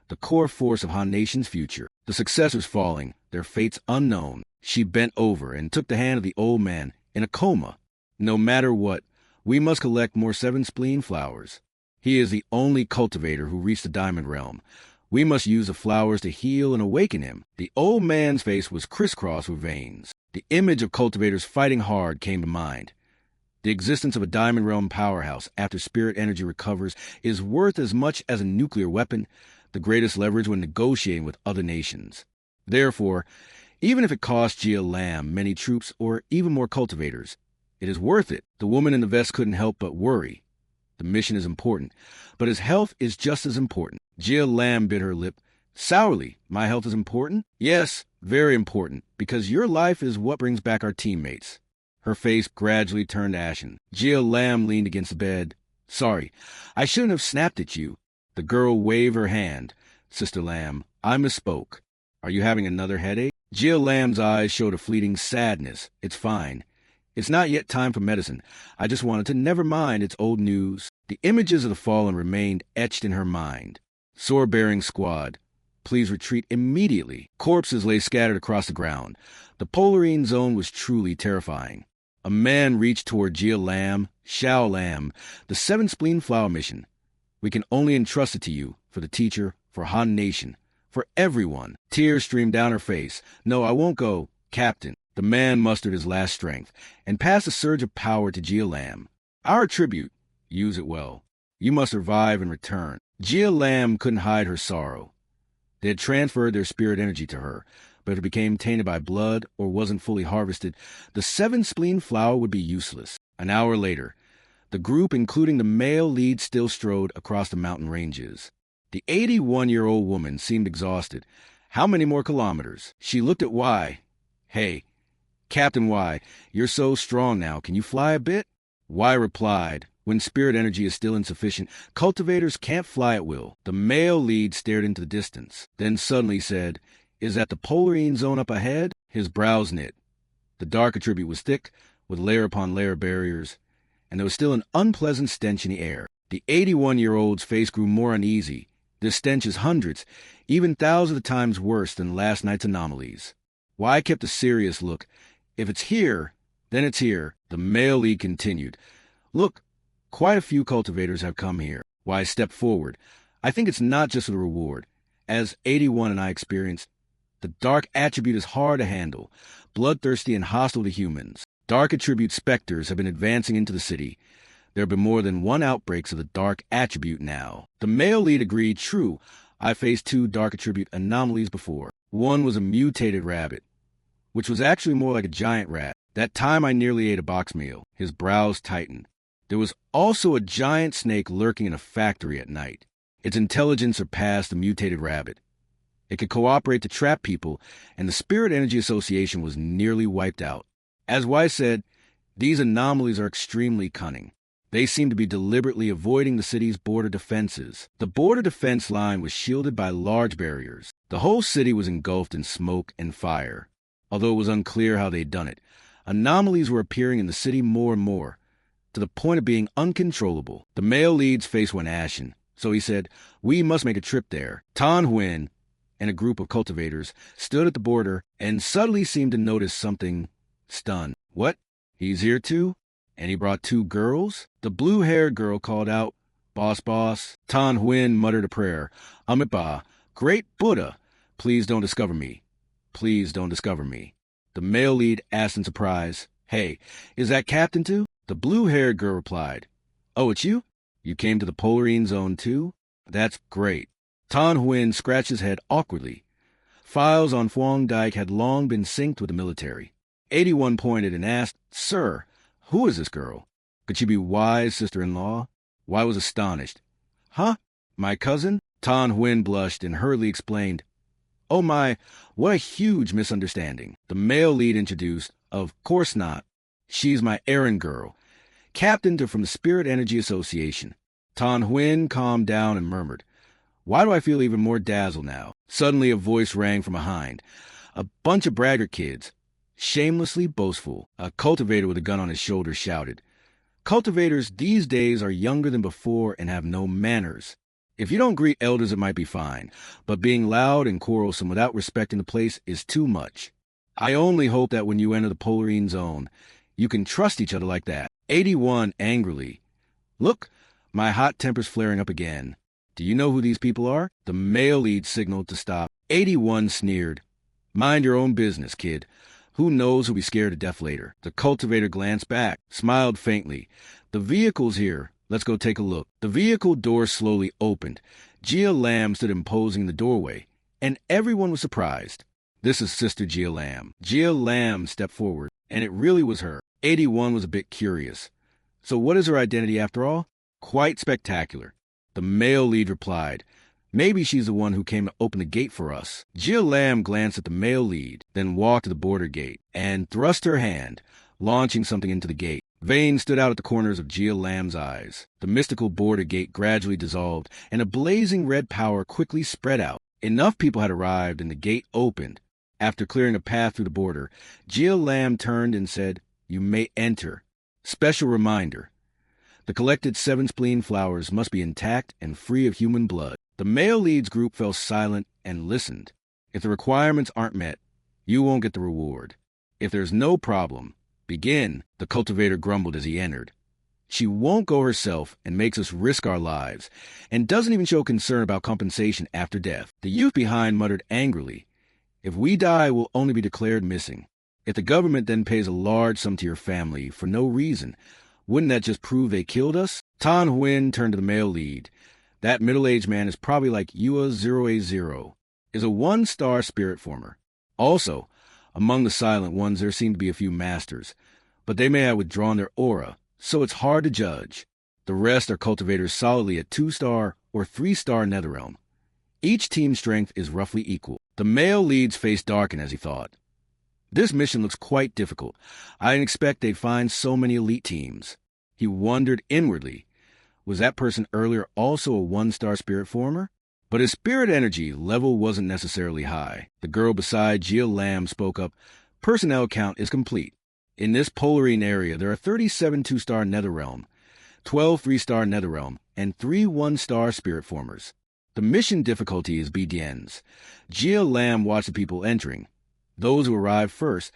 the core force of Han Nation's future. The successors falling, their fates unknown. She bent over and took the hand of the old man in a coma. "No matter what, we must collect more 7 spleen flowers. He is the only cultivator who reached the Diamond Realm. We must use the flowers to heal and awaken him." The old man's face was crisscrossed with veins. The image of cultivators fighting hard came to mind. The existence of a Diamond Realm powerhouse after spirit energy recovers is worth as much as a nuclear weapon, the greatest leverage when negotiating with other nations. Therefore, even if it costs Jia Lam many troops or even more cultivators, it is worth it. The woman in the vest couldn't help but worry. The mission is important, but his health is just as important. Jia Lam bit her lip. Sourly, "My health is important?" "Yes, very important, because your life is what brings back our teammates." Her face gradually turned ashen. Jia Lam leaned against the bed. "Sorry, I shouldn't have snapped at you." The girl waved her hand. "Sister Lam, I misspoke. Are you having another headache?" Jia Lam's eyes showed a fleeting sadness. "It's fine. It's not yet time for medicine. I just wanted to never mind. It's old news." The images of the fallen remained etched in her mind. "Sword-bearing squad, please retreat immediately." Corpses lay scattered across the ground. The Polarine zone was truly terrifying. A man reached toward Jia Lam. "Xiao Lam, the 7 spleen flower mission. We can only entrust it to you, for the teacher, for Han Nation, for everyone." Tears streamed down her face. "No, I won't go, Captain." The man mustered his last strength and passed a surge of power to Jia Lam. "Our tribute. Use it well. You must survive and return." Jia Lam couldn't hide her sorrow. They had transferred their spirit energy to her, but if it became tainted by blood or wasn't fully harvested, the 7 spleen flower would be useless. An hour later, the group, including the male lead, still strode across the mountain ranges. The 81-year-old woman seemed exhausted. "How many more kilometers?" She looked at Y. "Hey, Captain Y, you're so strong now. Can you fly a bit?" Y replied, "When spirit energy is still insufficient, cultivators can't fly at will." The male lead stared into the distance, then suddenly said, "Is that the Polarine zone up ahead?" His brows knit. The dark attribute was thick, with layer upon layer barriers, and there was still an unpleasant stench in the air. The 81-year-old's face grew more uneasy. This stench is hundreds, even thousands of times worse than last night's anomalies. Y kept a serious look. "If it's here, then it's here." The male lead continued, "Look, quite a few cultivators have come here." Y stepped forward. "I think it's not just for the reward. As 81 and I experienced, the dark attribute is hard to handle, bloodthirsty and hostile to humans. Dark attribute specters have been advancing into the city. There have been more than one outbreaks of the dark attribute now. The male lead agreed, true, I faced 2 dark attribute anomalies before. One was a mutated rabbit, which was actually more like a giant rat. That time I nearly ate a box meal. His brows tightened. There was also a giant snake lurking in a factory at night. Its intelligence surpassed the mutated rabbit. It could cooperate to trap people, and the Spirit Energy Association was nearly wiped out. As Weiss said, these anomalies are extremely cunning. They seem to be deliberately avoiding the city's border defenses. The border defense line was shielded by large barriers. The whole city was engulfed in smoke and fire. Although it was unclear how they'd done it, anomalies were appearing in the city more and more, to the point of being uncontrollable. The male lead's face went ashen, so he said, we must make a trip there. Tan Huynh and a group of cultivators stood at the border and suddenly seemed to notice something. Stunned. What? He's here too? And he brought 2 girls? The blue-haired girl called out, Boss, boss. Tan Huynh muttered a prayer. Amitabha, great Buddha, please don't discover me. Please don't discover me. The male lead asked in surprise, hey, is that Captain too? The blue-haired girl replied, oh, it's you? You came to the Polarine Zone too? That's great. Tan Huynh scratched his head awkwardly. Files on Phuong Dike had long been synced with the military. 81 pointed and asked, sir, who is this girl? Could she be Y's sister-in-law? Y was astonished. Huh? My cousin? Tan Huynh blushed and hurriedly explained. Oh my, what a huge misunderstanding. The male lead introduced, of course not. She's my errand girl, captain from the Spirit Energy Association. Tan Huynh calmed down and murmured, why do I feel even more dazzled now? Suddenly a voice rang from behind. A bunch of braggart kids. Shamelessly boastful, a cultivator with a gun on his shoulder shouted. Cultivators these days are younger than before and have no manners. If you don't greet elders, it might be fine, but being loud and quarrelsome without respecting the place is too much. I only hope that when you enter the Polarine Zone, you can trust each other like that. 81 angrily. Look, my hot temper's flaring up again. Do you know who these people are? The male lead signaled to stop. 81 sneered. Mind your own business, kid. Who knows who'll be scared to death later? The cultivator glanced back, smiled faintly. The vehicle's here. Let's go take a look. The vehicle door slowly opened. Gia Lam stood imposing in the doorway, and everyone was surprised. This is Sister Gia Lam. Gia Lam stepped forward, and it really was her. 81 was a bit curious. So what is her identity after all? Quite spectacular. The male lead replied, maybe she's the one who came to open the gate for us. Gia Lam glanced at the male lead, then walked to the border gate, and thrust her hand, launching something into the gate. Veins stood out at the corners of Gia Lam's eyes. The mystical border gate gradually dissolved, and a blazing red power quickly spread out. Enough people had arrived, and the gate opened. After clearing a path through the border, Gia Lam turned and said, you may enter. Special reminder. The collected 7 spleen flowers must be intact and free of human blood. The male leads group fell silent and listened. If the requirements aren't met, you won't get the reward. If there's no problem, begin, the cultivator grumbled as he entered. She won't go herself and makes us risk our lives, and doesn't even show concern about compensation after death. The youth behind muttered angrily, if we die, we'll only be declared missing. If the government then pays a large sum to your family for no reason, wouldn't that just prove they killed us? Tan Huynh turned to the male lead. That middle-aged man is probably like Yua 0A0, is a 1-star spirit former. Also, among the silent ones there seem to be a few masters, but they may have withdrawn their aura, so it's hard to judge. The rest are cultivators solidly at 2-star or 3-star Netherrealm. Each team's strength is roughly equal. The male lead's face darkened as he thought. This mission looks quite difficult. I didn't expect they'd find so many elite teams. He wondered inwardly, was that person earlier also a 1-star spirit former? But his spirit energy level wasn't necessarily high. The girl beside Gia Lam spoke up, personnel count is complete. In this Polarine area, there are 37 2-star Netherrealm, 12 3-star Netherrealm, and 3 1-star spirit formers. The mission difficulty is BDNs. Gia Lam watched the people entering. Those who arrive first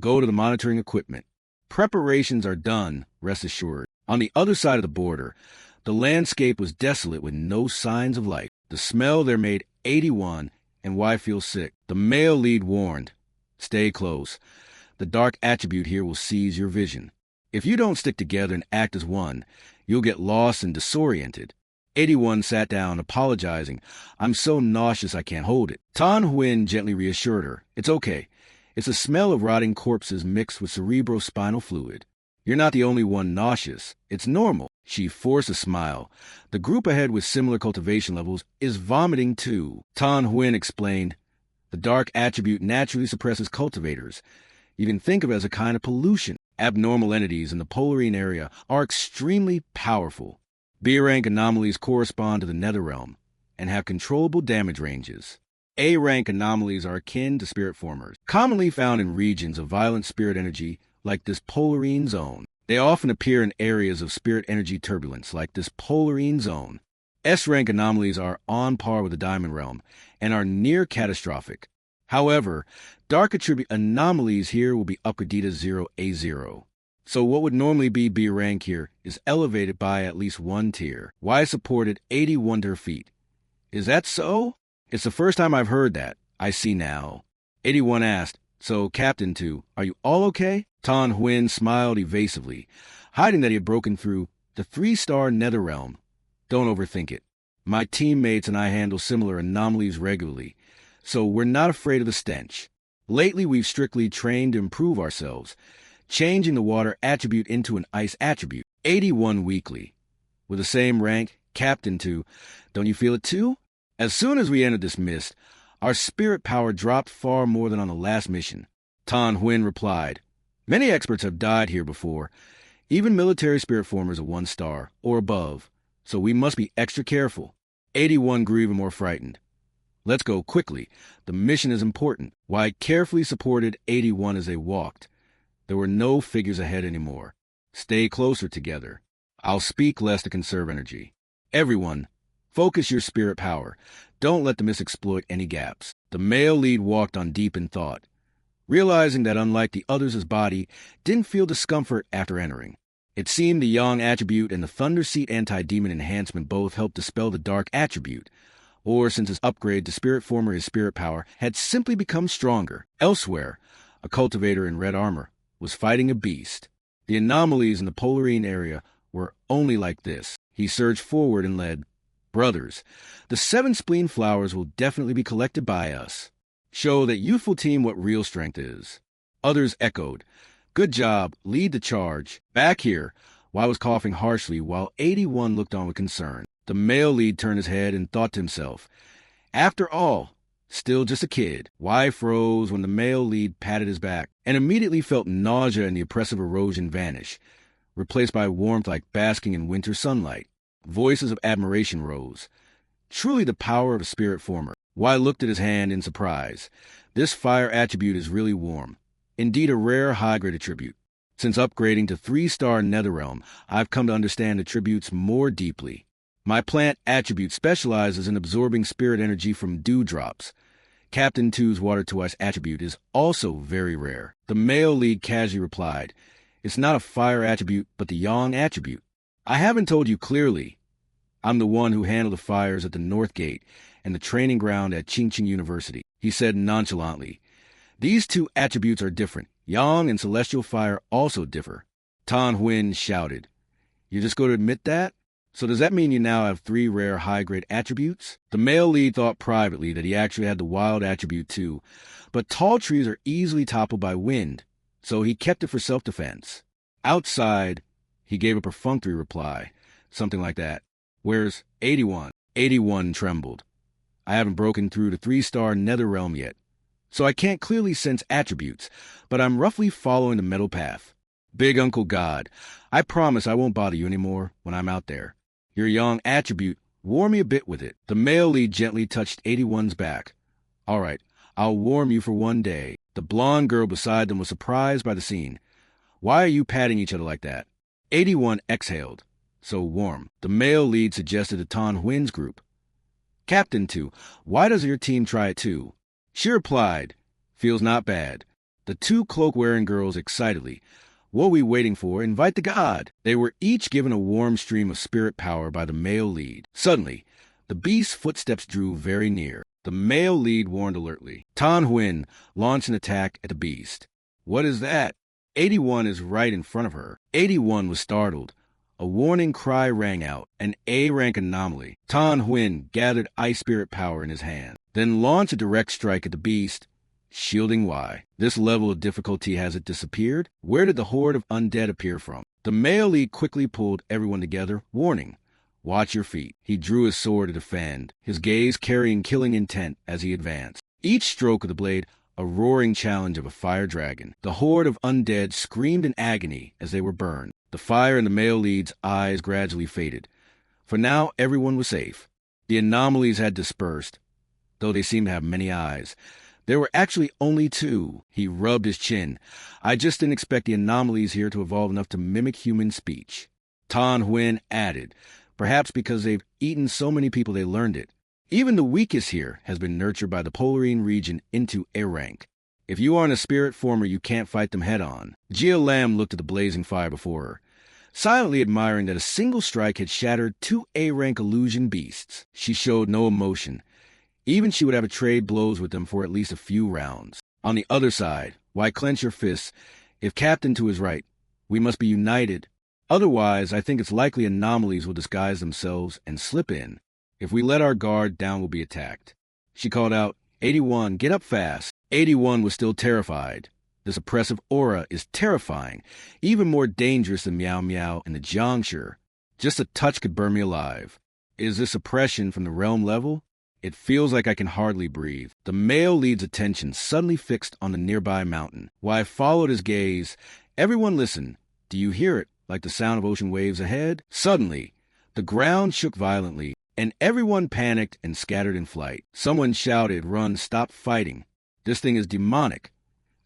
go to the monitoring equipment. Preparations are done, rest assured. On the other side of the border, the landscape was desolate with no signs of life. The smell there made 81 and why feel sick. The male lead warned, stay close. The dark attribute here will seize your vision. If you don't stick together and act as one, you'll get lost and disoriented. 81 sat down, apologizing. I'm so nauseous I can't hold it. Tan Huyen gently reassured her. It's okay. It's the smell of rotting corpses mixed with cerebrospinal fluid. You're not the only one nauseous. It's normal. She forced a smile. The group ahead with similar cultivation levels is vomiting too. Tan Huyen explained. The dark attribute naturally suppresses cultivators. You can think of it as a kind of pollution. Abnormal entities in the polarine area are extremely powerful. B-rank anomalies correspond to the nether realm and have controllable damage ranges. A-rank anomalies are akin to spirit formers, commonly found in regions of violent spirit energy like this polarine zone. They often appear in areas of spirit energy turbulence like this polarine zone. S-rank anomalies are on par with the diamond realm and are near catastrophic. However, dark attribute anomalies here will be Upgradita 0A0. So what would normally be B rank here is elevated by at least one tier. Y supported 81 to her feet. Is that so? It's the first time I've heard that. I see now. 81 asked, so Captain 2, are you all okay? Tan Huyen smiled evasively, hiding that he had broken through the 3-star nether realm. Don't overthink it. My teammates and I handle similar anomalies regularly, so we're not afraid of the stench. Lately, we've strictly trained to improve ourselves, changing the water attribute into an ice attribute. 81 weekly. With the same rank, Captain 2, don't you feel it too? As soon as we entered this mist, our spirit power dropped far more than on the last mission. Tan Huyen replied, many experts have died here before, even military spirit formers of 1 star or above, so we must be extra careful. 81 grew even more frightened. Let's go quickly. The mission is important. Y carefully supported 81 as they walked. There were no figures ahead anymore. Stay closer together. I'll speak less to conserve energy. Everyone, focus your spirit power. Don't let the mist exploit any gaps. The male lead walked on deep in thought, realizing that unlike the others, his body didn't feel discomfort after entering. It seemed the Yang attribute and the Thunder Seat anti-demon enhancement both helped dispel the dark attribute, or since his upgrade to spirit former, his spirit power had simply become stronger. Elsewhere, a cultivator in red armor was fighting a beast. The anomalies in the polarine area were only like this. He surged forward and led. Brothers, the 7 spleen flowers will definitely be collected by us. Show that youthful team what real strength is. Others echoed. Good job, lead the charge. Back here, Y was coughing harshly while 81 looked on with concern. The male lead turned his head and thought to himself, after all, still just a kid. Y froze when the male lead patted his back and immediately felt nausea and the oppressive erosion vanish, replaced by warmth like basking in winter sunlight. Voices of admiration rose. Truly the power of a spirit former. Y looked at his hand in surprise. This fire attribute is really warm. Indeed a rare high-grade attribute. Since upgrading to 3-star Netherrealm, I've come to understand attributes more deeply. My plant attribute specializes in absorbing spirit energy from dewdrops. Captain 2's water to ice attribute is also very rare. The male lead casually replied, it's not a fire attribute, but the yang attribute. I haven't told you clearly. I'm the one who handled the fires at the North Gate and the training ground at Qingqing University, he said nonchalantly. These 2 attributes are different. Yang and celestial fire also differ. Tan Huyen shouted. You're just going to admit that? So does that mean you now have 3 rare high-grade attributes? The male lead thought privately that he actually had the wild attribute too, but tall trees are easily toppled by wind, so he kept it for self-defense. Outside, he gave a perfunctory reply, something like that. Where's 81? 81 trembled. I haven't broken through the 3-star Netherrealm yet, so I can't clearly sense attributes, but I'm roughly following the metal path. Big Uncle God, I promise I won't bother you anymore when I'm out there. Your yang attribute, warm me a bit with it. The male lead gently touched 81's back. All right, I'll warm you for one day. The blonde girl beside them was surprised by the scene. Why are you patting each other like that? 81 exhaled. So warm. The male lead suggested to Tan Huyen's group. Captain 2, why doesn't your team try it too? She replied, feels not bad. The 2 cloak-wearing girls excitedly. What are we waiting for? Invite the god. They were each given a warm stream of spirit power by the male lead. Suddenly, the beast's footsteps drew very near. The male lead warned alertly. Tan Huyen launched an attack at the beast. What is that? 81 is right in front of her. 81 was startled. A warning cry rang out, an A-rank anomaly. Tan Huynh gathered ice spirit power in his hand, then launched a direct strike at the beast, shielding Y. This level of difficulty has it disappeared? Where did the horde of undead appear from? The male lead quickly pulled everyone together, warning, watch your feet. He drew his sword to defend, his gaze carrying killing intent as he advanced. Each stroke of the blade a roaring challenge of a fire dragon. The horde of undead screamed in agony as they were burned. The fire in the male lead's eyes gradually faded. For now, everyone was safe. The anomalies had dispersed, though they seemed to have many eyes. There were actually only two. He rubbed his chin. I just didn't expect the anomalies here to evolve enough to mimic human speech. Tan Huynh added, perhaps because they've eaten so many people they learned it. Even the weakest here has been nurtured by the Polarine region into A rank. If you aren't a spirit former, you can't fight them head-on. Jia Lam looked at the blazing fire before her, silently admiring that a single strike had shattered two A-rank illusion beasts. She showed no emotion. Even she would have to trade blows with them for at least a few rounds. On the other side, why clench your fists? If Captain 2 is right, we must be united. Otherwise, I think it's likely anomalies will disguise themselves and slip in. If we let our guard down, we'll be attacked. She called out, 81, get up fast. 81 was still terrified. This oppressive aura is terrifying, even more dangerous than Meow Meow and the Jiangshi. Just a touch could burn me alive. Is this oppression from the realm level? It feels like I can hardly breathe. The male lead's attention suddenly fixed on the nearby mountain. While I followed his gaze, everyone listened. Do you hear it, like the sound of ocean waves ahead? Suddenly, the ground shook violently, and everyone panicked and scattered in flight. Someone shouted, run, stop fighting. This thing is demonic.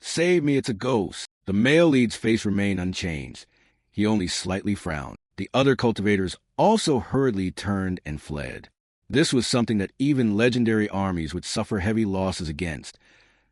Save me, it's a ghost. The male lead's face remained unchanged. He only slightly frowned. The other cultivators also hurriedly turned and fled. This was something that even legendary armies would suffer heavy losses against.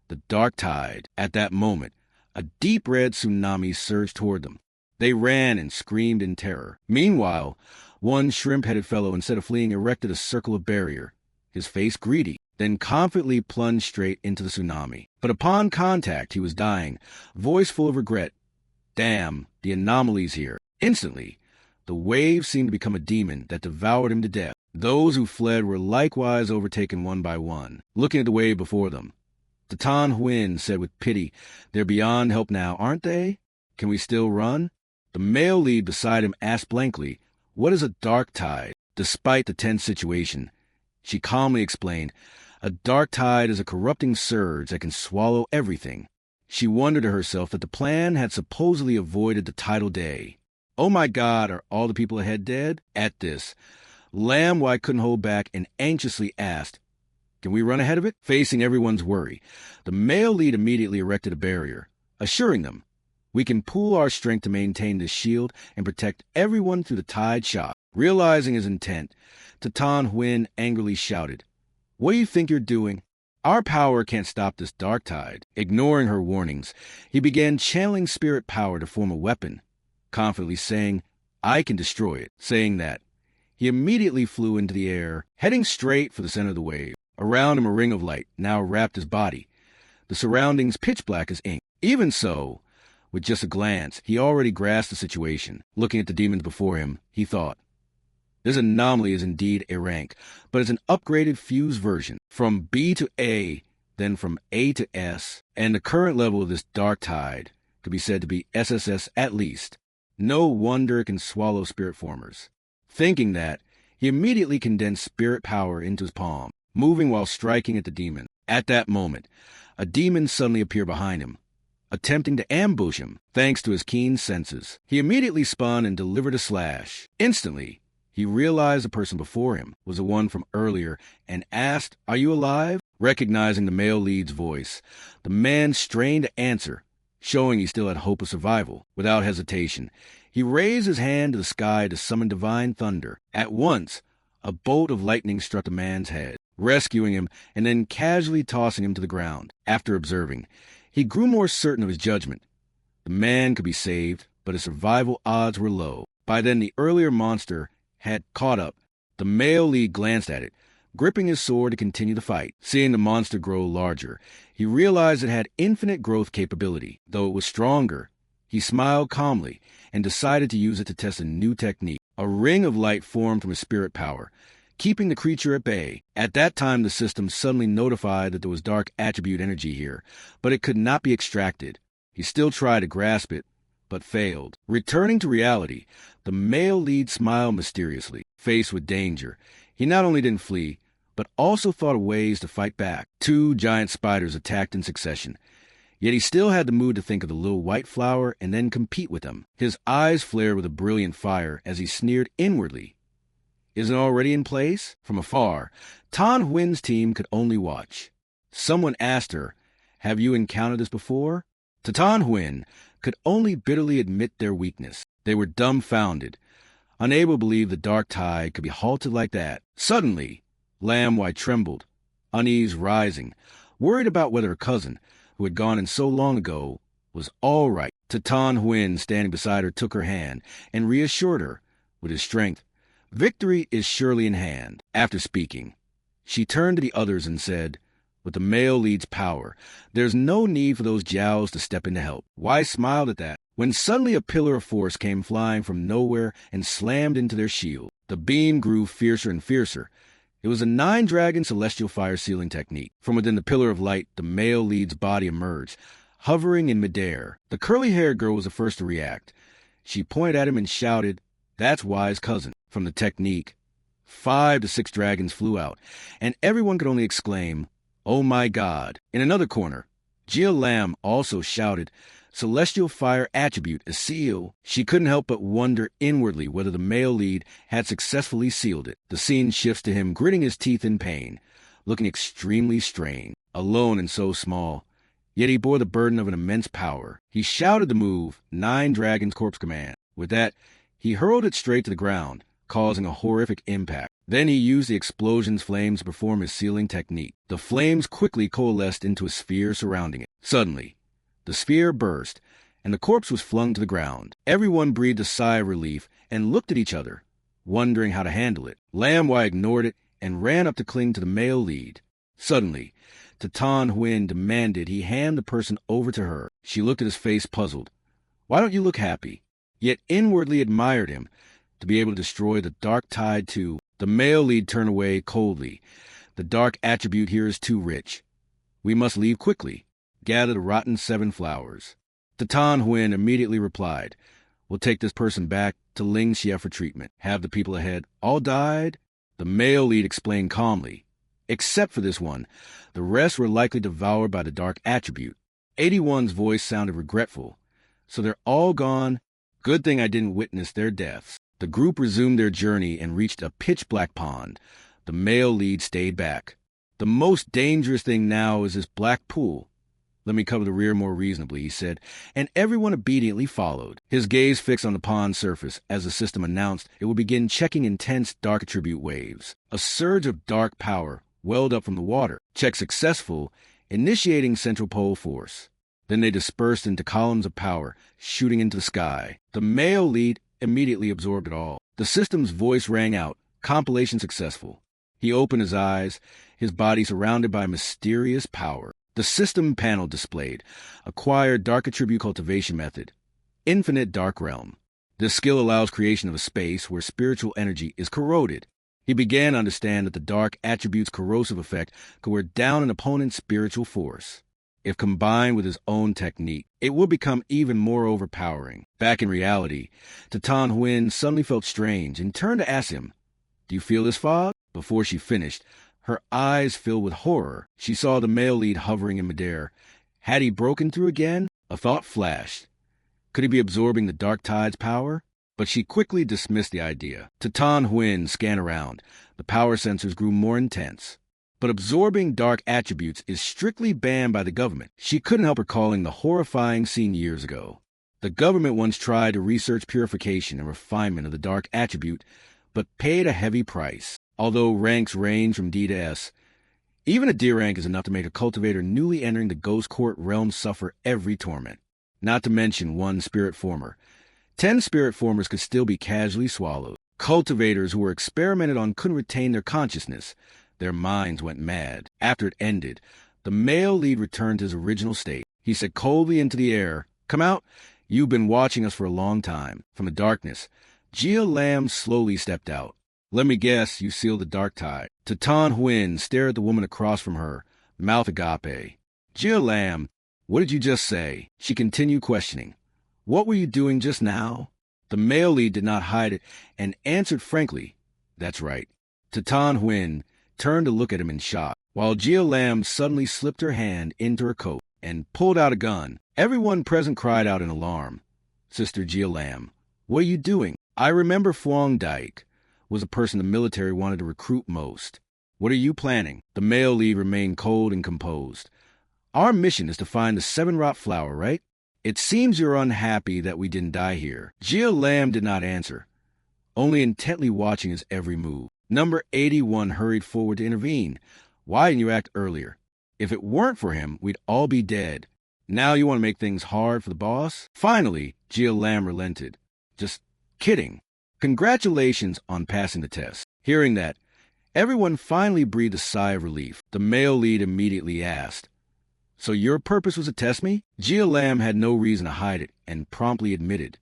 The dark tide. At that moment, a deep red tsunami surged toward them. They ran and screamed in terror. Meanwhile, one shrimp-headed fellow, instead of fleeing, erected a circle of barrier, his face greedy, then confidently plunged straight into the tsunami. But upon contact, he was dying, voice full of regret. Damn, the anomalies here. Instantly, the wave seemed to become a demon that devoured him to death. Those who fled were likewise overtaken one by one, looking at the wave before them. The Tan Huynh said with pity, they're beyond help now, aren't they? Can we still run? The male lead beside him asked blankly, what is a dark tide? Despite the tense situation, she calmly explained, a dark tide is a corrupting surge that can swallow everything. She wondered to herself that the plan had supposedly avoided the tidal day. Oh my God, are all the people ahead dead? At this, Lam Wai couldn't hold back and anxiously asked, can we run ahead of it? Facing everyone's worry, the male lead immediately erected a barrier, assuring them, we can pool our strength to maintain this shield and protect everyone through the tide shock. Realizing his intent, Tan Huynh angrily shouted, what do you think you're doing? Our power can't stop this dark tide. Ignoring her warnings, he began channeling spirit power to form a weapon, confidently saying, I can destroy it. Saying that, he immediately flew into the air, heading straight for the center of the wave. Around him a ring of light now wrapped his body, the surroundings pitch black as ink. Even so, with just a glance, he already grasped the situation. Looking at the demons before him, he thought, this anomaly is indeed a rank, but it's an upgraded fused version, from B to A, then from A to S, and the current level of this dark tide could be said to be SSS at least. No wonder it can swallow spirit formers. Thinking that, he immediately condensed spirit power into his palm, moving while striking at the demon. At that moment, a demon suddenly appeared behind him, attempting to ambush him. Thanks to his keen senses, he immediately spun and delivered a slash. Instantly, he realized the person before him was the one from earlier and asked, are you alive? Recognizing the male lead's voice, the man strained to answer, showing he still had hope of survival. Without hesitation, he raised his hand to the sky to summon divine thunder. At once, a bolt of lightning struck the man's head, rescuing him and then casually tossing him to the ground. After observing, he grew more certain of his judgment. The man could be saved, but his survival odds were low. By then, the earlier monster had caught up. The male lead glanced at it, gripping his sword to continue the fight. Seeing the monster grow larger, he realized it had infinite growth capability. Though it was stronger, he smiled calmly and decided to use it to test a new technique. A ring of light formed from his spirit power, keeping the creature at bay. At that time, the system suddenly notified that there was dark attribute energy here, but it could not be extracted. He still tried to grasp it, but failed. Returning to reality, the male lead smiled mysteriously. Faced with danger, he not only didn't flee, but also thought of ways to fight back. 2 giant spiders attacked in succession, yet he still had the mood to think of the little white flower and then compete with them. His eyes flared with a brilliant fire as he sneered inwardly. Is it already in place? From afar, Tan Huyin's team could only watch. Someone asked her, "Have you encountered this before?" To Tan Huyin could only bitterly admit their weakness. They were dumbfounded, unable to believe the dark tide could be halted like that. Suddenly, Manhwa trembled, unease rising, worried about whether her cousin, who had gone in so long ago, was all right. Tan Huyin, standing beside her, took her hand and reassured her with his strength. Victory is surely in hand. After speaking, she turned to the others and said, "With the male lead's power, there's no need for those jowls to step in to help." Wise smiled at that, when suddenly a pillar of force came flying from nowhere and slammed into their shield. The beam grew fiercer and fiercer. It was a 9-dragon celestial fire sealing technique. From within the pillar of light, the male lead's body emerged, hovering in midair. The curly-haired girl was the first to react. She pointed at him and shouted, "That's Wise cousin." From the technique, 5 to 6 dragons flew out, and everyone could only exclaim, "Oh my God." In another corner, Jia Lam also shouted, "Celestial fire attribute is sealed." She couldn't help but wonder inwardly whether the male lead had successfully sealed it. The scene shifts to him gritting his teeth in pain, looking extremely strained, alone and so small. Yet he bore the burden of an immense power. He shouted the move, 9 Dragons Corpse Command. With that, he hurled it straight to the ground, causing a horrific impact. Then he used the explosion's flames to perform his sealing technique. The flames quickly coalesced into a sphere surrounding it. Suddenly, the sphere burst, and the corpse was flung to the ground. Everyone breathed a sigh of relief and looked at each other, wondering how to handle it. Manhwa ignored it and ran up to cling to the male lead. Suddenly, Tan Huyin demanded he hand the person over to her. She looked at his face puzzled. "Why don't you look happy?" Yet inwardly admired him to be able to destroy the dark tide too. The male lead turned away coldly. "The dark attribute here is too rich. We must leave quickly. Gather the rotten 7 flowers." Tan Huyin immediately replied, "We'll take this person back to Ling Xie for treatment. Have the people ahead all died?" The male lead explained calmly, "Except for this one, the rest were likely devoured by the dark attribute." 81's voice sounded regretful. "So they're all gone? Good thing I didn't witness their deaths." The group resumed their journey and reached a pitch-black pond. The male lead stayed back. "The most dangerous thing now is this black pool. Let me cover the rear more reasonably," he said, and everyone obediently followed. His gaze fixed on the pond's surface as the system announced it would begin checking intense dark attribute waves. A surge of dark power welled up from the water. Check successful, initiating central pole force. Then they dispersed into columns of power, shooting into the sky. The male lead immediately absorbed it all. The system's voice rang out, "Compilation successful." He opened his eyes, his body surrounded by mysterious power. The system panel displayed, "Acquired Dark Attribute Cultivation Method, Infinite Dark Realm." This skill allows creation of a space where spiritual energy is corroded. He began to understand that the dark attribute's corrosive effect could wear down an opponent's spiritual force. If combined with his own technique, it would become even more overpowering. Back in reality, Tan Huyin suddenly felt strange and turned to ask him, "Do you feel this fog?" Before she finished, her eyes filled with horror. She saw the male lead hovering in midair. Had he broken through again? A thought flashed. Could he be absorbing the dark tide's power? But she quickly dismissed the idea. Tan Huyin scanned around. The power sensors grew more intense. But absorbing dark attributes is strictly banned by the government. She couldn't help recalling the horrifying scene years ago. The government once tried to research purification and refinement of the dark attribute, but paid a heavy price. Although ranks range from D to S, even a D rank is enough to make a cultivator newly entering the Ghost Court realm suffer every torment. Not to mention 1 spirit former. 10 spirit formers could still be casually swallowed. Cultivators who were experimented on couldn't retain their consciousness. Their minds went mad. After it ended, the male lead returned to his original state. He said coldly into the air, "Come out. You've been watching us for a long time." From the darkness, Gia Lam slowly stepped out. "Let me guess, you sealed the dark tide." Tatan Huyn stared at the woman across from her, mouth agape. "Gia Lam, what did you just say?" She continued questioning. "What were you doing just now?" The male lead did not hide it and answered frankly, "That's right." Tatan Huyn turned to look at him in shock, while Gia Lam suddenly slipped her hand into her coat and pulled out a gun. Everyone present cried out in alarm. "Sister Gia Lam, what are you doing?" "I remember Phuong Dike was the person the military wanted to recruit most. What are you planning?" The male lead remained cold and composed. "Our mission is to find the seven-rot flower, right? It seems you're unhappy that we didn't die here." Gia Lam did not answer, only intently watching his every move. Number 81 hurried forward to intervene. "Why didn't you act earlier? If it weren't for him, we'd all be dead. Now you want to make things hard for the boss?" Finally, Gia Lam relented. "Just kidding. Congratulations on passing the test." Hearing that, everyone finally breathed a sigh of relief. The male lead immediately asked, "So your purpose was to test me?" Gia Lam had no reason to hide it and promptly admitted.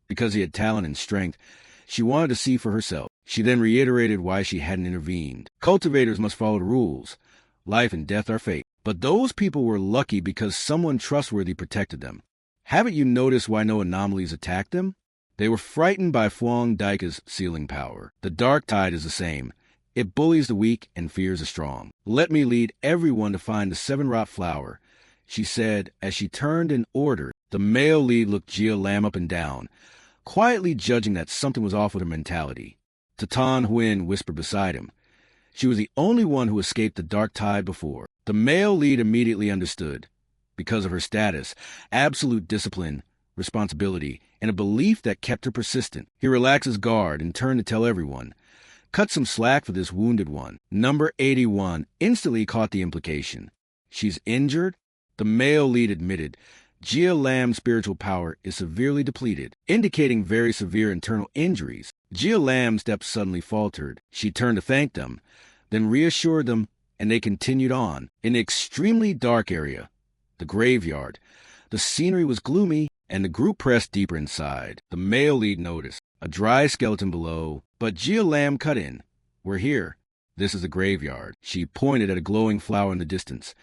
Because he had talent and strength, she wanted to see for herself. She then reiterated why she hadn't intervened. "Cultivators must follow the rules. Life and death are fate. But those people were lucky because someone trustworthy protected them. Haven't you noticed why no anomalies attacked them? They were frightened by Phuong Dike's sealing power. The dark tide is the same. It bullies the weak and fears the strong. Let me lead everyone to find the seven-rot flower," she said as she turned and ordered. The male lead looked Gia Lam up and down, quietly judging that something was off with her mentality. Tatan Huyn whispered beside him. She was the only one who escaped the dark tide before. The male lead immediately understood. Because of her status, absolute discipline, responsibility, and a belief that kept her persistent. He relaxed his guard and turned to tell everyone, "Cut some slack for this wounded one." Number 81 instantly caught the implication. "She's injured?" The male lead admitted. Gia Lam's spiritual power is severely depleted, indicating very severe internal injuries. Gia Lam's steps suddenly faltered. She turned to thank them, then reassured them, and they continued on. In an extremely dark area, the graveyard, the scenery was gloomy, and the group pressed deeper inside. The male lead noticed a dry skeleton below, but Gia Lam cut in. "We're here. This is the graveyard." She pointed at a glowing flower in the distance.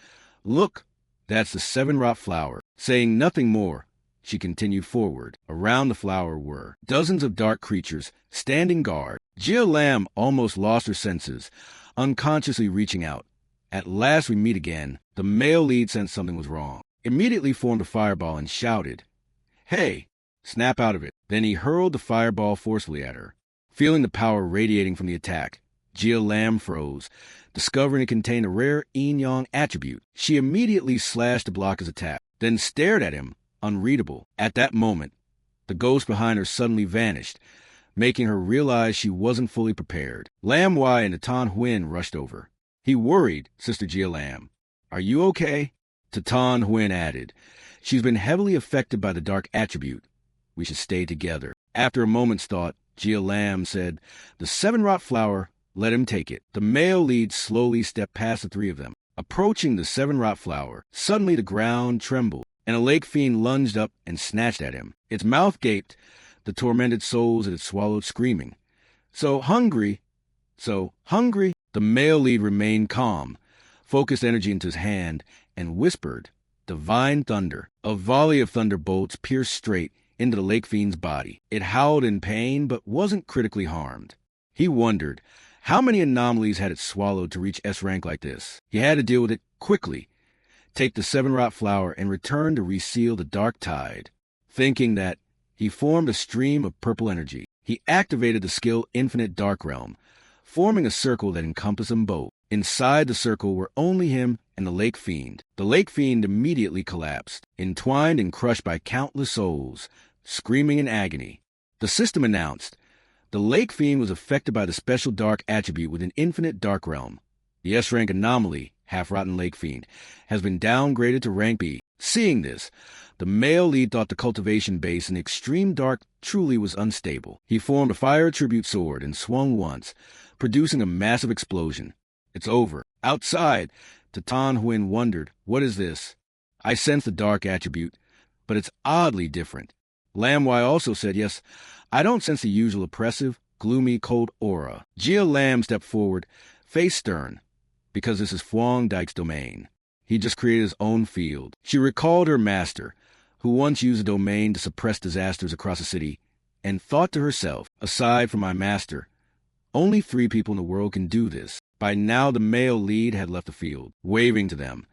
"Look, that's the seven-rot flower." Saying nothing more, she continued forward. Around the flower were dozens of dark creatures standing guard. Gia Lam almost lost her senses, unconsciously reaching out. "At last we meet again." The male lead sensed something was wrong. Immediately formed a fireball and shouted, "Hey, snap out of it." Then he hurled the fireball forcefully at her. Feeling the power radiating from the attack, Gia Lam froze, discovering it contained a rare yin-yang attribute. She immediately slashed to block his attack, then stared at him, unreadable. At that moment, the ghost behind her suddenly vanished, making her realize she wasn't fully prepared. Lam Wai and Tatan Huyn rushed over. "He worried, Sister Gia Lam. Are you okay?" Tatan Huyn added, "She's been heavily affected by the dark attribute. We should stay together." After a moment's thought, Gia Lam said, "The seven-rot flower, let him take it." The male lead slowly stepped past the three of them. Approaching the seven-rot flower, suddenly the ground trembled, and a lake fiend lunged up and snatched at him. Its mouth gaped, the tormented souls it had swallowed screaming. So hungry. The male lead remained calm, focused energy into his hand, and whispered, "Divine thunder." A volley of thunderbolts pierced straight into the lake fiend's body. It howled in pain, but wasn't critically harmed. He wondered, how many anomalies had it swallowed to reach S rank like this? He had to deal with it quickly, take the seven-rot flower, and return to reseal the dark tide. Thinking that, he formed a stream of purple energy. He activated the skill Infinite Dark Realm, forming a circle that encompassed them both. Inside the circle were only him and the lake fiend. The lake fiend immediately collapsed, entwined and crushed by countless souls, screaming in agony. The system announced, the lake fiend was affected by the special dark attribute within Infinite Dark Realm. The S-rank anomaly, half-rotten lake fiend, has been downgraded to rank B. Seeing this, the male lead thought the cultivation base in the extreme dark truly was unstable. He formed a fire attribute sword and swung once, producing a massive explosion. It's over. Outside, Tatan Huin wondered, what is this? I sense the dark attribute, but it's oddly different. Lam Wai also said, yes, I don't sense the usual oppressive, gloomy, cold aura. Jia Lam stepped forward, face stern, because this is Phuong Dike's domain. He just created his own field. She recalled her master, who once used a domain to suppress disasters across the city, and thought to herself, aside from my master, only 3 people in the world can do this. By now the male lead had left the field, waving to them.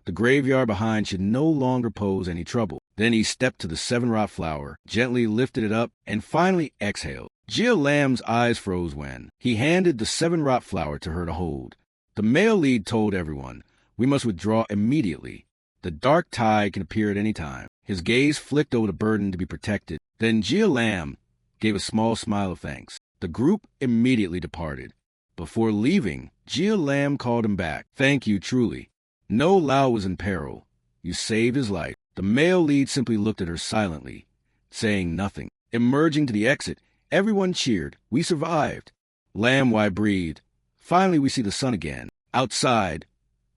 The graveyard behind should no longer pose any trouble. Then he stepped to the 7-rot flower, gently lifted it up, and finally exhaled. Jia Lam's eyes froze when he handed the 7-rot flower to her to hold. The male lead told everyone, we must withdraw immediately. The dark tide can appear at any time. His gaze flicked over the burden to be protected. Then Jia Lam gave a small smile of thanks. The group immediately departed. Before leaving, Jia Lam called him back. Thank you, truly. No Lao was in peril. You saved his life. The male lead simply looked at her silently, saying nothing. Emerging to the exit, everyone cheered. We survived. Lam Wai breathed. Finally, we see the sun again. Outside,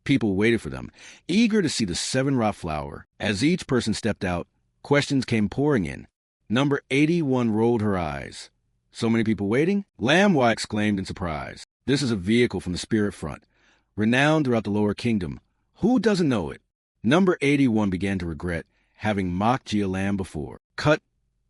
people waited for them, eager to see the 7-rot flower. As each person stepped out, questions came pouring in. Number 81 rolled her eyes. So many people waiting? Lam Wai exclaimed in surprise. This is a vehicle from the spirit front, renowned throughout the lower kingdom. Who doesn't know it? Number 81 began to regret having mocked Jia Lam before. Cut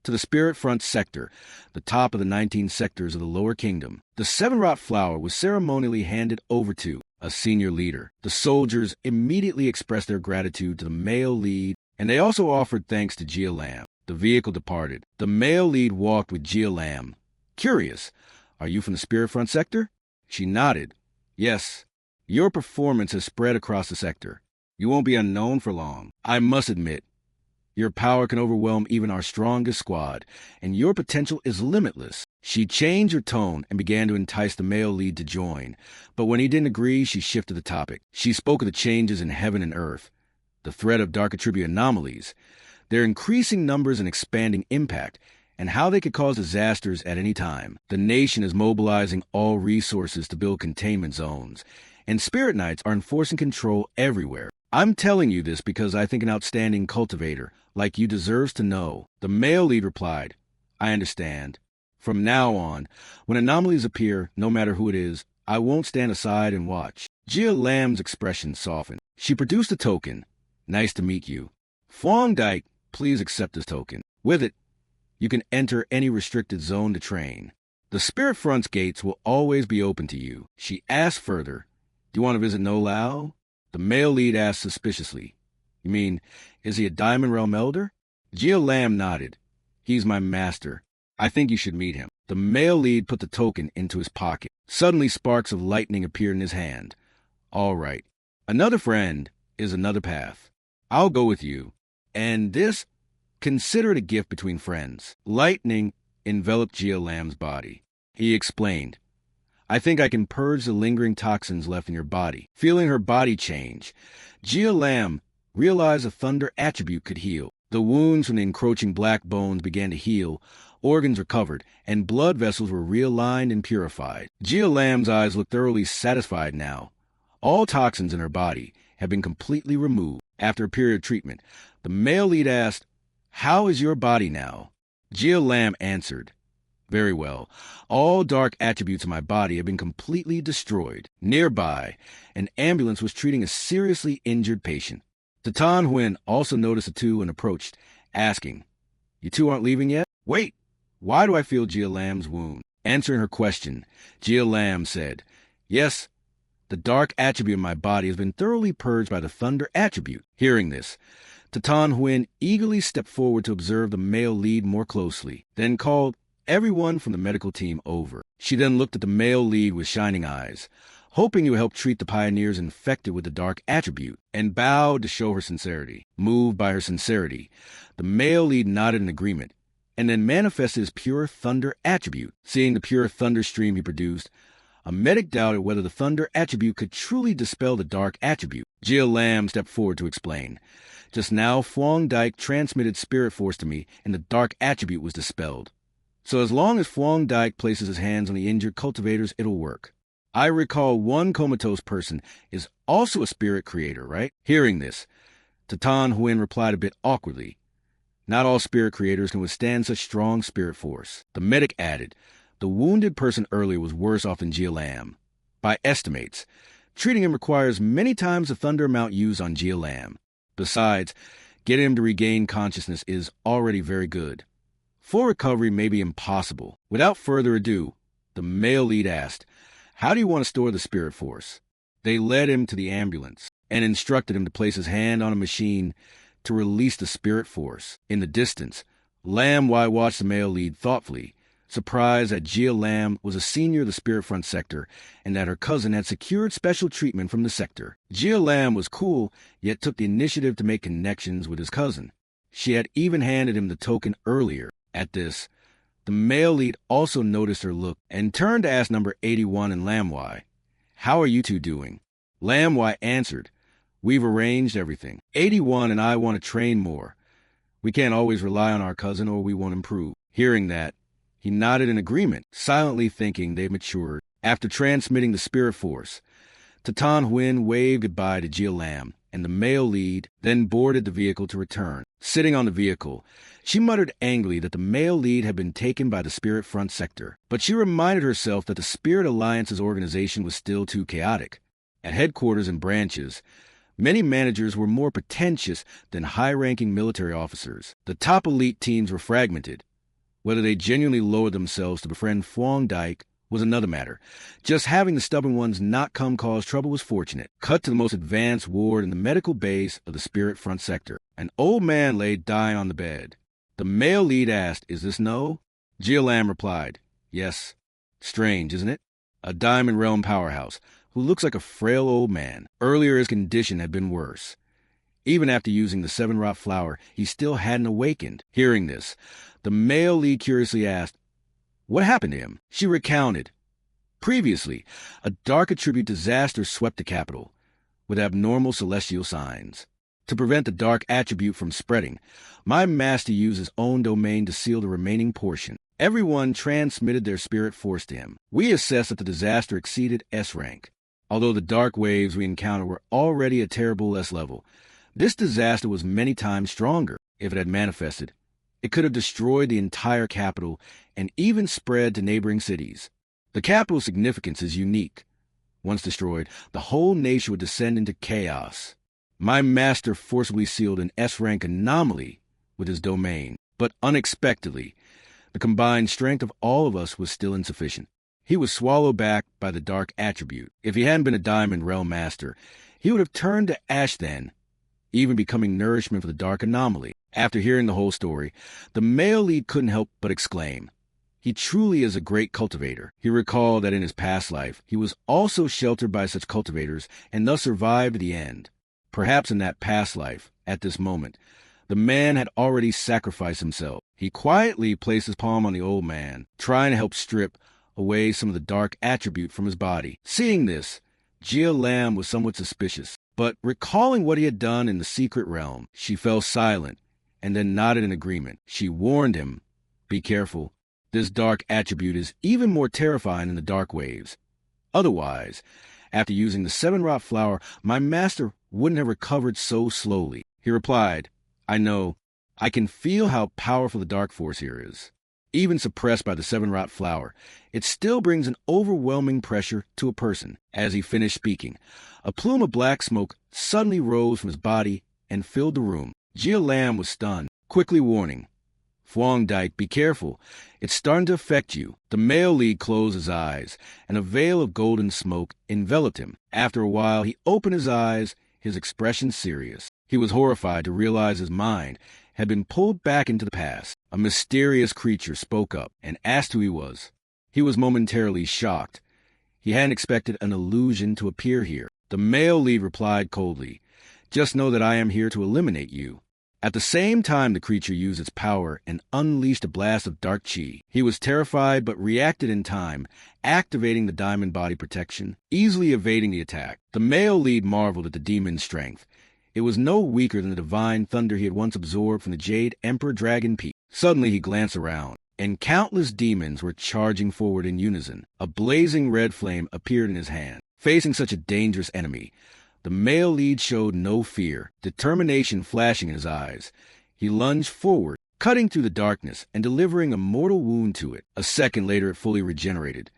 to the spirit front sector, the top of the 19 sectors of the lower kingdom. The 7-rot flower was ceremonially handed over to a senior leader. The soldiers immediately expressed their gratitude to the male lead, and they also offered thanks to Jia Lam. The vehicle departed. The male lead walked with Jia Lam. Curious, are you from the spirit front sector? She nodded. Yes, your performance has spread across the sector. You won't be unknown for long. I must admit, your power can overwhelm even our strongest squad, and your potential is limitless. She changed her tone and began to entice the male lead to join, but when he didn't agree, she shifted the topic. She spoke of the changes in heaven and earth, the threat of dark attribute anomalies, their increasing numbers and expanding impact, and how they could cause disasters at any time. The nation is mobilizing all resources to build containment zones, and spirit knights are enforcing control everywhere. I'm telling you this because I think an outstanding cultivator like you deserves to know. The male lead replied, I understand. From now on, when anomalies appear, no matter who it is, I won't stand aside and watch. Jia Lam's expression softened. She produced a token. Nice to meet you. Phuong Dike, please accept this token. With it, you can enter any restricted zone to train. The spirit front's gates will always be open to you. She asked further, do you want to visit No Lao? The male lead asked suspiciously, you mean, is he a Diamond Realm elder? Jia Lam nodded. He's my master. I think you should meet him. The male lead put the token into his pocket. Suddenly sparks of lightning appeared in his hand. All right. Another friend is another path. I'll go with you. And this, consider it a gift between friends. Lightning enveloped Jia Lam's body. He explained, I think I can purge the lingering toxins left in your body. Feeling her body change, Jia Lam realized a thunder attribute could heal. The wounds from the encroaching black bones began to heal, organs recovered, and blood vessels were realigned and purified. Jia Lam's eyes looked thoroughly satisfied now. All toxins in her body had been completely removed. After a period of treatment, the male lead asked, how is your body now? Jia Lam answered, very well. All dark attributes of my body have been completely destroyed. Nearby, an ambulance was treating a seriously injured patient. Tatan Huin also noticed the two and approached, asking, you two aren't leaving yet? Wait, why do I feel Jia Lam's wound? Answering her question, Jia Lam said, yes, the dark attribute in my body has been thoroughly purged by the thunder attribute. Hearing this, Tatan Huin eagerly stepped forward to observe the male lead more closely, then called everyone from the medical team over. She then looked at the male lead with shining eyes, hoping he would help treat the pioneers infected with the dark attribute, and bowed to show her sincerity. Moved by her sincerity, the male lead nodded in agreement, and then manifested his pure thunder attribute. Seeing the pure thunder stream he produced, a medic doubted whether the thunder attribute could truly dispel the dark attribute. Jia Lam stepped forward to explain. Just now, Phuong Dike transmitted spirit force to me, and the dark attribute was dispelled. So as long as Phuong Dike places his hands on the injured cultivators, it'll work. I recall one comatose person is also a spirit creator, right? Hearing this, Tatan Huin replied a bit awkwardly. Not all spirit creators can withstand such strong spirit force. The medic added, the wounded person earlier was worse off than Gia Lam. By estimates, treating him requires many times the thunder amount used on Gia Lam. Besides, getting him to regain consciousness is already very good. Full recovery may be impossible. Without further ado, the male lead asked, how do you want to store the spirit force? They led him to the ambulance and instructed him to place his hand on a machine to release the spirit force. In the distance, Lam Wai watched the male lead thoughtfully, surprised that Gia Lam was a senior of the Spirit Front sector and that her cousin had secured special treatment from the sector. Gia Lam was cool, yet took the initiative to make connections with his cousin. She had even handed him the token earlier. At this, the male lead also noticed her look and turned to ask number 81 and Lam Wai, how are you two doing? Lam Wai answered, we've arranged everything. 81 and I want to train more. We can't always rely on our cousin or we won't improve. Hearing that, he nodded in agreement, silently thinking they matured. After transmitting the spirit force, Tatan Huin waved goodbye to Gia Lam, and the male lead then boarded the vehicle to return. Sitting on the vehicle, she muttered angrily that the male lead had been taken by the Spirit Front sector, but she reminded herself that the Spirit Alliance's organization was still too chaotic. At headquarters and branches, many managers were more pretentious than high-ranking military officers. The top elite teams were fragmented. Whether they genuinely lowered themselves to befriend Phuong Dike was another matter. Just having the stubborn ones not come cause trouble was fortunate. Cut to the most advanced ward in the medical base of the Spirit Front sector. An old man lay dying on the bed. The male lead asked, is this No? Gia Lam replied, yes. Strange, isn't it? A Diamond Realm powerhouse who looks like a frail old man. Earlier his condition had been worse. Even after using the 7-rot flower, he still hadn't awakened. Hearing this, the male lead curiously asked, what happened to him? She recounted. Previously, a dark attribute disaster swept the capital, with abnormal celestial signs. To prevent the dark attribute from spreading, my master used his own domain to seal the remaining portion. Everyone transmitted their spirit force to him. We assessed that the disaster exceeded S rank. Although the dark waves we encountered were already a terrible S level, this disaster was many times stronger. If it had manifested, it could have destroyed the entire capital and even spread to neighboring cities. The capital's significance is unique. Once destroyed, the whole nation would descend into chaos. My master forcibly sealed an S-rank anomaly with his domain, but unexpectedly, the combined strength of all of us was still insufficient. He was swallowed back by the dark attribute. If he hadn't been a Diamond Realm master, he would have turned to ash then, even becoming nourishment for the dark anomaly. After hearing the whole story, the male lead couldn't help but exclaim, he truly is a great cultivator. He recalled that in his past life, he was also sheltered by such cultivators and thus survived to the end. Perhaps in that past life, at this moment, the man had already sacrificed himself. He quietly placed his palm on the old man, trying to help strip away some of the dark attribute from his body. Seeing this, Gia Lam was somewhat suspicious, but recalling what he had done in the secret realm, she fell silent and then nodded in agreement. She warned him, be careful. This dark attribute is even more terrifying than the dark waves. Otherwise, after using the 7-rot flower, my master wouldn't have recovered so slowly. He replied, I know. I can feel how powerful the dark force here is. Even suppressed by the 7-rot flower, it still brings an overwhelming pressure to a person. As he finished speaking, a plume of black smoke suddenly rose from his body and filled the room. Gia Lam was stunned, quickly warning, Phuong Dike, be careful. It's starting to affect you. The male lead closed his eyes, and a veil of golden smoke enveloped him. After a while, he opened his eyes, his expression serious. He was horrified to realize his mind had been pulled back into the past. A mysterious creature spoke up and asked who he was. He was momentarily shocked. He hadn't expected an illusion to appear here. The male lead replied coldly, just know that I am here to eliminate you. At the same time, the creature used its power and unleashed a blast of dark chi. He was terrified but reacted in time, activating the diamond body protection, easily evading the attack. The male lead marveled at the demon's strength. It was no weaker than the divine thunder he had once absorbed from the Jade Emperor Dragon Peak. Suddenly he glanced around. and countless demons were charging forward in unison. A blazing red flame appeared in his hand. Facing such a dangerous enemy, the male lead showed no fear, determination flashing in his eyes. He lunged forward, cutting through the darkness and delivering a mortal wound to it. A second later, it fully regenerated,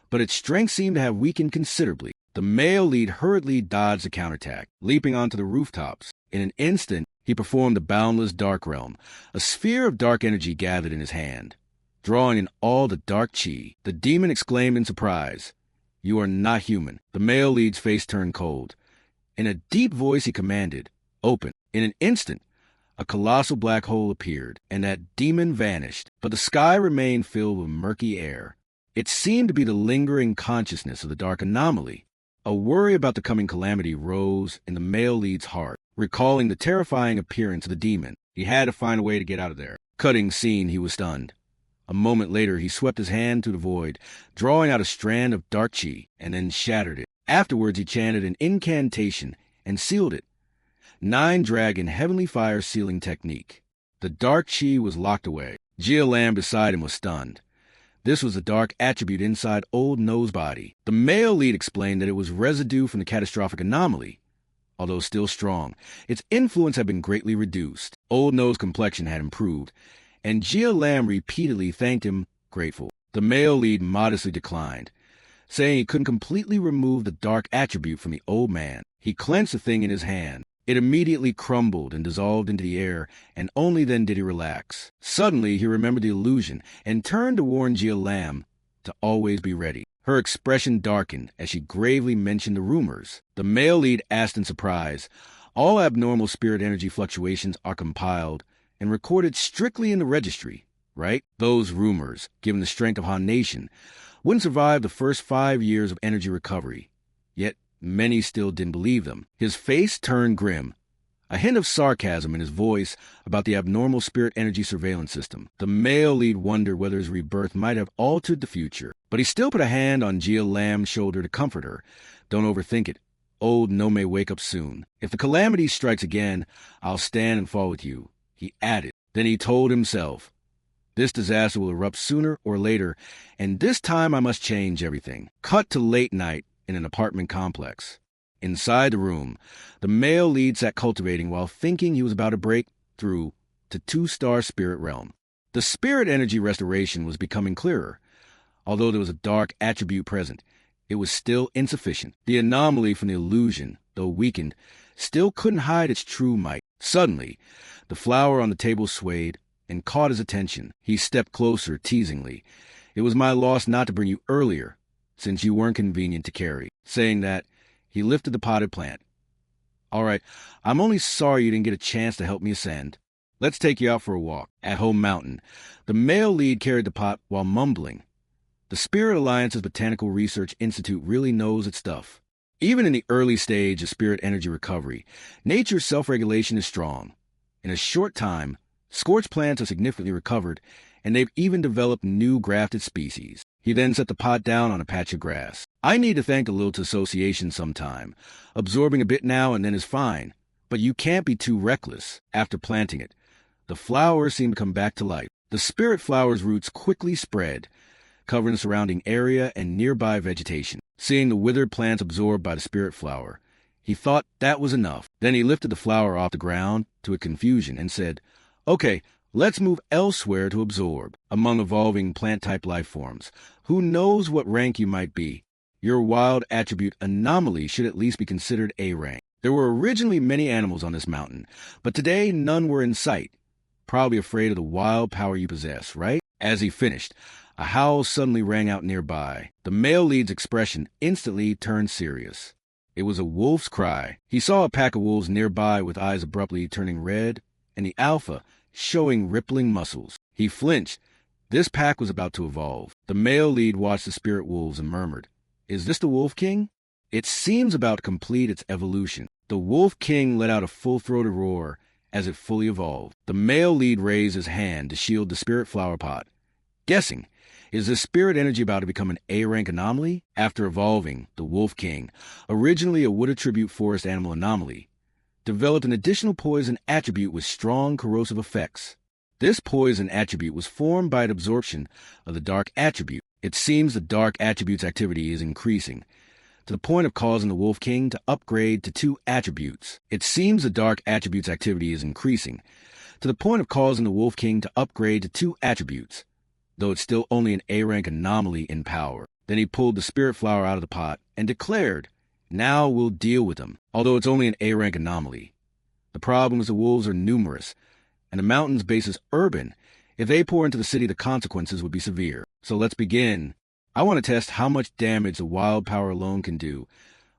but its strength seemed to have weakened considerably. The male lead hurriedly dodged the counterattack, leaping onto the rooftops. In an instant, he performed the boundless dark realm. A sphere of dark energy gathered in his hand, drawing in all the dark chi. The demon exclaimed in surprise, "You are not human." The male lead's face turned cold. In a deep voice, he commanded, "Open." In an instant, a colossal black hole appeared, and that demon vanished, but the sky remained filled with murky air. It seemed to be the lingering consciousness of the dark anomaly. A worry about the coming calamity rose in the male lead's heart, recalling the terrifying appearance of the demon. He had to find a way to get out of there. Cutting scene, he was stunned. A moment later, he swept his hand through the void, drawing out a strand of dark chi, and then shattered it. Afterwards, he chanted an incantation and sealed it. 9-dragon heavenly fire sealing technique. The dark chi was locked away. Gia Lam beside him was stunned. This was a dark attribute inside Old No's body. The male lead explained that it was residue from the catastrophic anomaly. Although still strong, its influence had been greatly reduced. Old No's complexion had improved, and Gia Lam repeatedly thanked him, grateful. The male lead modestly declined, saying he couldn't completely remove the dark attribute from the old man. He clenched the thing in his hand. It immediately crumbled and dissolved into the air, and only then did he relax. Suddenly, he remembered the illusion and turned to warn Gia Lam to always be ready. Her expression darkened as she gravely mentioned the rumors. The male lead asked in surprise, "All abnormal spirit energy fluctuations are compiled and recorded strictly in the registry, right?" Those rumors, given the strength of Han Nation, wouldn't survive the first 5 years of energy recovery. Yet many still didn't believe them. His face turned grim, a hint of sarcasm in his voice about the abnormal spirit energy surveillance system. The male lead wondered whether his rebirth might have altered the future, but he still put a hand on Gia Lam's shoulder to comfort her. "Don't overthink it. Old No may wake up soon. If the calamity strikes again, I'll stand and fall with you," he added. Then he told himself, "This disaster will erupt sooner or later, and this time I must change everything." Cut to late night in an apartment complex. Inside the room, the male lead sat cultivating while thinking he was about to break through to 2-star spirit realm. The spirit energy restoration was becoming clearer. Although there was a dark attribute present, it was still insufficient. The anomaly from the illusion, though weakened, still couldn't hide its true might. Suddenly, the flower on the table swayed and caught his attention. He stepped closer, teasingly. "It was my loss not to bring you earlier, since you weren't convenient to carry." Saying that, he lifted the potted plant. "All right, I'm only sorry you didn't get a chance to help me ascend. Let's take you out for a walk." At Home Mountain, the male lead carried the pot while mumbling, "The Spirit Alliance's Botanical Research Institute really knows its stuff." Even in the early stage of spirit energy recovery, nature's self-regulation is strong. In a short time, scorched plants are significantly recovered, and they've even developed new grafted species. He then set the pot down on a patch of grass. "I need to thank the Lilt Association sometime. Absorbing a bit now and then is fine, but you can't be too reckless." After planting it, the flowers seemed to come back to life. The spirit flower's roots quickly spread, covering the surrounding area and nearby vegetation. Seeing the withered plants absorbed by the spirit flower, he thought that was enough. Then he lifted the flower off the ground to a confusion and said, "Okay, let's move elsewhere to absorb." Among evolving plant-type life forms, who knows what rank you might be? Your wild attribute anomaly should at least be considered A rank. There were originally many animals on this mountain, but today none were in sight. Probably afraid of the wild power you possess, right? As he finished, a howl suddenly rang out nearby. The male lead's expression instantly turned serious. It was a wolf's cry. He saw a pack of wolves nearby with eyes abruptly turning red, and the alpha showing rippling muscles. He flinched. This pack was about to evolve. The male lead watched the spirit wolves and murmured, "Is this the Wolf King?" It seems about to complete its evolution. The Wolf King let out a full-throated roar as it fully evolved. The male lead raised his hand to shield the spirit flower pot. Guessing, is this spirit energy about to become an A-rank anomaly? After evolving, the Wolf King, originally a wood attribute forest animal anomaly, developed an additional poison attribute with strong corrosive effects. This poison attribute was formed by the absorption of the dark attribute. It seems the dark attribute's activity is increasing, to the point of causing the Wolf King to upgrade to 2 attributes. It seems the dark attribute's activity is increasing, to the point of causing the Wolf King to upgrade to 2 attributes, though it's still only an A-rank anomaly in power. Then he pulled the spirit flower out of the pot and declared, "Now we'll deal with them, although it's only an A-rank anomaly. The problem is the wolves are numerous, and the mountain's base is urban. If they pour into the city, the consequences would be severe. So let's begin. I want to test how much damage the wild power alone can do,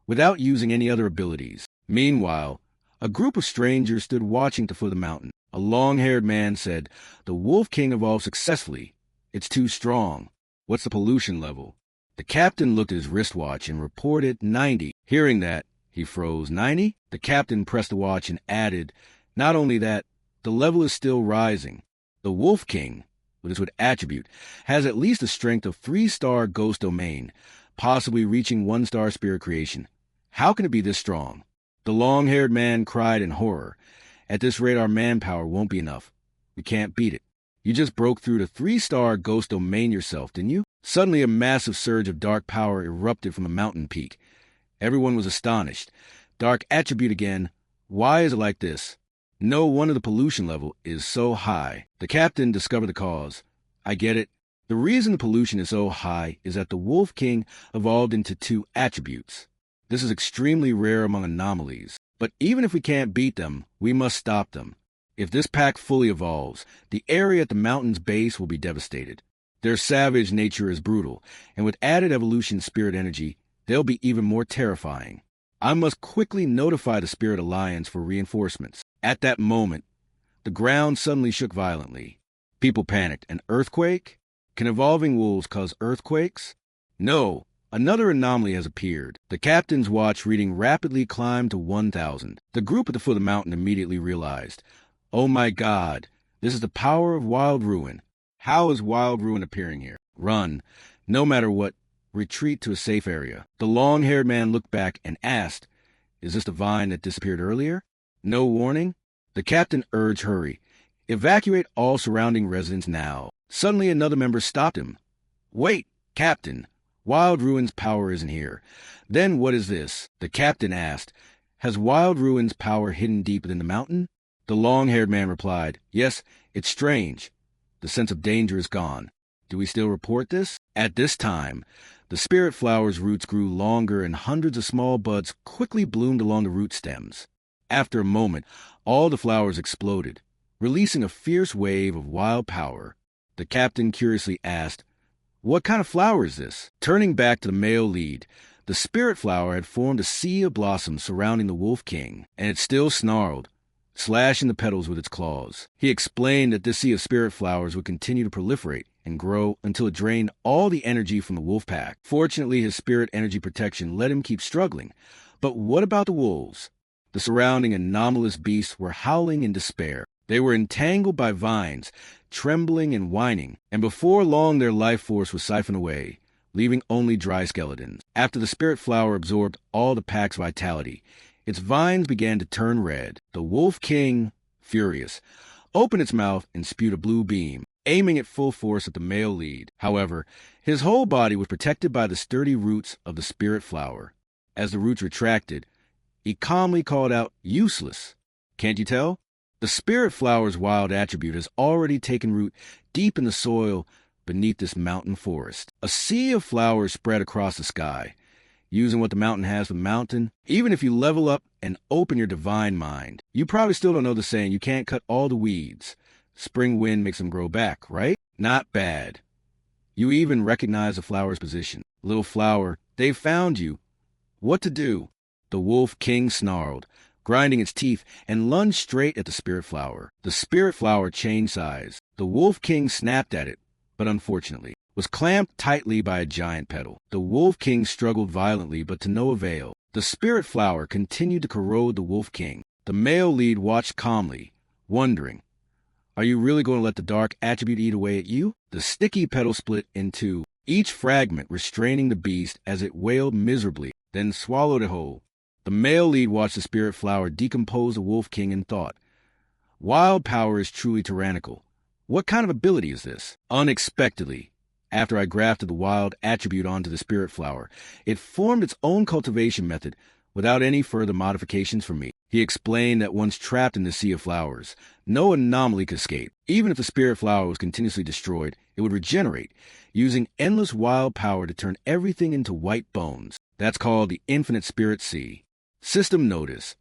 without using any other abilities." Meanwhile, a group of strangers stood watching at the foot of the mountain. A long-haired man said, "The Wolf King evolved successfully. It's too strong. What's the pollution level?" The captain looked at his wristwatch and reported 90. Hearing that, he froze. 90? The captain pressed the watch and added, "Not only that, the level is still rising. The Wolf King, with his attribute, has at least a strength of 3-star ghost domain, possibly reaching 1-star spirit creation. How can it be this strong?" The long-haired man cried in horror. "At this rate, our manpower won't be enough. We can't beat it. You just broke through the 3-star ghost domain yourself, didn't you?" Suddenly, a massive surge of dark power erupted from a mountain peak. Everyone was astonished. Dark attribute again. Why is it like this? No wonder the pollution level is so high. The captain discovered the cause. "I get it. The reason the pollution is so high is that the Wolf King evolved into 2 attributes. This is extremely rare among anomalies. But even if we can't beat them, we must stop them. If this pack fully evolves, the area at the mountain's base will be devastated. Their savage nature is brutal, and with added evolution spirit energy, they'll be even more terrifying. I must quickly notify the Spirit Alliance for reinforcements." At that moment, the ground suddenly shook violently. People panicked. An earthquake? Can evolving wolves cause earthquakes? No, another anomaly has appeared. The captain's watch reading rapidly climbed to 1,000. The group at the foot of the mountain immediately realized, "Oh my God, this is the power of wild ruin. How is wild ruin appearing here? Run. No matter what, retreat to a safe area." The long-haired man looked back and asked, "Is this the vine that disappeared earlier? No warning?" The captain urged hurry. "Evacuate all surrounding residents now." Suddenly another member stopped him. "Wait, Captain. Wild Ruin's power isn't here." "Then what is this?" the captain asked. "Has Wild Ruin's power hidden deep within the mountain?" The long-haired man replied, "Yes, it's strange. The sense of danger is gone. Do we still report this?" At this time, the spirit flower's roots grew longer and hundreds of small buds quickly bloomed along the root stems. After a moment, all the flowers exploded, releasing a fierce wave of wild power. The captain curiously asked, "What kind of flower is this?" Turning back to the male lead, the spirit flower had formed a sea of blossoms surrounding the Wolf King, and it still snarled, slashing the petals with its claws. He explained that this sea of spirit flowers would continue to proliferate and grow until it drained all the energy from the wolf pack. Fortunately, his spirit energy protection let him keep struggling. But what about the wolves? The surrounding anomalous beasts were howling in despair. They were entangled by vines, trembling and whining, and before long their life force was siphoned away, leaving only dry skeletons. After the spirit flower absorbed all the pack's vitality, its vines began to turn red. The Wolf King, furious, opened its mouth and spewed a blue beam, aiming at full force at the male lead. However, his whole body was protected by the sturdy roots of the spirit flower. As the roots retracted, he calmly called out, "Useless. Can't you tell? The spirit flower's wild attribute has already taken root deep in the soil beneath this mountain forest." A sea of flowers spread across the sky. Using what the mountain has for mountain, even if you level up and open your divine mind, you probably still don't know the saying, you can't cut all the weeds. Spring wind makes them grow back, right? Not bad. You even recognize the flower's position. Little flower, they've found you. What to do? The Wolf King snarled, grinding its teeth, and lunged straight at the spirit flower. The spirit flower changed size. The Wolf King snapped at it, but unfortunately was clamped tightly by a giant petal. The Wolf King struggled violently, but to no avail. The spirit flower continued to corrode the Wolf King. The male lead watched calmly, wondering, are you really going to let the dark attribute eat away at you? The sticky petal split in two, each fragment restraining the beast as it wailed miserably, then swallowed it whole. The male lead watched the spirit flower decompose the Wolf King and thought, wild power is truly tyrannical, What kind of ability is this? Unexpectedly, after I grafted the wild attribute onto the spirit flower, it formed its own cultivation method without any further modifications from me. He explained that once trapped in the sea of flowers, no anomaly could escape. Even if the spirit flower was continuously destroyed, it would regenerate, using endless wild power to turn everything into white bones. That's called the infinite spirit sea. System notice.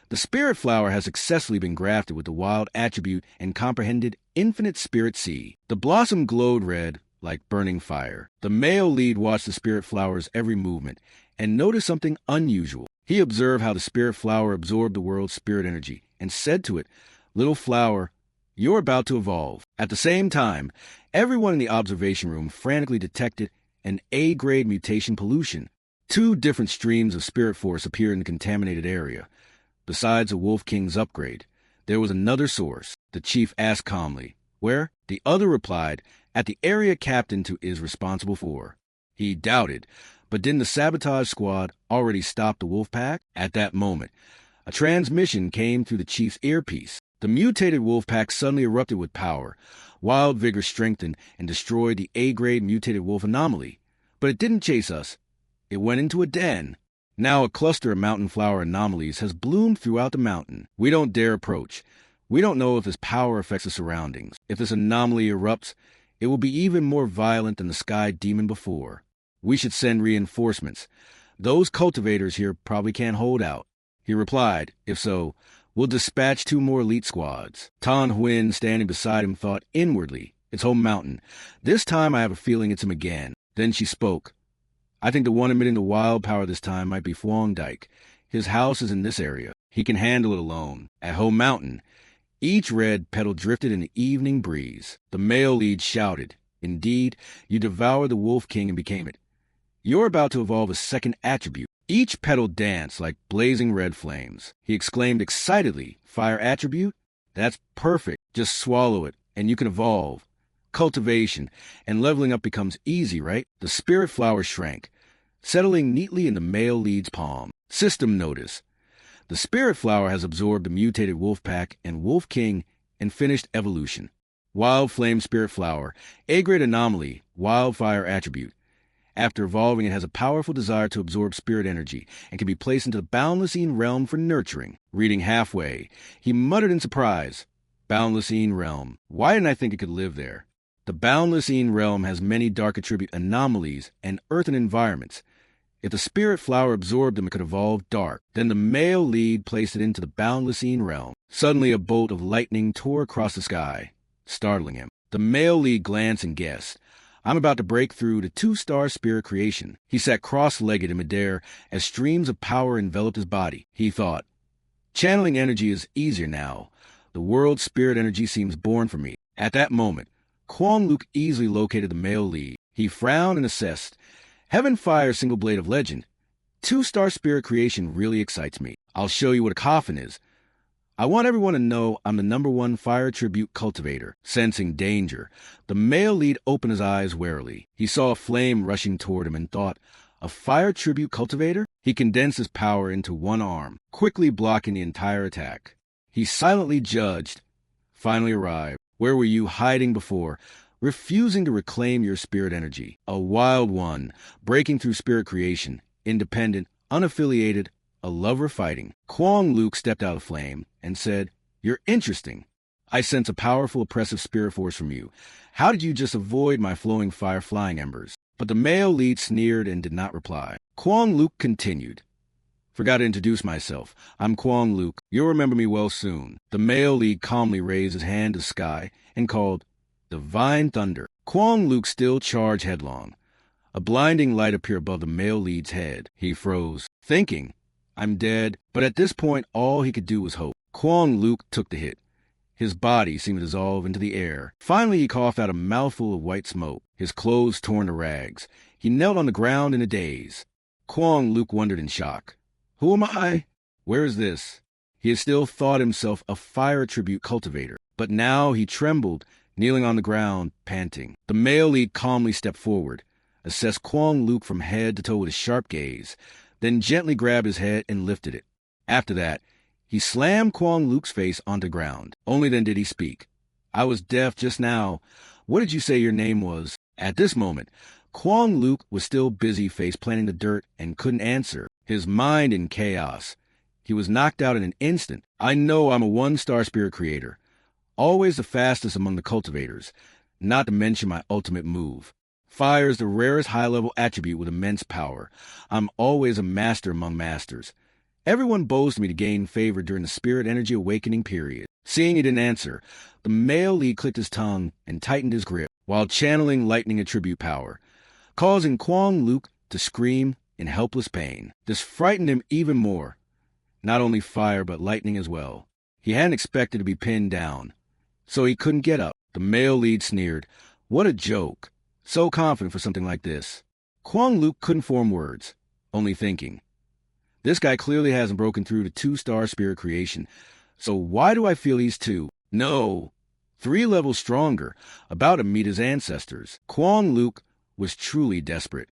The spirit flower has successfully been grafted with the wild attribute and comprehended infinite spirit sea. The blossom glowed red, like burning fire. The male lead watched the spirit flower's every movement and noticed something unusual. He observed how the spirit flower absorbed the world's spirit energy and said to it, "Little flower, you're about to evolve." At the same time, everyone in the observation room frantically detected an A-grade mutation pollution. 2 different streams of spirit force appeared in the contaminated area. Besides the Wolf King's upgrade, there was another source. The chief asked calmly, "Where?" The other replied, "At the area captain is responsible for." He doubted, but didn't the sabotage squad already stop the wolf pack? At that moment, a transmission came through the chief's earpiece. The mutated wolf pack suddenly erupted with power. Wild vigor strengthened and destroyed the A-grade mutated wolf anomaly. But it didn't chase us. It went into a den. Now a cluster of mountain flower anomalies has bloomed throughout the mountain. We don't dare approach. We don't know if this power affects the surroundings. If this anomaly erupts, it will be even more violent than the sky demon before. We should send reinforcements. Those cultivators here probably can't hold out. He replied, "If so, we'll dispatch 2 more elite squads." Tan Huyn, standing beside him, thought inwardly, "It's Home Mountain. This time I have a feeling it's him again." Then she spoke. "I think the one emitting the wild power this time might be Fuang Dike. His house is in this area. He can handle it alone." At Home Mountain, each red petal drifted in the evening breeze. The male lead shouted, "Indeed, you devoured the Wolf King and became it. You're about to evolve a second attribute." Each petal danced like blazing red flames. He exclaimed excitedly, "Fire attribute? That's perfect. Just swallow it, and you can evolve. Cultivation and leveling up becomes easy, right?" The spirit flower shrank, settling neatly in the male lead's palm. System notice. The spirit flower has absorbed the mutated wolf pack and wolf king and finished evolution. Wild flame spirit flower, A-grade anomaly, wildfire attribute. After evolving, it has a powerful desire to absorb spirit energy and can be placed into the Boundlessine realm for nurturing. Reading halfway, he muttered in surprise, "Boundlessine realm. Why didn't I think it could live there?" The Boundlessine realm has many dark attribute anomalies and earthen environments. If the spirit flower absorbed them, it could evolve dark. Then the male lead placed it into the Boundlessine realm. Suddenly, a bolt of lightning tore across the sky, startling him. The male lead glanced and guessed, "I'm about to break through to 2-star spirit creation." He sat cross-legged in midair as streams of power enveloped his body. He thought, "Channeling energy is easier now. The world's spirit energy seems born for me." At that moment, Kwang Luk easily located the male lead. He frowned and assessed, "Heaven Fire Single Blade of Legend. 2-star spirit creation really excites me. I'll show you what a coffin is. I want everyone to know I'm the #1 fire tribute cultivator." Sensing danger, the male lead opened his eyes warily. He saw a flame rushing toward him and thought, "A fire tribute cultivator?" He condensed his power into one arm, quickly blocking the entire attack. He silently judged. Finally arrived. "Where were you hiding before, refusing to reclaim your spirit energy? A wild one, breaking through spirit creation, independent, unaffiliated, a lover fighting." Kwang Luk stepped out of flame and said, "You're interesting. I sense a powerful oppressive spirit force from you. How did you just avoid my flowing fire flying embers?" But the male lead sneered and did not reply. Kwang Luk continued, "Forgot to introduce myself. I'm Kwang Luk. You'll remember me well soon." The male lead calmly raised his hand to the sky and called, "Divine Thunder." Kwang Luk still charged headlong. A blinding light appeared above the male lead's head. He froze, thinking, "I'm dead." But at this point, all he could do was hope. Kwang Luk took the hit. His body seemed to dissolve into the air. Finally, he coughed out a mouthful of white smoke, his clothes torn to rags. He knelt on the ground in a daze. Kwang Luk wondered in shock. "Who am I? Where is this?" He had still thought himself a fire tribute cultivator, but now he trembled, kneeling on the ground, panting. The male lead calmly stepped forward, assessed Kwang Luk from head to toe with a sharp gaze, then gently grabbed his head and lifted it. After that, he slammed Kwang Luk's face onto the ground. Only then did he speak. I was deaf just now. What did you say your name was? At this moment, Kwong Luke was still busy face-planting the dirt and couldn't answer, his mind in chaos. He was knocked out in an instant. I know I'm a one-star spirit creator, always the fastest among the cultivators, not to mention my ultimate move. Fire is the rarest high-level attribute with immense power. I'm always a master among masters. Everyone bows me to gain favor during the spirit energy awakening period. Seeing he didn't answer, the male lead clicked his tongue and tightened his grip while channeling lightning attribute power, causing Kwong Luke to scream in helpless pain. This frightened him even more. Not only fire, but lightning as well. He hadn't expected to be pinned down, so he couldn't get up. The male lead sneered. What a joke. So confident for something like this. Kwong Luke couldn't form words, only thinking. This guy clearly hasn't broken through to 2-star spirit creation, so why do I feel he's 2? No, 3 levels stronger, about to meet his ancestors. Kwong Luke was truly desperate.